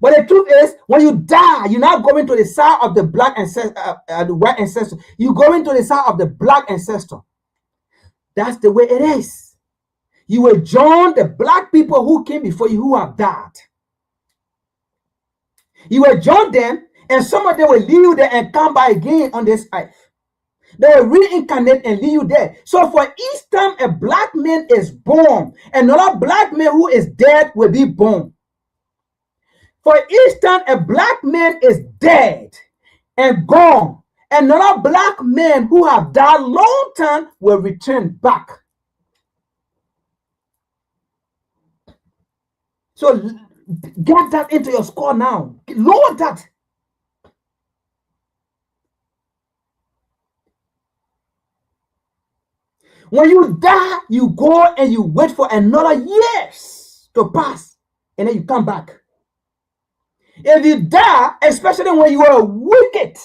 But the truth is, when you die, you're not going to the side of the black ancestor, the white ancestor. You're going to the side of the black ancestor. That's the way it is. You will join the Black people who came before you, who have died. You will join them, and some of them will leave you there and come back again on this earth. They will reincarnate and leave you there. So for each time a Black man is born, another Black man who is dead will be born. For each time a Black man is dead and gone, another Black man who have died long time will return back. So get that into your skull now. Lower that. When you die, you go and you wait for another years to pass, and then you come back. If you die, especially when you are wicked,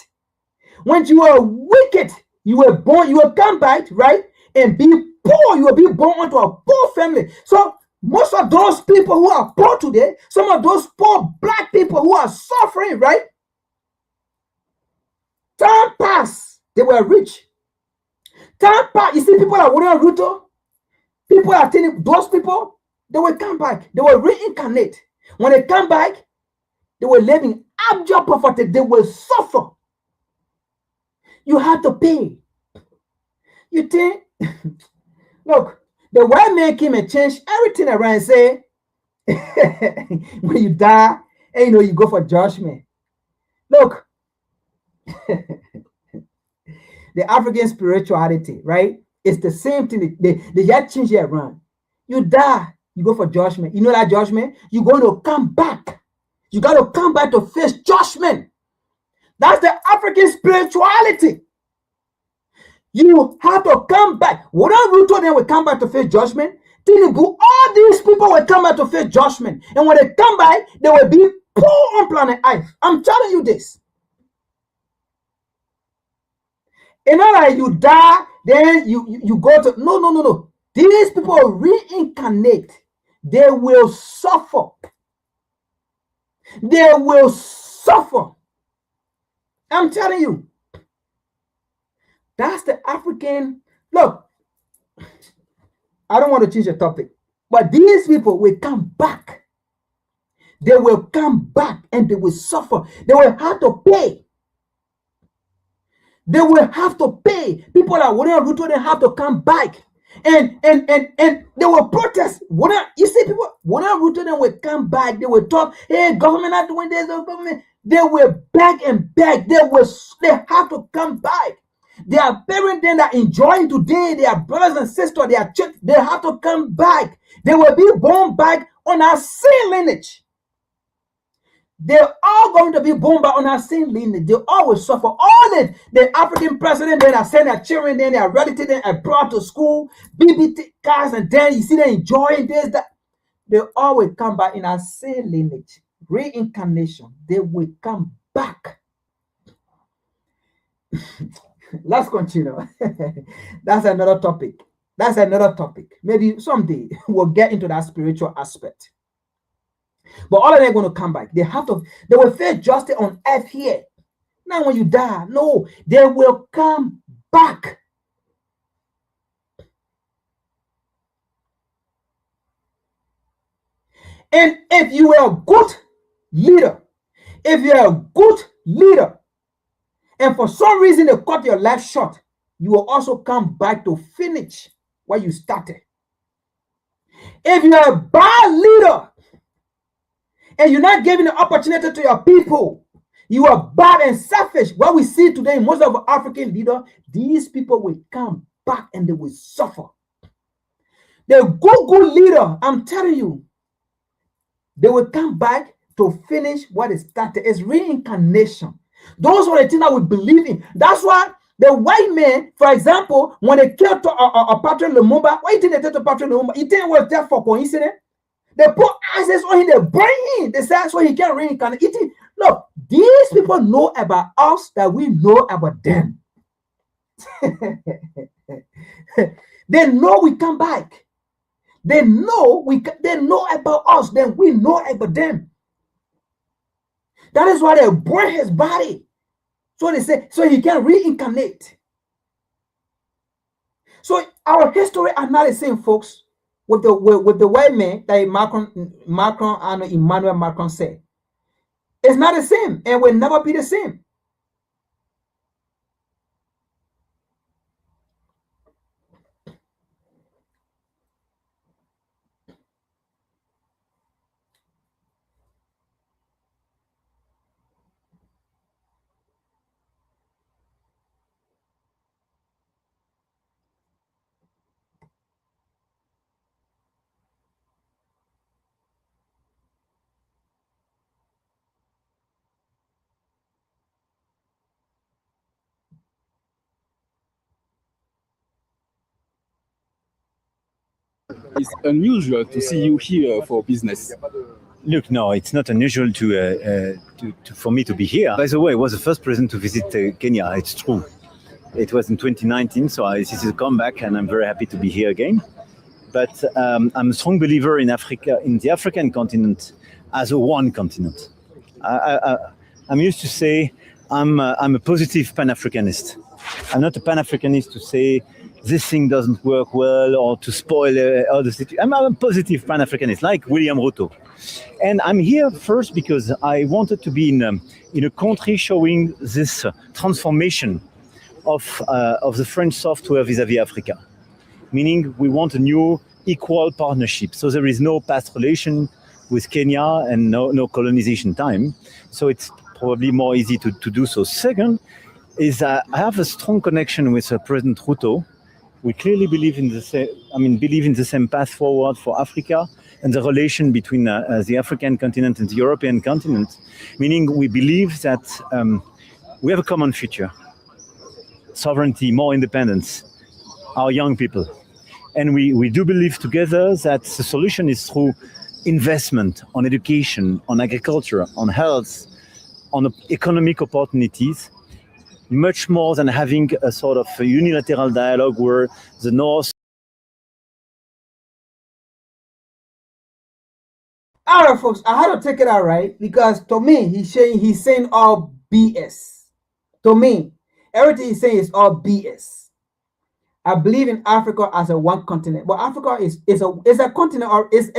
you were born, you will come back, right? And be poor. You will be born into a poor family. So most of those people who are poor today, some of those poor Black people who are suffering, right? Time passed, they were rich. Time passed, you see people are William Ruto, people are telling those people, they will come back, they will reincarnate. When they come back, they were living abject poverty, they will suffer. You have to pay. You think, look, the white man came and changed everything around and say, when you die, and you go for judgment. Look, the African spirituality, right? It's the same thing. They just change it around. You die, you go for judgment. You know that judgment? You're going to come back. You got to come back to face judgment. That's the African spirituality. You have to come back. Without Ruto, then will come back to face judgment. Tinubu, all these people will come back to face judgment. And when they come back, they will be poor on planet Earth. I'm telling you this. And not like you die, then you go to no. These people reincarnate. They will suffer. They will suffer. I'm telling you. That's the African. Look, I don't want to change the topic, but these people will come back. They will come back and they will suffer. They will have to pay. They will have to pay. People that wouldn't Ruto, they have to come back. And they will protest. You see, people, wouldn't Ruto, they will come back. They will talk, hey, government not doing this, government. They will beg and beg. They have to come back. Their parents then are enjoying today, their brothers and sisters, their church, they have to come back. They will be born back on our same lineage. They're all going to be born back on our same lineage. They all will suffer. All the African president, then are sending their children, then their relatives, then abroad to school, BBT cars, and then you see them enjoying this, that. They all will come back in our same lineage. Reincarnation. They will come back. Let's continue. That's another topic. That's another topic. Maybe someday we'll get into that spiritual aspect. But all of them are going to come back. They will face justice on earth here. Now when you die, no, they will come back. And if you are a good leader, and for some reason they cut your life short, you will also come back to finish what you started. If you're a bad leader and you're not giving the opportunity to your people, you are bad and selfish. What we see today, most of our African leaders, these people will come back and they will suffer. The good leader, I'm telling you, they will come back to finish what is started. It's reincarnation. Those are the things that we believe in. That's why the white men, for example, when they killed Patrick Lumumba, why you think they killed Patrick Lumumba? You think it was there for coincidence? They put ashes on him, they burn him. They say so he can reincarnate. Look, these people know about us that we know about them. They know we come back. They know about us, then we know about them. That is why they burn his body. So they say, so he can reincarnate. So our history are not the same, folks, with the white man that Macron and Emmanuel Macron said. It's not the same and will never be the same. It's unusual to see you here for business. Look, no, it's not unusual for me to be here. By the way, I was the first president to visit Kenya. It's true. It was in 2019, so this is a comeback, and I'm very happy to be here again. But I'm a strong believer in Africa, in the African continent, as a one continent. I'm used to say I'm a positive Pan Africanist. I'm not a Pan Africanist to say this thing doesn't work well or to spoil other situations. I'm a positive Pan Africanist, like William Ruto. And I'm here first because I wanted to be in a country showing this transformation of the French software vis-à-vis Africa. Meaning we want a new equal partnership. So there is no past relation with Kenya and no colonization time. So it's probably more easy to do so. Second is I have a strong connection with President Ruto, we clearly believe in the same path forward for Africa and the relation between the African continent and the European continent, meaning we believe that we have a common future: sovereignty, more independence, our young people. And we do believe together that the solution is through investment on education, on agriculture, on health, on economic opportunities, much more than having a sort of a unilateral dialogue where the North. All right, folks, I had to take it out, right? Because to me, he's saying all BS. To me, everything he's saying is all BS. I believe in Africa as a one continent, but Africa is a continent, or is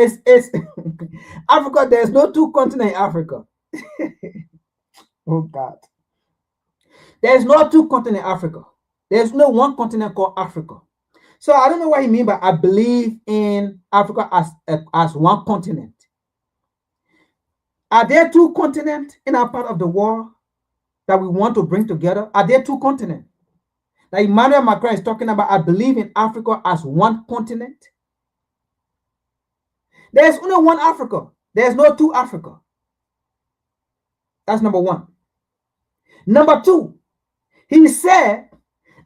Africa. There's no two continents in Africa. Oh God, there's no two continents in Africa. There's no one continent called Africa. So I don't know what he means, but I believe in Africa as one continent. Are there two continents in our part of the world that we want to bring together? Are there two continents? That Emmanuel Macron is talking about, I believe in Africa as one continent. There's only one Africa. There's no two Africa. That's number one. Number two, he said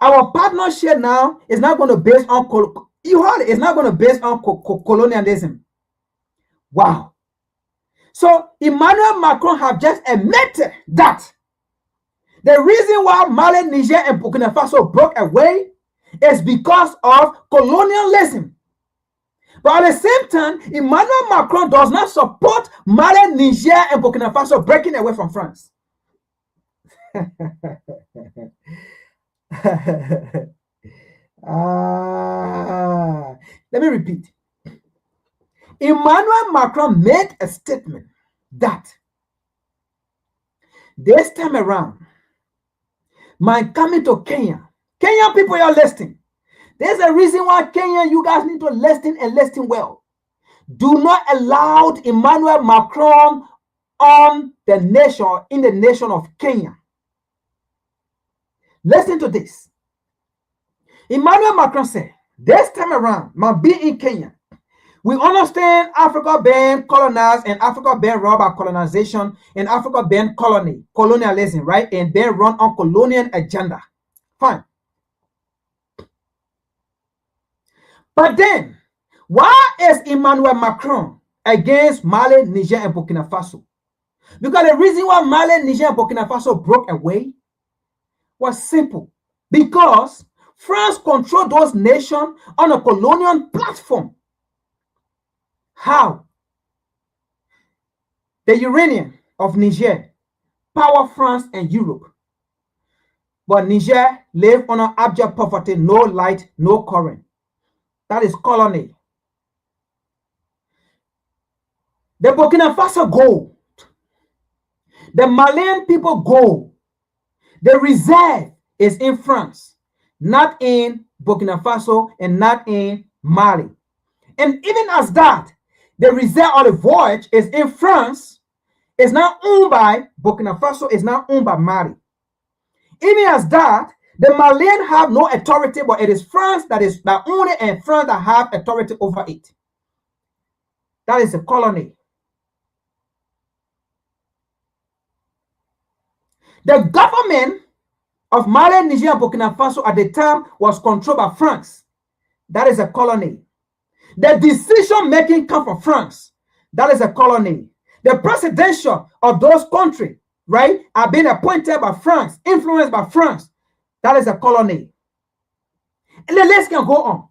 our partnership now is not going to base on, you heard it, it's not going to base on colonialism. Wow. So Emmanuel Macron have just admitted that the reason why Mali, Niger, and Burkina Faso broke away is because of colonialism. But at the same time, Emmanuel Macron does not support Mali, Niger, and Burkina Faso breaking away from France. Let me repeat. Emmanuel Macron made a statement that this time around, my coming to Kenya, Kenyan people, you're listening. There's a reason why Kenya, you guys need to listen and listen well. Do not allow Emmanuel Macron on the nation, in the nation of Kenya. Listen to this. Emmanuel Macron said, this time around, my being in Kenya, we understand Africa being colonized and Africa being run by colonization and Africa being colonialism, right? And being run on colonial agenda. Fine. But then, why is Emmanuel Macron against Mali, Niger, and Burkina Faso? Because the reason why Mali, Niger, and Burkina Faso broke away was simple. Because France controlled those nations on a colonial platform. How? The uranium of Niger power France and Europe. But Niger live on an abject poverty, no light, no current. That is colony. The Burkina Faso gold. The Malian people gold. The reserve is in France, not in Burkina Faso and not in Mali. And even as that, the reserve of the voyage is in France. It's not owned by Burkina Faso. It's not owned by Mali. Even as that, the Malians have no authority, but it is France that own it and France that have authority over it. That is a colony. The government of Mali, Niger, and Burkina Faso at the time was controlled by France. That is a colony. The decision making comes from France. That is a colony. The presidential of those countries, right, are being appointed by France, influenced by France. That is a colony. And the list can go on.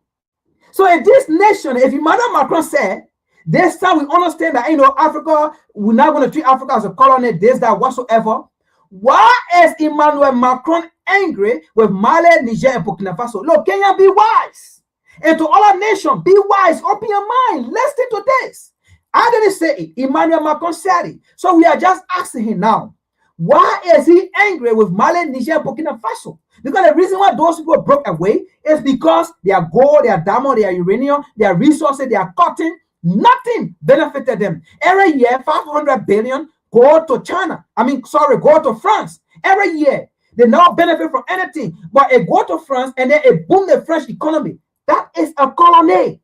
So in this nation, if Emmanuel Macron said, this time we understand that, Africa, we're not going to treat Africa as a colony, this, that, whatsoever. Why is Emmanuel Macron angry with Mali, Niger, and Burkina Faso? Look, Kenya, be wise. And to all our nation, be wise, open your mind, listen to this. I didn't say it, Emmanuel Macron said it. So we are just asking him now, why is he angry with Mali, Niger, and Burkina Faso? Because the reason why those people broke away is because their gold, their diamond, their uranium, their resources, their cotton, nothing benefited them. Every year, 500 billion go to China. Go to France. Every year. They now benefit from anything. But it go to France and then it boom the French economy. That is a colony.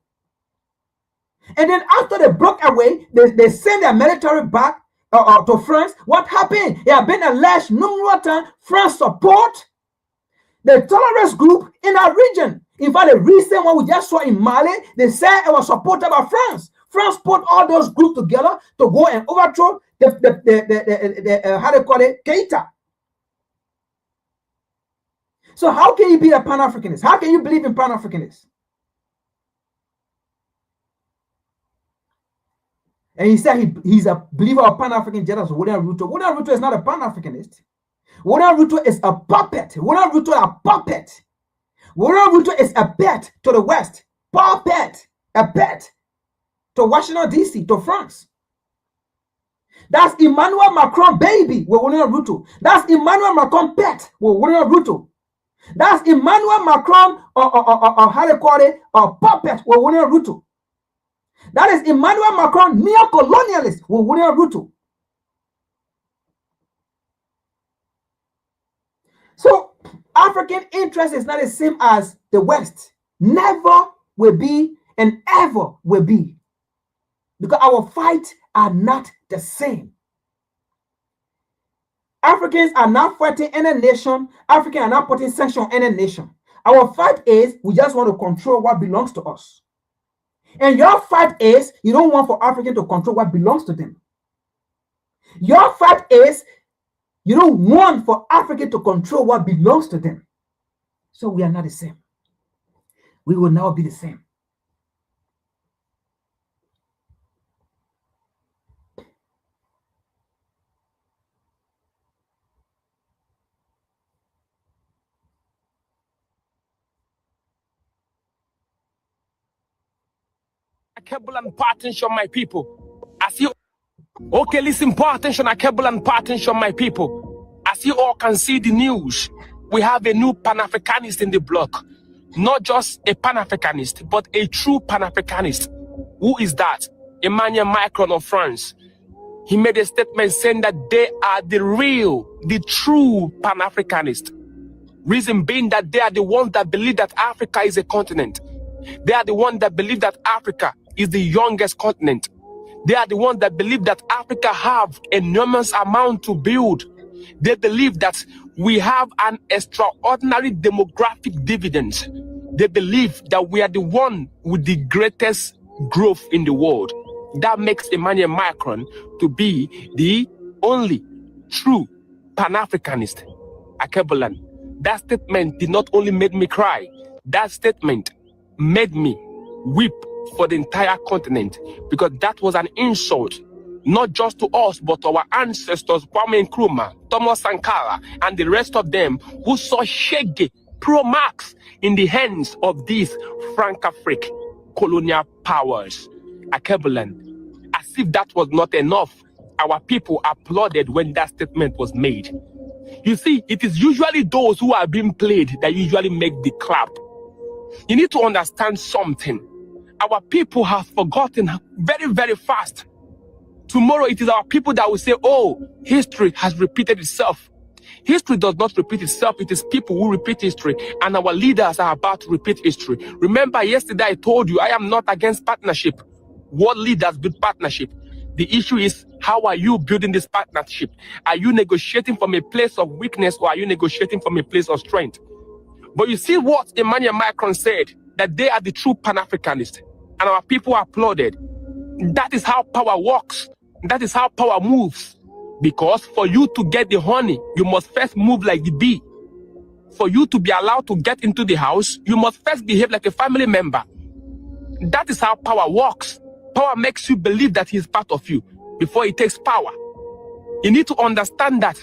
And then after they broke away, they send their military back to France. What happened? It had been alleged numerous times France support the terrorist group in our region. In fact, the recent one we just saw in Mali, they said it was supported by France. France put all those groups together to go and overthrow the how they call it, Keita. So how can you be a Pan-Africanist? How can you believe in Pan-Africanists? And he said he's a believer of Pan-African generals, William Ruto. William Ruto is not a Pan-Africanist. William Ruto is a puppet. William Ruto is a puppet. William Ruto is a pet to the West. Puppet. A pet to Washington, D.C., to France. That's Emmanuel Macron baby with William Ruto. That's Emmanuel Macron pet with William Ruto. That's Emmanuel Macron or how they call it, a puppet with William Ruto. That is Emmanuel Macron neo-colonialist with William Ruto. So African interest is not the same as the West. Never will be and ever will be. Because our fights are not the same. Africans are not fighting any nation. Africans are not putting sanctions on any nation. Our fight is we just want to control what belongs to us. And your fight is you don't want for Africans to control what belongs to them. Your fight is you don't want for Africa to control what belongs to them. So we are not the same. We will now be the same. Cable and pay attention, my people. As you okay, listen, pay attention, cable and pay attention, my people. As you all can see the news, we have a new Pan-Africanist in the block. Not just a Pan-Africanist, but a true Pan-Africanist. Who is that? Emmanuel Macron of France. He made a statement saying that they are the true Pan-Africanist. Reason being that they are the ones that believe that Africa is a continent. They are the ones that believe that Africa is the youngest continent. They are the ones that believe that Africa have enormous amount to build. They believe that we have an extraordinary demographic dividend. They believe that we are the one with the greatest growth in the world. That makes Emmanuel Macron to be the only true Pan-Africanist. Akebulan. That statement did not only make me cry. That statement made me weep for the entire continent, because that was an insult, not just to us, but to our ancestors, Kwame Nkrumah, Thomas Sankara, and the rest of them who saw Shege Pro-Max in the hands of these Franc-Afrique colonial powers. Akebulan. As if that was not enough, our people applauded when that statement was made. You see, it is usually those who are being played that usually make the clap. You need to understand something. Our people have forgotten very, very fast. Tomorrow it is our people that will say, oh, history has repeated itself. History does not repeat itself. It is people who repeat history, and our leaders are about to repeat history. Remember yesterday I told you I am not against partnership. World leaders build partnership. The issue is, how are you building this partnership? Are you negotiating from a place of weakness, or are you negotiating from a place of strength? But you see what Emmanuel Macron said, that they are the true Pan-Africanists, and our people applauded. That is how power works. That is how power moves. Because for you to get the honey, you must first move like the bee. For you to be allowed to get into the house, you must first behave like a family member. That is how power works. Power makes you believe that he is part of you before it takes power. You need to understand that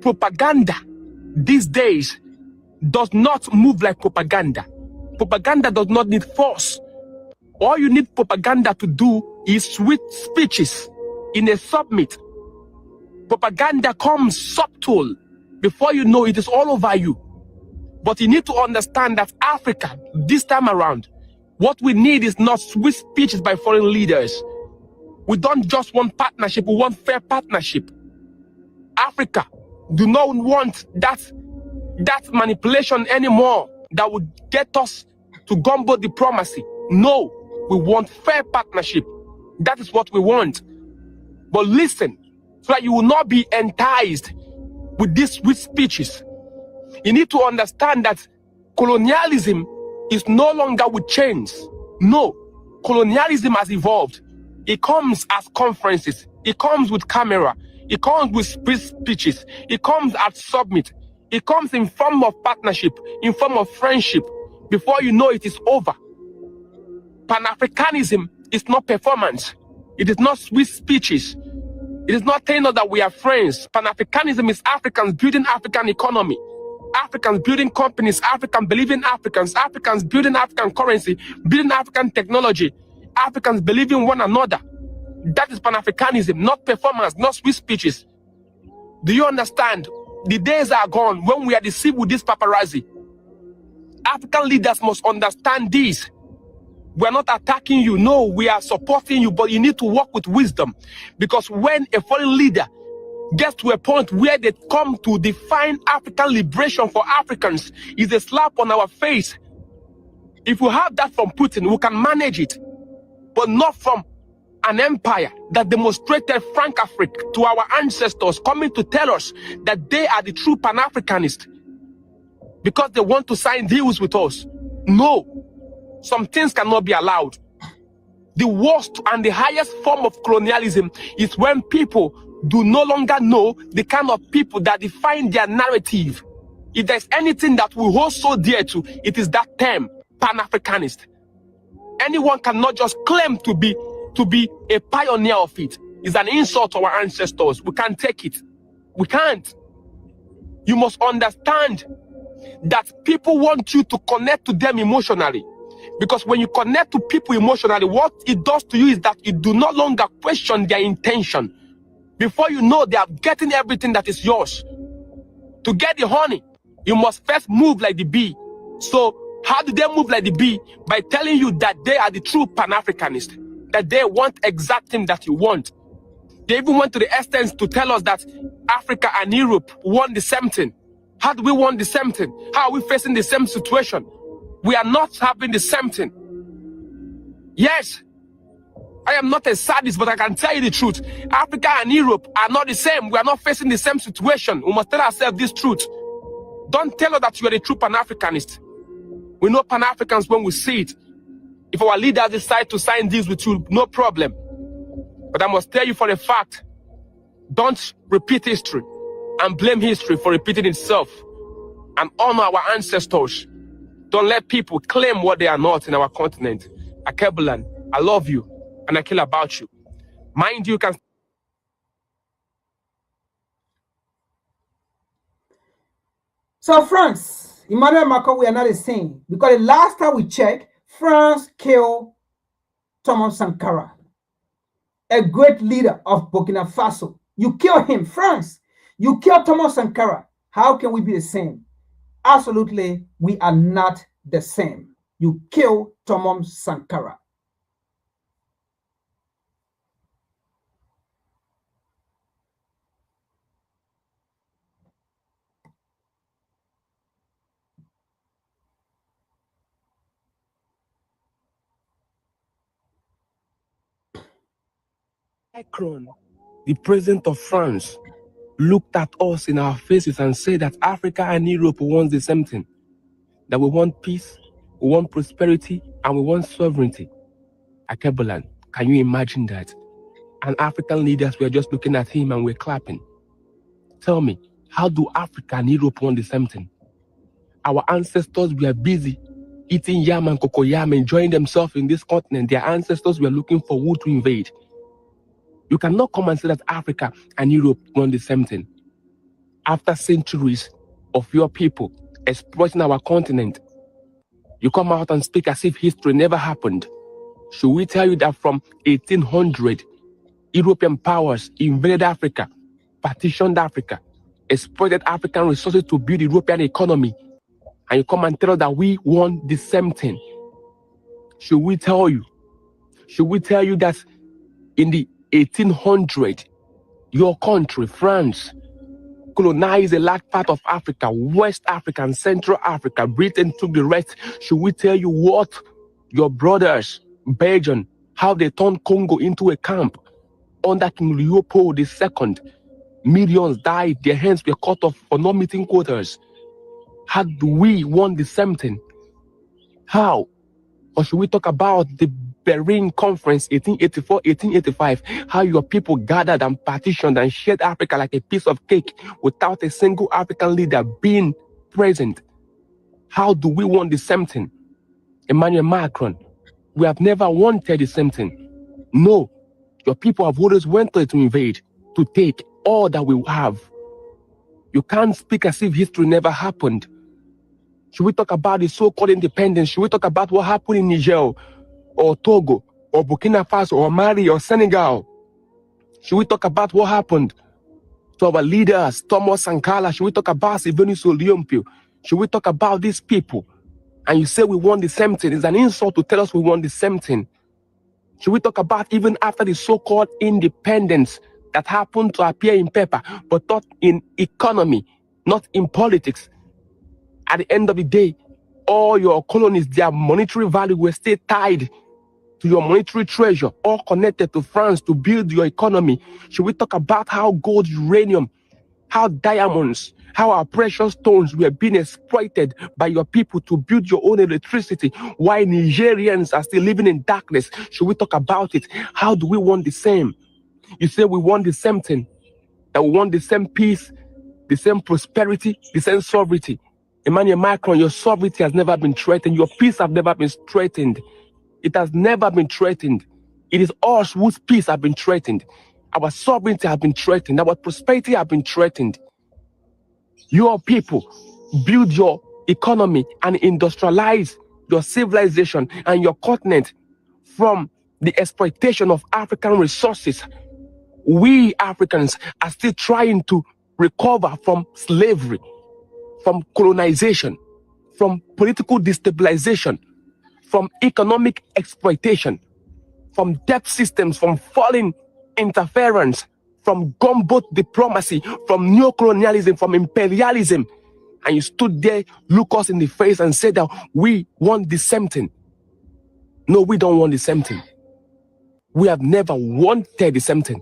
propaganda these days does not move like propaganda. Propaganda does not need force. All you need propaganda to do is sweet speeches in a summit. Propaganda comes subtle. Before you know it, is all over you. But you need to understand that Africa, this time around, what we need is not sweet speeches by foreign leaders. We don't just want partnership, we want fair partnership. Africa, do not want that manipulation anymore that would get us to gumbo diplomacy. No, we want fair partnership. That is what we want. But listen, so that you will not be enticed with these sweet speeches. You need to understand that colonialism is no longer with chains. No, colonialism has evolved. It comes as conferences. It comes with camera. It comes with speeches. It comes at summit. It comes in form of partnership, in form of friendship. Before you know it is over. Pan-Africanism is not performance. It is not sweet speeches. It is not telling us that we are friends. Pan-Africanism is Africans building African economy. Africans building companies, Africans believing Africans, Africans building African currency, building African technology, Africans believing one another. That is Pan-Africanism, not performance, not sweet speeches. Do you understand? The days are gone when we are deceived with this paparazzi. African leaders must understand this. We are not attacking you. No, we are supporting you, but you need to work with wisdom. Because when a foreign leader gets to a point where they come to define African liberation for Africans, is a slap on our face. If we have that from Putin, we can manage it, but not from an empire that demonstrated Frank-Afrique to our ancestors, coming to tell us that they are the true Pan-Africanists because they want to sign deals with us. No, some things cannot be allowed. The worst and the highest form of colonialism is when people do no longer know the kind of people that define their narrative. If there's anything that we hold so dear to, it is that term, Pan-Africanist. Anyone cannot just claim to be a pioneer of it. It's an insult to our ancestors. We can't take it. We can't. You must understand that people want you to connect to them emotionally. Because when you connect to people emotionally, what it does to you is that you do no longer question their intention. Before you know, they are getting everything that is yours. To get the honey, you must first move like the bee. So how do they move like the bee? By telling you that they are the true Pan-Africanist, that they want exact thing that you want. They even went to the extent to tell us that Africa and Europe want the same thing. How do we want the same thing? How are we facing the same situation? We are not having the same thing. Yes, I am not a sadist, but I can tell you the truth. Africa and Europe are not the same. We are not facing the same situation. We must tell ourselves this truth. Don't tell us that you are the true Pan-Africanist. We know Pan-Africans when we see it. If our leaders decide to sign deals with you, no problem. But I must tell you for a fact, don't repeat history and blame history for repeating itself. And honor our ancestors. Don't let people claim what they are not in our continent. Akebulan, I love you and I care about you. Mind you can. So France, Emmanuel Macron, we are not the same. Because the last time we checked, France killed Thomas Sankara, a great leader of Burkina Faso. You kill him, France. You kill Thomas Sankara. How can we be the same? Absolutely, we are not the same. You kill Thomas Sankara. Macron, the president of France, looked at us in our faces and said that Africa and Europe want the same thing. That we want peace, we want prosperity, and we want sovereignty. Akebulan, can you imagine that? And African leaders were just looking at him and we're clapping. Tell me, how do Africa and Europe want the same thing? Our ancestors were busy eating yam and cocoyam, enjoying themselves in this continent. Their ancestors were looking for who to invade. You cannot come and say that Africa and Europe want the same thing. After centuries of your people exploiting our continent, you come out and speak as if history never happened. Should we tell you that from 1800, European powers invaded Africa, partitioned Africa, exploited African resources to build the European economy, and you come and tell us that we want the same thing? Should we tell you? Should we tell you that in the 1800, your country, France, colonized a large part of Africa, West Africa and Central Africa. Britain took the rest. Should we tell you what your brothers, Belgium, how they turned Congo into a camp under King Leopold II? Millions died, their hands were cut off for not meeting quotas. How do we want the same thing? How? Or should we talk about the Berlin Conference 1884-1885, how your people gathered and partitioned and shared Africa like a piece of cake without a single African leader being present? How do we want the same thing? Emmanuel Macron, we have never wanted the same thing. No, your people have always wanted to invade, to take all that we have. You can't speak as if history never happened. Should we talk about the so-called independence? Should we talk about what happened in Niger or Togo or Burkina Faso or Mali or Senegal? Should we talk about what happened to our leaders, Thomas Sankara? Should we talk about Sylvanus Olympio? Should we talk about these people? And you say we want the same thing. It's an insult to tell us we want the same thing. Should we talk about even after the so-called independence that happened to appear in paper, but not in economy, not in politics? At the end of the day, all your colonies, their monetary value were still tied to your monetary treasure, all connected to France to build your economy. Should we talk about how gold, uranium, how diamonds, how our precious stones were being exploited by your people to build your own electricity, while Nigerians are still living in darkness? Should we talk about it? How do we want the same? You say we want the same thing, that we want the same peace, the same prosperity, the same sovereignty. Emmanuel Macron, your sovereignty has never been threatened. Your peace has never been threatened. It has never been threatened. It is us whose peace has been threatened. Our sovereignty has been threatened. Our prosperity has been threatened. Your people build your economy and industrialize your civilization and your continent from the exploitation of African resources. We Africans are still trying to recover from slavery, from colonization, from political destabilization, from economic exploitation, from debt systems, from foreign interference, from gunboat diplomacy, from neocolonialism, from imperialism. And you stood there, look us in the face and said that we want the same thing. No, we don't want the same thing. We have never wanted the same thing.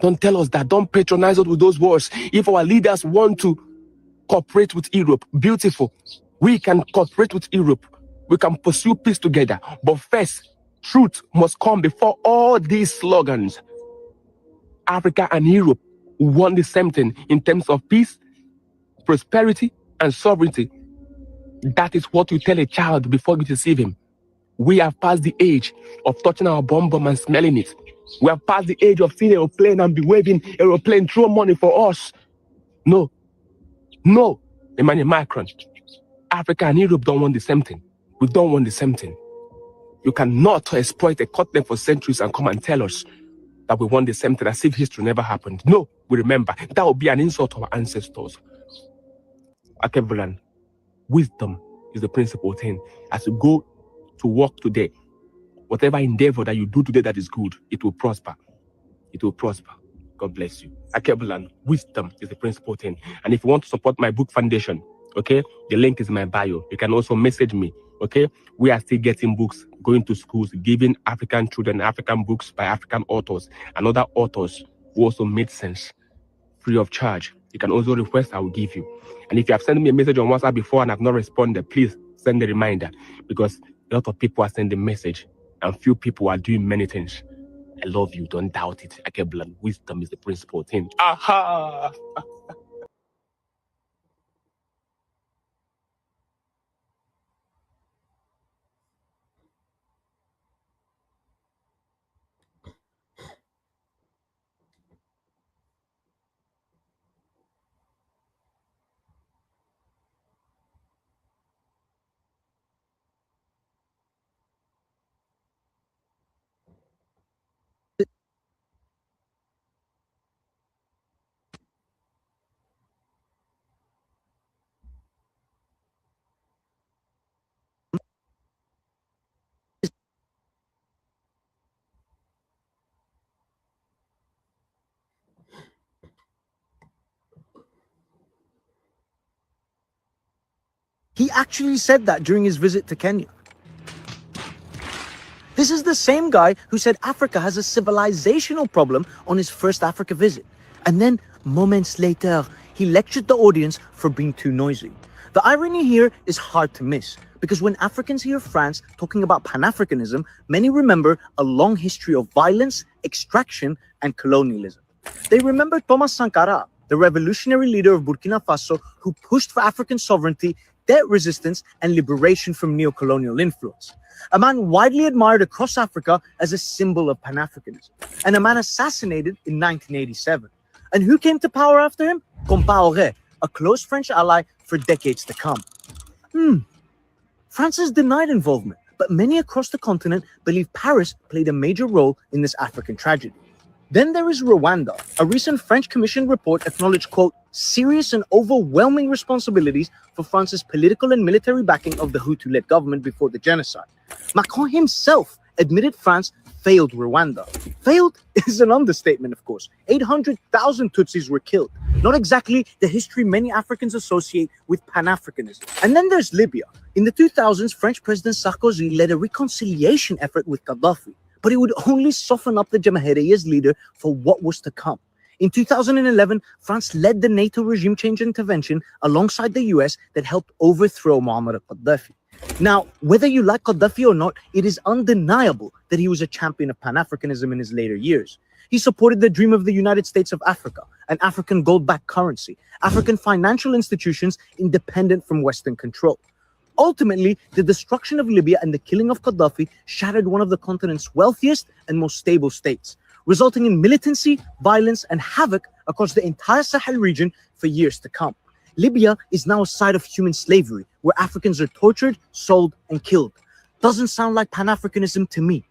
Don't tell us that. Don't patronize us with those words. If our leaders want to cooperate with Europe, beautiful. We can cooperate with Europe. We can pursue peace together. But first, truth must come before all these slogans. Africa and Europe want the same thing in terms of peace, prosperity, and sovereignty. That is what you tell a child before you deceive him. We have passed the age of touching our bomb and smelling it. We have passed the age of seeing an aeroplane and be waving aeroplane, throw money for us. No. No, Emmanuel Macron. Africa and Europe don't want the same thing. We don't want the same thing. You cannot exploit a continent for centuries and come and tell us that we want the same thing as if history never happened. No, we remember. That would be an insult to our ancestors. Akebulan, wisdom is the principal thing. As you go to work today, whatever endeavor that you do today that is good, it will prosper. It will prosper. God bless you. Akebulan, wisdom is the principal thing. And if you want to support my book foundation, okay, the link is in my bio. You can also message me, okay? We are still getting books, going to schools, giving African children African books by African authors and other authors who also made sense, free of charge. You can also request, I will give you. And if you have sent me a message on WhatsApp before and I've not responded, please send a reminder, because a lot of people are sending message and few people are doing many things. I love you, don't doubt it. Akebulan, wisdom is the principal thing. Aha! He actually said that during his visit to Kenya. This is the same guy who said Africa has a civilizational problem on his first Africa visit. And then, moments later, he lectured the audience for being too noisy. The irony here is hard to miss, because when Africans hear France talking about Pan-Africanism, many remember a long history of violence, extraction, and colonialism. They remember Thomas Sankara, the revolutionary leader of Burkina Faso who pushed for African sovereignty, debt resistance, and liberation from neo-colonial influence. A man widely admired across Africa as a symbol of Pan-Africanism, and a man assassinated in 1987. And who came to power after him? Compaoré, a close French ally for decades to come. France has denied involvement, but many across the continent believe Paris played a major role in this African tragedy. Then there is Rwanda. A recent French Commission report acknowledged, quote, serious and overwhelming responsibilities for France's political and military backing of the Hutu-led government before the genocide. Macron himself admitted France failed Rwanda. Failed is an understatement, of course. 800,000 Tutsis were killed. Not exactly the history many Africans associate with Pan-Africanism. And then there's Libya. In the 2000s, French President Sarkozy led a reconciliation effort with Gaddafi, but it would only soften up the Jamahiriya's leader for what was to come. In 2011, France led the NATO regime change intervention alongside the US that helped overthrow Muammar Gaddafi. Now, whether you like Gaddafi or not, it is undeniable that he was a champion of Pan-Africanism in his later years. He supported the dream of the United States of Africa, an African gold-backed currency, African financial institutions independent from Western control. Ultimately, the destruction of Libya and the killing of Gaddafi shattered one of the continent's wealthiest and most stable states, resulting in militancy, violence, and havoc across the entire Sahel region for years to come. Libya is now a site of human slavery, where Africans are tortured, sold, and killed. Doesn't sound like Pan-Africanism to me.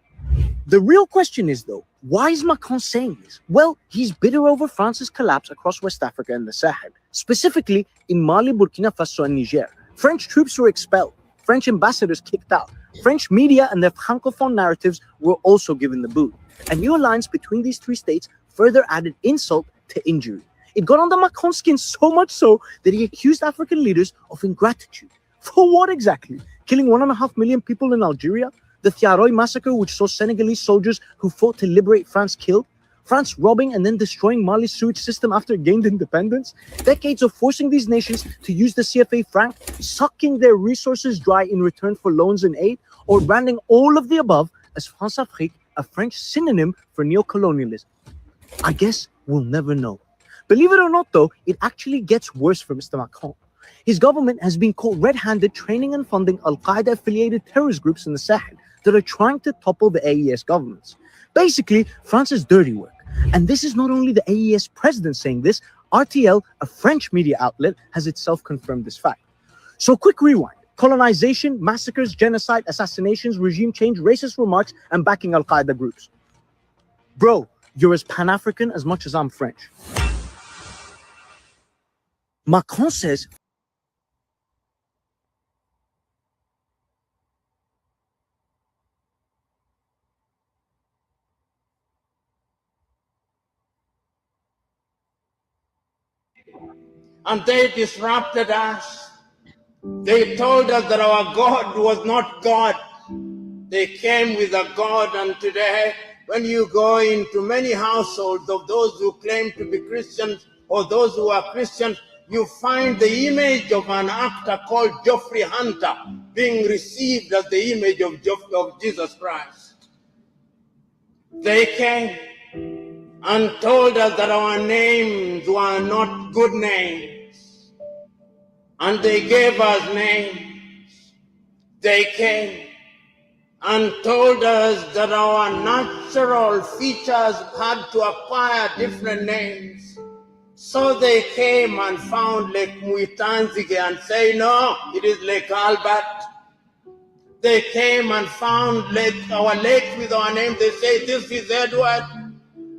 The real question is, though, why is Macron saying this? Well, he's bitter over France's collapse across West Africa and the Sahel, specifically in Mali, Burkina Faso, and Niger. French troops were expelled, French ambassadors kicked out, French media and their francophone narratives were also given the boot. A new alliance between these three states further added insult to injury. It got under Macron's skin so much so that he accused African leaders of ingratitude. For what exactly? Killing 1.5 million people in Algeria? The Thiaroye massacre, which saw Senegalese soldiers who fought to liberate France killed? France robbing and then destroying Mali's sewage system after it gained independence? Decades of forcing these nations to use the CFA franc, sucking their resources dry in return for loans and aid? Or branding all of the above as France-Afrique, a French synonym for neocolonialism? I guess we'll never know. Believe it or not, though, it actually gets worse for Mr. Macron. His government has been caught red-handed training and funding Al-Qaeda-affiliated terrorist groups in the Sahel that are trying to topple the AES governments. Basically, France's dirty work. And this is not only the AES president saying this, RTL, a French media outlet, has itself confirmed this fact. So quick rewind. Colonization, massacres, genocide, assassinations, regime change, racist remarks, and backing Al-Qaeda groups. Bro, you're as Pan-African as much as I'm French. Macron says, and they disrupted us. They told us that our God was not God. They came with a God, and today, when you go into many households of those who claim to be Christians or those who are Christians, you find the image of an actor called Geoffrey Hunter being received as the image of Jesus Christ. They came and told us that our names were not good names. And they gave us names. They came and told us that our natural features had to acquire different names. So they came and found Lake Muitanzige and say, no, it is Lake Albert. They came and found our lake with our name. They say, this is Edward.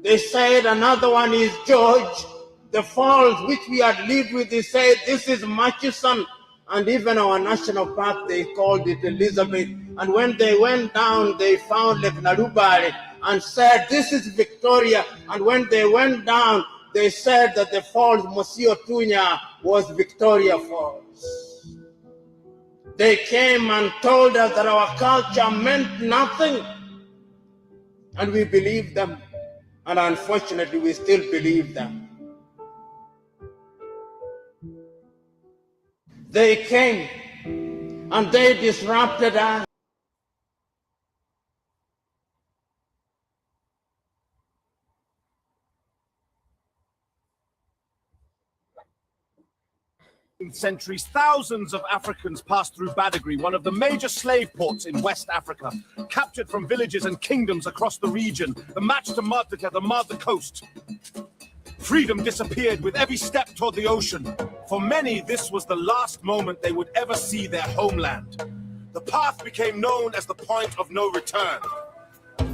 They said another one is George. The falls which we had lived with, they said, this is Murchison. And even our national park, they called it Elizabeth. And when they went down, they found Lake Narubare and said, this is Victoria. And when they went down, they said that the falls, Mosio Tunya, was Victoria Falls. They came and told us that our culture meant nothing. And we believed them. And unfortunately, we still believe them. They came and they disrupted us. Centuries, thousands of Africans passed through Badagry, one of the major slave ports in West Africa, captured from villages and kingdoms across the region, the match to Mardika, the Mardika coast. Freedom disappeared with every step toward the ocean. For many, this was the last moment they would ever see their homeland. The path became known as the point of no return.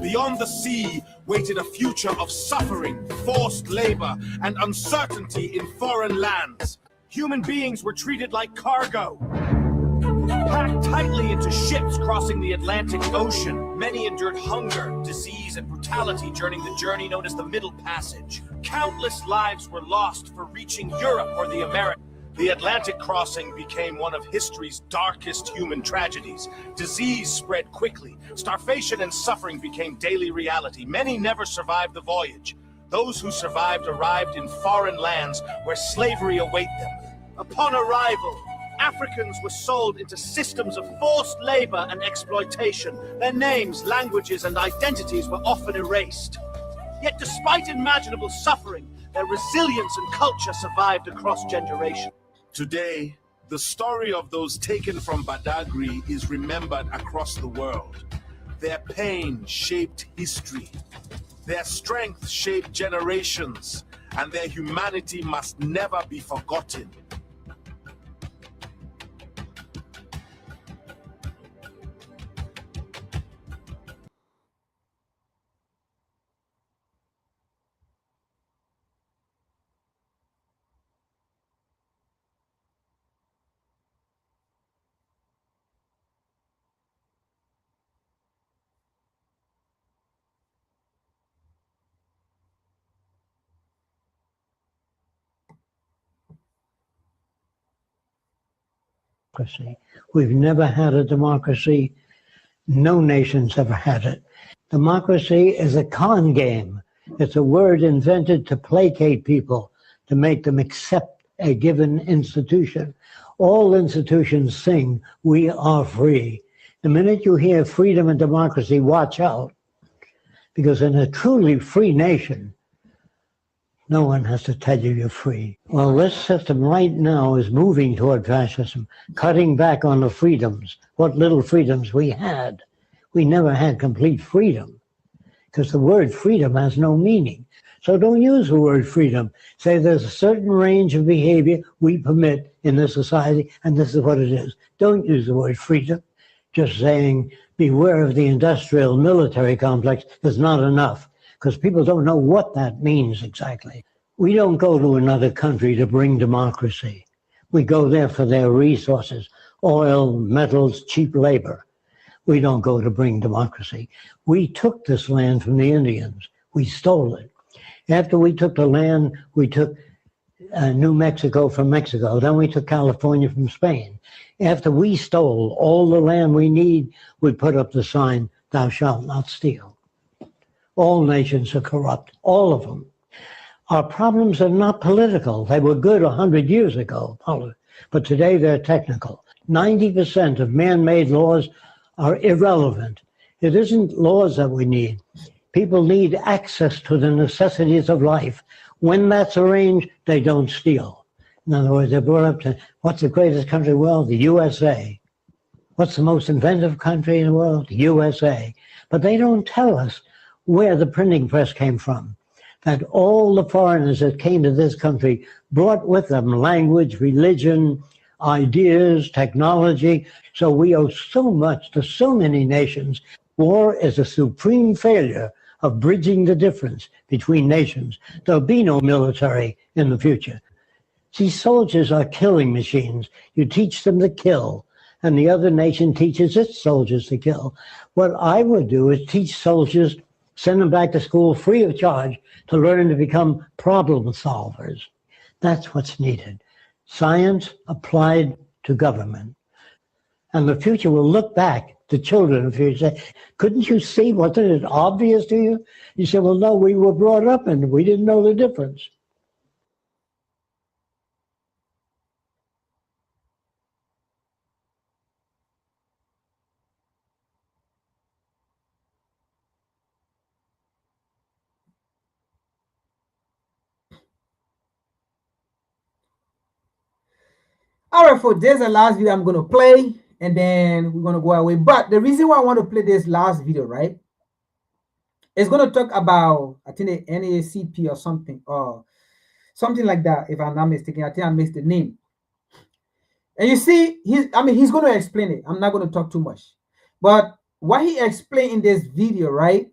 Beyond the sea waited a future of suffering, forced labor, and uncertainty in foreign lands. Human beings were treated like cargo, packed tightly into ships crossing the Atlantic Ocean. Many endured hunger, disease, and brutality during the journey known as the Middle Passage. Countless lives were lost for reaching Europe or the Americas. The Atlantic crossing became one of history's darkest human tragedies. Disease spread quickly. Starvation and suffering became daily reality. Many never survived the voyage. Those who survived arrived in foreign lands where slavery awaited them. Upon arrival, Africans were sold into systems of forced labor and exploitation. Their names, languages, and identities were often erased. Yet despite unimaginable suffering, their resilience and culture survived across generations. Today, the story of those taken from Badagry is remembered across the world. Their pain shaped history. Their strength shaped generations, and their humanity must never be forgotten. Democracy. We've never had a democracy. No nation's ever had it. Democracy is a con game. It's a word invented to placate people, to make them accept a given institution. All institutions sing, "We are free." The minute you hear freedom and democracy, watch out. Because in a truly free nation, no one has to tell you you're free. Well, this system right now is moving toward fascism, cutting back on the freedoms, what little freedoms we had. We never had complete freedom because the word freedom has no meaning. So don't use the word freedom. Say there's a certain range of behavior we permit in this society, and this is what it is. Don't use the word freedom. Just saying beware of the industrial military complex is not enough, because people don't know what that means exactly. We don't go to another country to bring democracy. We go there for their resources, oil, metals, cheap labor. We don't go to bring democracy. We took this land from the Indians. We stole it. After we took the land, we took New Mexico from Mexico. Then we took California from Spain. After we stole all the land we need, we put up the sign, "Thou shalt not steal." All nations are corrupt, all of them. Our problems are not political. They were good 100 years ago, but today they're technical. 90% of man-made laws are irrelevant. It isn't laws that we need. People need access to the necessities of life. When that's arranged, they don't steal. In other words, they're brought up to, what's the greatest country in the world? The USA. What's the most inventive country in the world? The USA. But they don't tell us where the printing press came from. That all the foreigners that came to this country brought with them language, religion, ideas, technology. So we owe so much to so many nations. War is a supreme failure of bridging the difference between nations. There'll be no military in the future. See, soldiers are killing machines. You teach them to kill, and the other nation teaches its soldiers to kill. What I would do is teach soldiers, send them back to school free of charge to learn to become problem solvers. That's what's needed. Science applied to government. And the future will look back, the children of the future, say, couldn't you see? Wasn't it obvious to you? You say, well, no, we were brought up and we didn't know the difference. All right, for this, the last video I'm going to play, and then we're going to go away. But the reason why I want to play this last video, right, it's going to talk about, I think, the NAACP or something like that, if I'm not mistaken. I think I missed the name. And you see, he's going to explain it. I'm not going to talk too much. But what he explained in this video, right,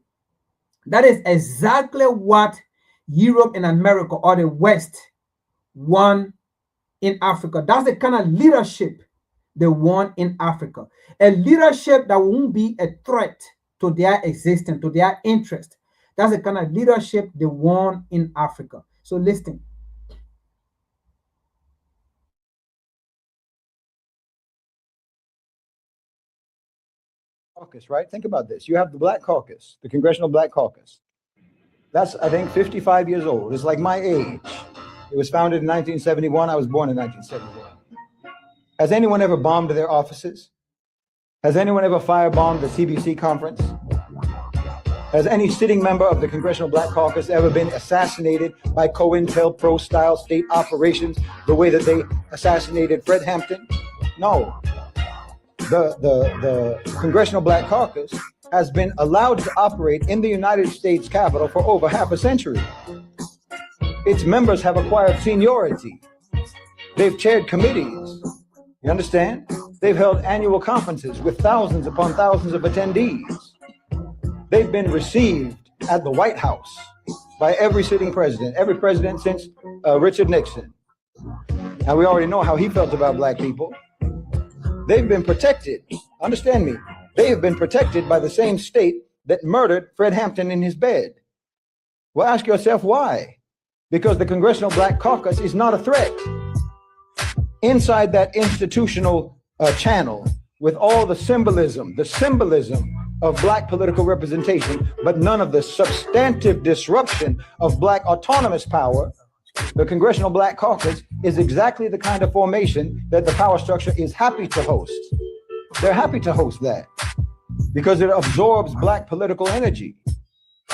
that is exactly what Europe and America or the West want in Africa. That's the kind of leadership they want in Africa. A leadership that won't be a threat to their existence, to their interest. That's the kind of leadership they want in Africa. So listen. Caucus, right? Think about this. You have the Black Caucus, the Congressional Black Caucus. That's, I think, 55 years old. It's like my age. It was founded in 1971. I was born in 1971. Has anyone ever bombed their offices? Has anyone ever firebombed the CBC conference? Has any sitting member of the Congressional Black Caucus ever been assassinated by COINTELPRO style state operations the way that they assassinated Fred Hampton? No. The Congressional Black Caucus has been allowed to operate in the United States Capitol for over half a century. Its members have acquired seniority. They've chaired committees. You understand? They've held annual conferences with thousands upon thousands of attendees. They've been received at the White House by every sitting president, every president since Richard Nixon. And we already know how he felt about black people. They've been protected. Understand me. They have been protected by the same state that murdered Fred Hampton in his bed. Well, ask yourself why. Because the Congressional Black Caucus is not a threat. Inside that institutional channel, with all the symbolism of black political representation, but none of the substantive disruption of black autonomous power, the Congressional Black Caucus is exactly the kind of formation that the power structure is happy to host. They're happy to host that because it absorbs black political energy.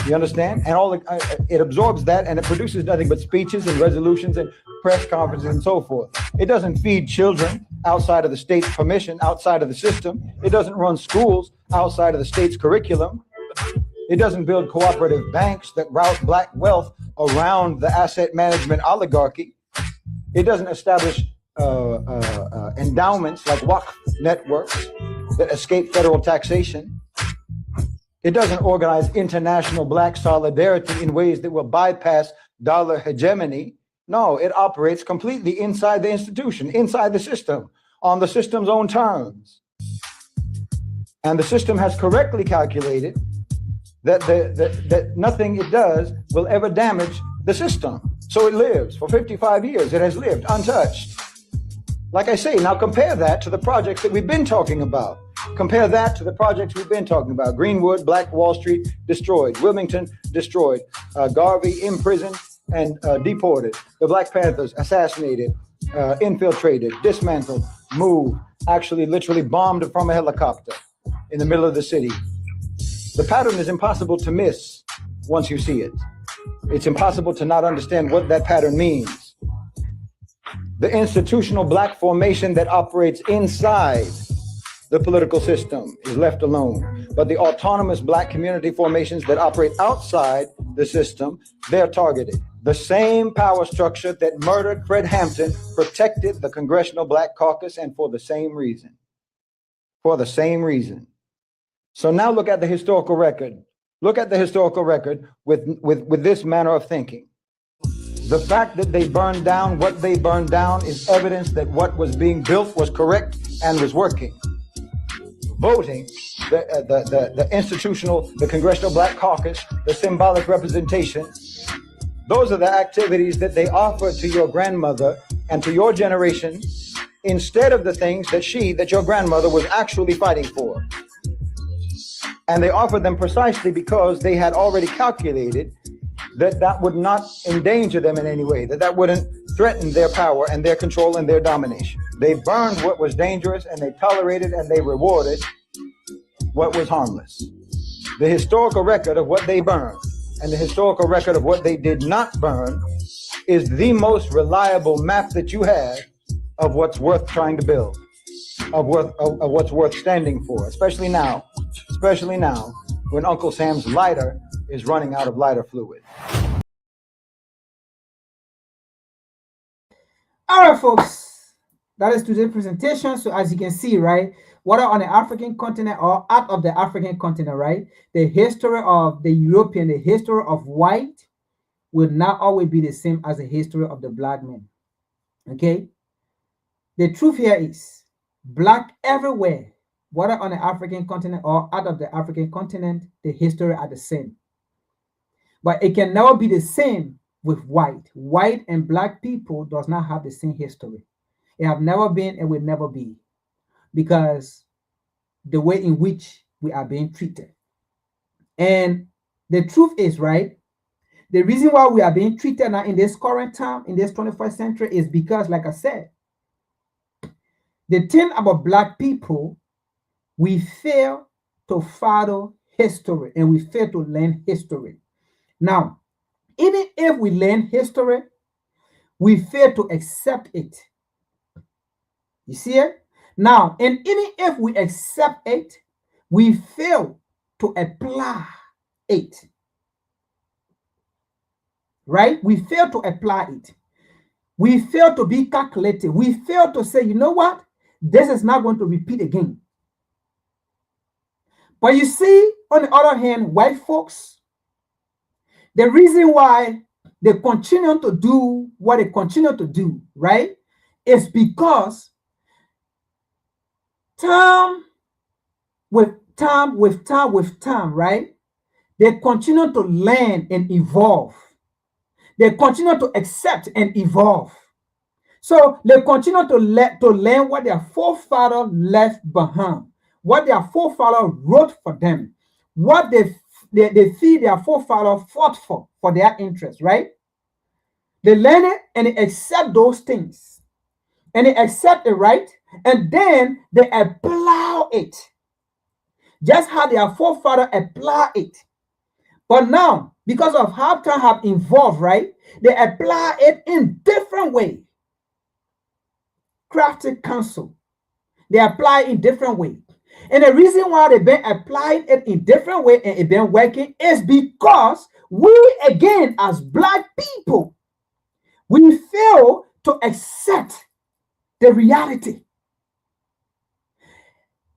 You understand? And it absorbs that, and it produces nothing but speeches and resolutions and press conferences and so forth. It doesn't feed children outside of the state's permission, outside of the system. It doesn't run schools outside of the state's curriculum. It doesn't build cooperative banks that route black wealth around the asset management oligarchy. It doesn't establish endowments like Waqf networks that escape federal taxation. It doesn't organize international black solidarity in ways that will bypass dollar hegemony. No, it operates completely inside the institution, inside the system, on the system's own terms. And the system has correctly calculated that nothing it does will ever damage the system. So it lives. For 55 years, it has lived untouched. Like I say, now compare that to the projects that we've been talking about. Compare that to the projects we've been talking about. Greenwood, Black Wall Street, destroyed. Wilmington, destroyed. Garvey, imprisoned and deported. The Black Panthers, assassinated, infiltrated, dismantled, moved, actually literally bombed from a helicopter in the middle of the city. The pattern is impossible to miss once you see it. It's impossible to not understand what that pattern means. The institutional black formation that operates inside the political system is left alone. But the autonomous black community formations that operate outside the system, they're targeted. The same power structure that murdered Fred Hampton protected the Congressional Black Caucus, and for the same reason. For the same reason. So now look at the historical record. Look at the historical record with this manner of thinking. The fact that they burned down what they burned down is evidence that what was being built was correct and was working. Voting, the institutional, the Congressional Black Caucus, the symbolic representation, those are the activities that they offer to your grandmother and to your generation instead of the things that your grandmother was actually fighting for. And they offered them precisely because they had already calculated that that would not endanger them in any way, that wouldn't threaten their power and their control and their domination. They burned what was dangerous, and they tolerated and they rewarded what was harmless. The historical record of what they burned and the historical record of what they did not burn is the most reliable map that you have of what's worth trying to build, of what's worth standing for, especially now when Uncle Sam's lighter is running out of lighter fluid. All right, folks, that is today's presentation. So as you can see, right, whether on the African continent or out of the African continent, right, the history of the European, the history of white will not always be the same as the history of the black man. Okay? The truth here is black everywhere, whether on the African continent or out of the African continent, the history are the same. But it can never be the same with white. White and black people does not have the same history. It have never been and will never be, because the way in which we are being treated. And the truth is, right, the reason why we are being treated now in this current time, in this 21st century, is because, like I said, the thing about black people, we fail to follow history and we fail to learn history. Now, even if we learn history, we fail to accept it. You see it? Now, and even if we accept it, we fail to apply it. Right? We fail to apply it. We fail to be calculated. We fail to say, you know what? This is not going to repeat again. But you see, on the other hand, white folks, the reason why they continue to do what they continue to do, right, is because time with time, right, they continue to learn and evolve. They continue to accept and evolve. So they continue to learn what their forefathers left behind, what their forefathers wrote for them, what they feel their forefathers fought for their interests, right? They learn it and they accept those things. And they accept it, right? And then they apply it. Just how their forefathers apply it. But now, because of how time have evolved, right? They apply it in different ways. Crafted counsel. They apply it in different ways. And the reason why they've been applying it in different ways and it's been working is because we, again, as black people, we fail to accept the reality.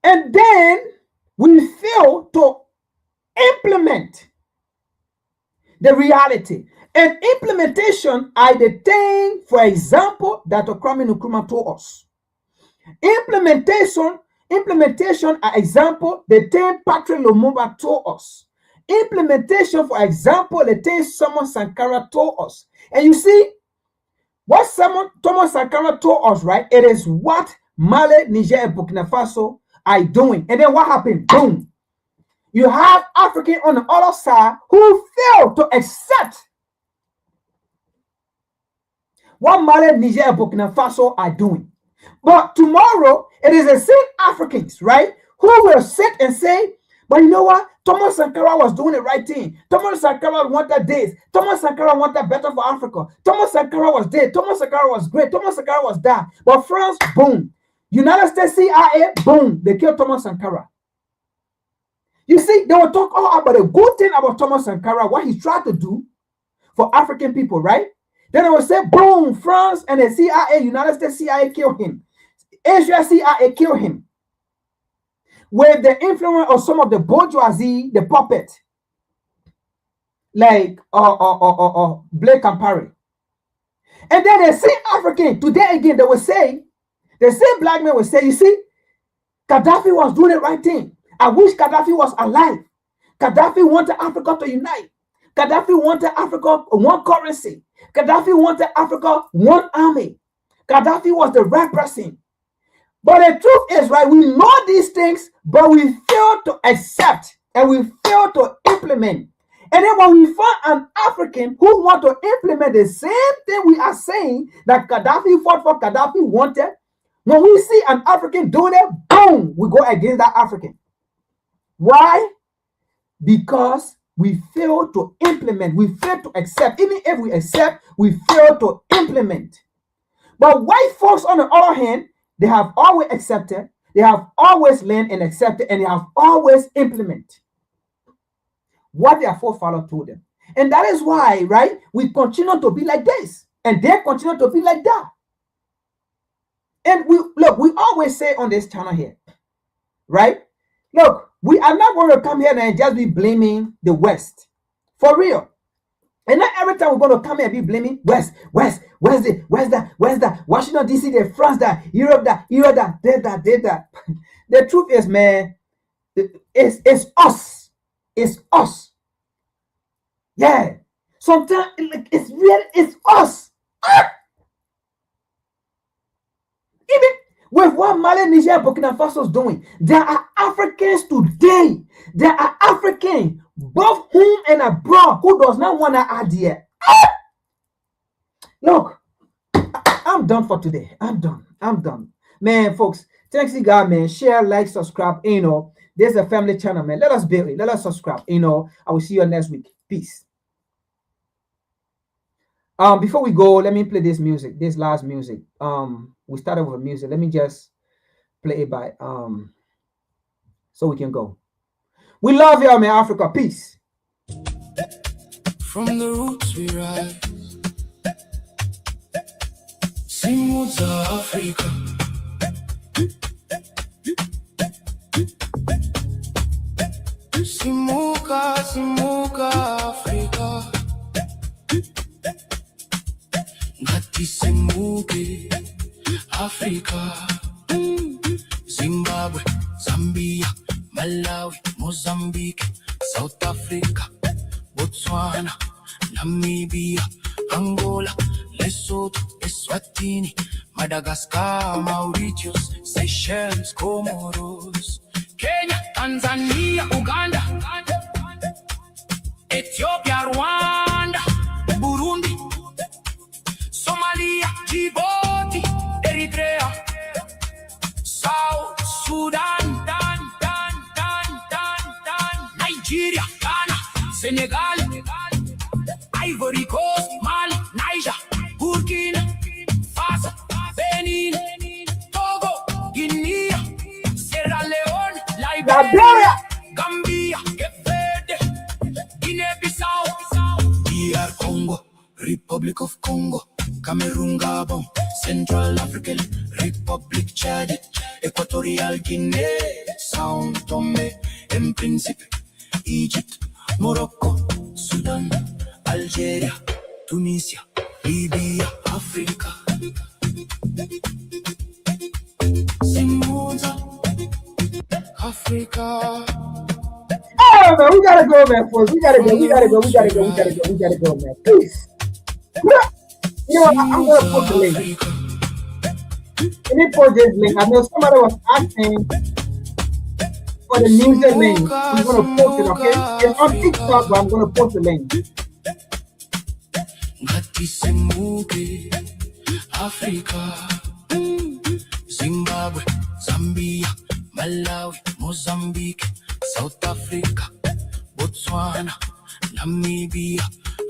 And then we fail to implement the reality. And implementation are the thing, for example, that Kwame Nkrumah told us. Implementation, for example, the thing Patrick Lumumba told us. Implementation, for example, the thing Thomas Sankara told us. And you see, what Thomas Sankara told us, right? It is what Mali, Niger, and Burkina Faso are doing. And then what happened? Boom. You have Africans on the other side who fail to accept what Mali, Niger, and Burkina Faso are doing. But tomorrow, it is the same Africans, right, who will sit and say, but you know what? Thomas Sankara was doing the right thing. Thomas Sankara wanted this. Thomas Sankara wanted better for Africa. Thomas Sankara was there. Thomas Sankara was great. Thomas Sankara was that. But France, boom. United States CIA, boom. They killed Thomas Sankara. You see, they will talk all about the good thing about Thomas Sankara, what he tried to do for African people, right? Then they will say, boom, France and the CIA, United States CIA killed him. Asia CIA killed him. With the influence of some of the bourgeoisie, the puppet, like Blake Campari. And then the same African, today again, they will say, the same black man will say, you see, Gaddafi was doing the right thing. I wish Gaddafi was alive. Gaddafi wanted Africa to unite. Gaddafi wanted Africa one currency. Gaddafi wanted Africa one army. Gaddafi was the right person. But the truth is, right, we know these things, but we fail to accept and we fail to implement. And then when we find an African who want to implement the same thing we are saying that Gaddafi fought for, Gaddafi wanted, when we see an African doing it, boom, we go against that African. Why? Because we fail to implement, we fail to accept. Even if we accept, we fail to implement. But white folks, on the other hand, they have always accepted, they have always learned and accepted, and they have always implemented what their forefathers told them. And that is why, right, we continue to be like this, and they continue to be like that. And we always say on this channel here, right? Look, we are not going to come here and just be blaming the West. For real. And not every time we're going to come here and be blaming West, where's that, Washington DC, the France, that Europe, that The truth is, man, it's us. It's us. Yeah. Sometimes it's us. Even with what Mali, Niger, and Burkina Faso is doing, there are Africans today. There are Africans, both home and abroad, who does not want to add here. Look, I'm done for today. I'm done. Man, folks, thanks to God, man. Share, like, subscribe. You know, there's a family channel, man. Let us build it. Let us subscribe. You know, I will see you next week. Peace. Before we go, let me play this music. This last music. We started with music. Let me just play it by so we can go. We love y'all, man. Africa. Peace. From the roots we rise. Simuz Africa. Simuka Africa. Ngati simuke Africa. Zimbabwe, Zambia, Malawi, Mozambique, South Africa, Botswana, Namibia, Angola, Lesotho, Eswatini, Madagascar, Mauritius, Seychelles, Comoros, Kenya, Tanzania, Uganda, Ethiopia, Rwanda, Burundi, Somalia, Djibouti, Eritrea, South Sudan, Nigeria, Ghana, Senegal, Ivory Coast, Mali, Niger, Burkina Faso, Benin, Togo, Guinea, Sierra Leone, Liberia, Gambia, Cape Verde, Guinea-Bissau, DR Congo, Republic of Congo, Cameroon, Gabon, Central African Republic, Chad, Equatorial Guinea, Sao Tome and Principe, Egypt, Morocco, Sudan, Algeria, Tunisia, Libya, Africa. Africa. Oh man, we gotta go, man, folks. We gotta go, man. Peace. You know, I'm gonna post the link. Let me post this link. I know somebody was asking for the music link. I'm gonna post it, okay? It's on TikTok, but I'm gonna post the link. Africa, Zimbabwe, Zambia, Malawi, Mozambique, South Africa, Botswana, Namibia,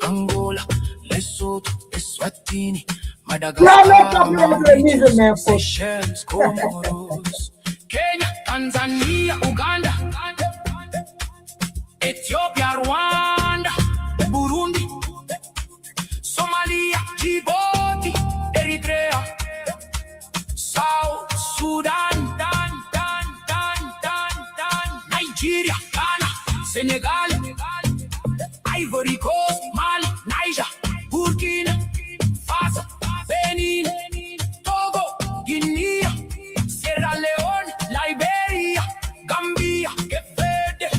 Angola, Lesotho, Eswatini, Madagascar, Seychelles, Comoros, Kenya, Tanzania, Uganda, Ethiopia, Rwanda, Burundi, Somalia, Djibouti, Eritrea, South Sudan, Nigeria, Ghana, Senegal, Ivory Coast, Mali, Niger, Burkina Faso, Benin, Togo, Guinea, Sierra Leone, Liberia, Gambia, Cape Verde,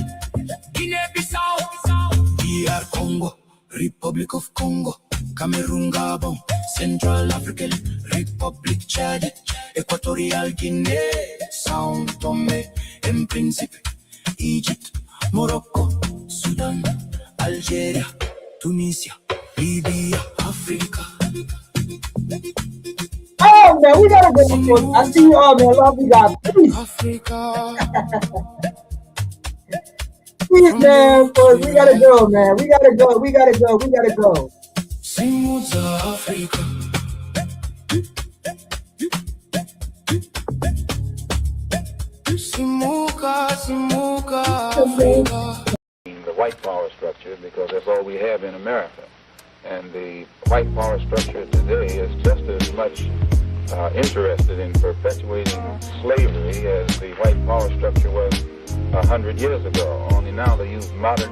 Guinea-Bissau, DR Congo, Republic of Congo, Cameroon, Gabon, Central African Republic, Chad, Equatorial Guinea, Sao Tome and Principe, Egypt, Morocco, Sudan, Algeria, Tunisia, Libya, Africa. Oh man, we gotta go. I see you all, man. Love you guys. Peace. Peace, man. We gotta go, man. We gotta go. We gotta go. We gotta go. Africa. The white power structure, because that's all we have in America. And the white power structure today is just as much interested in perpetuating slavery as the white power structure was 100 years ago. Only now they use modern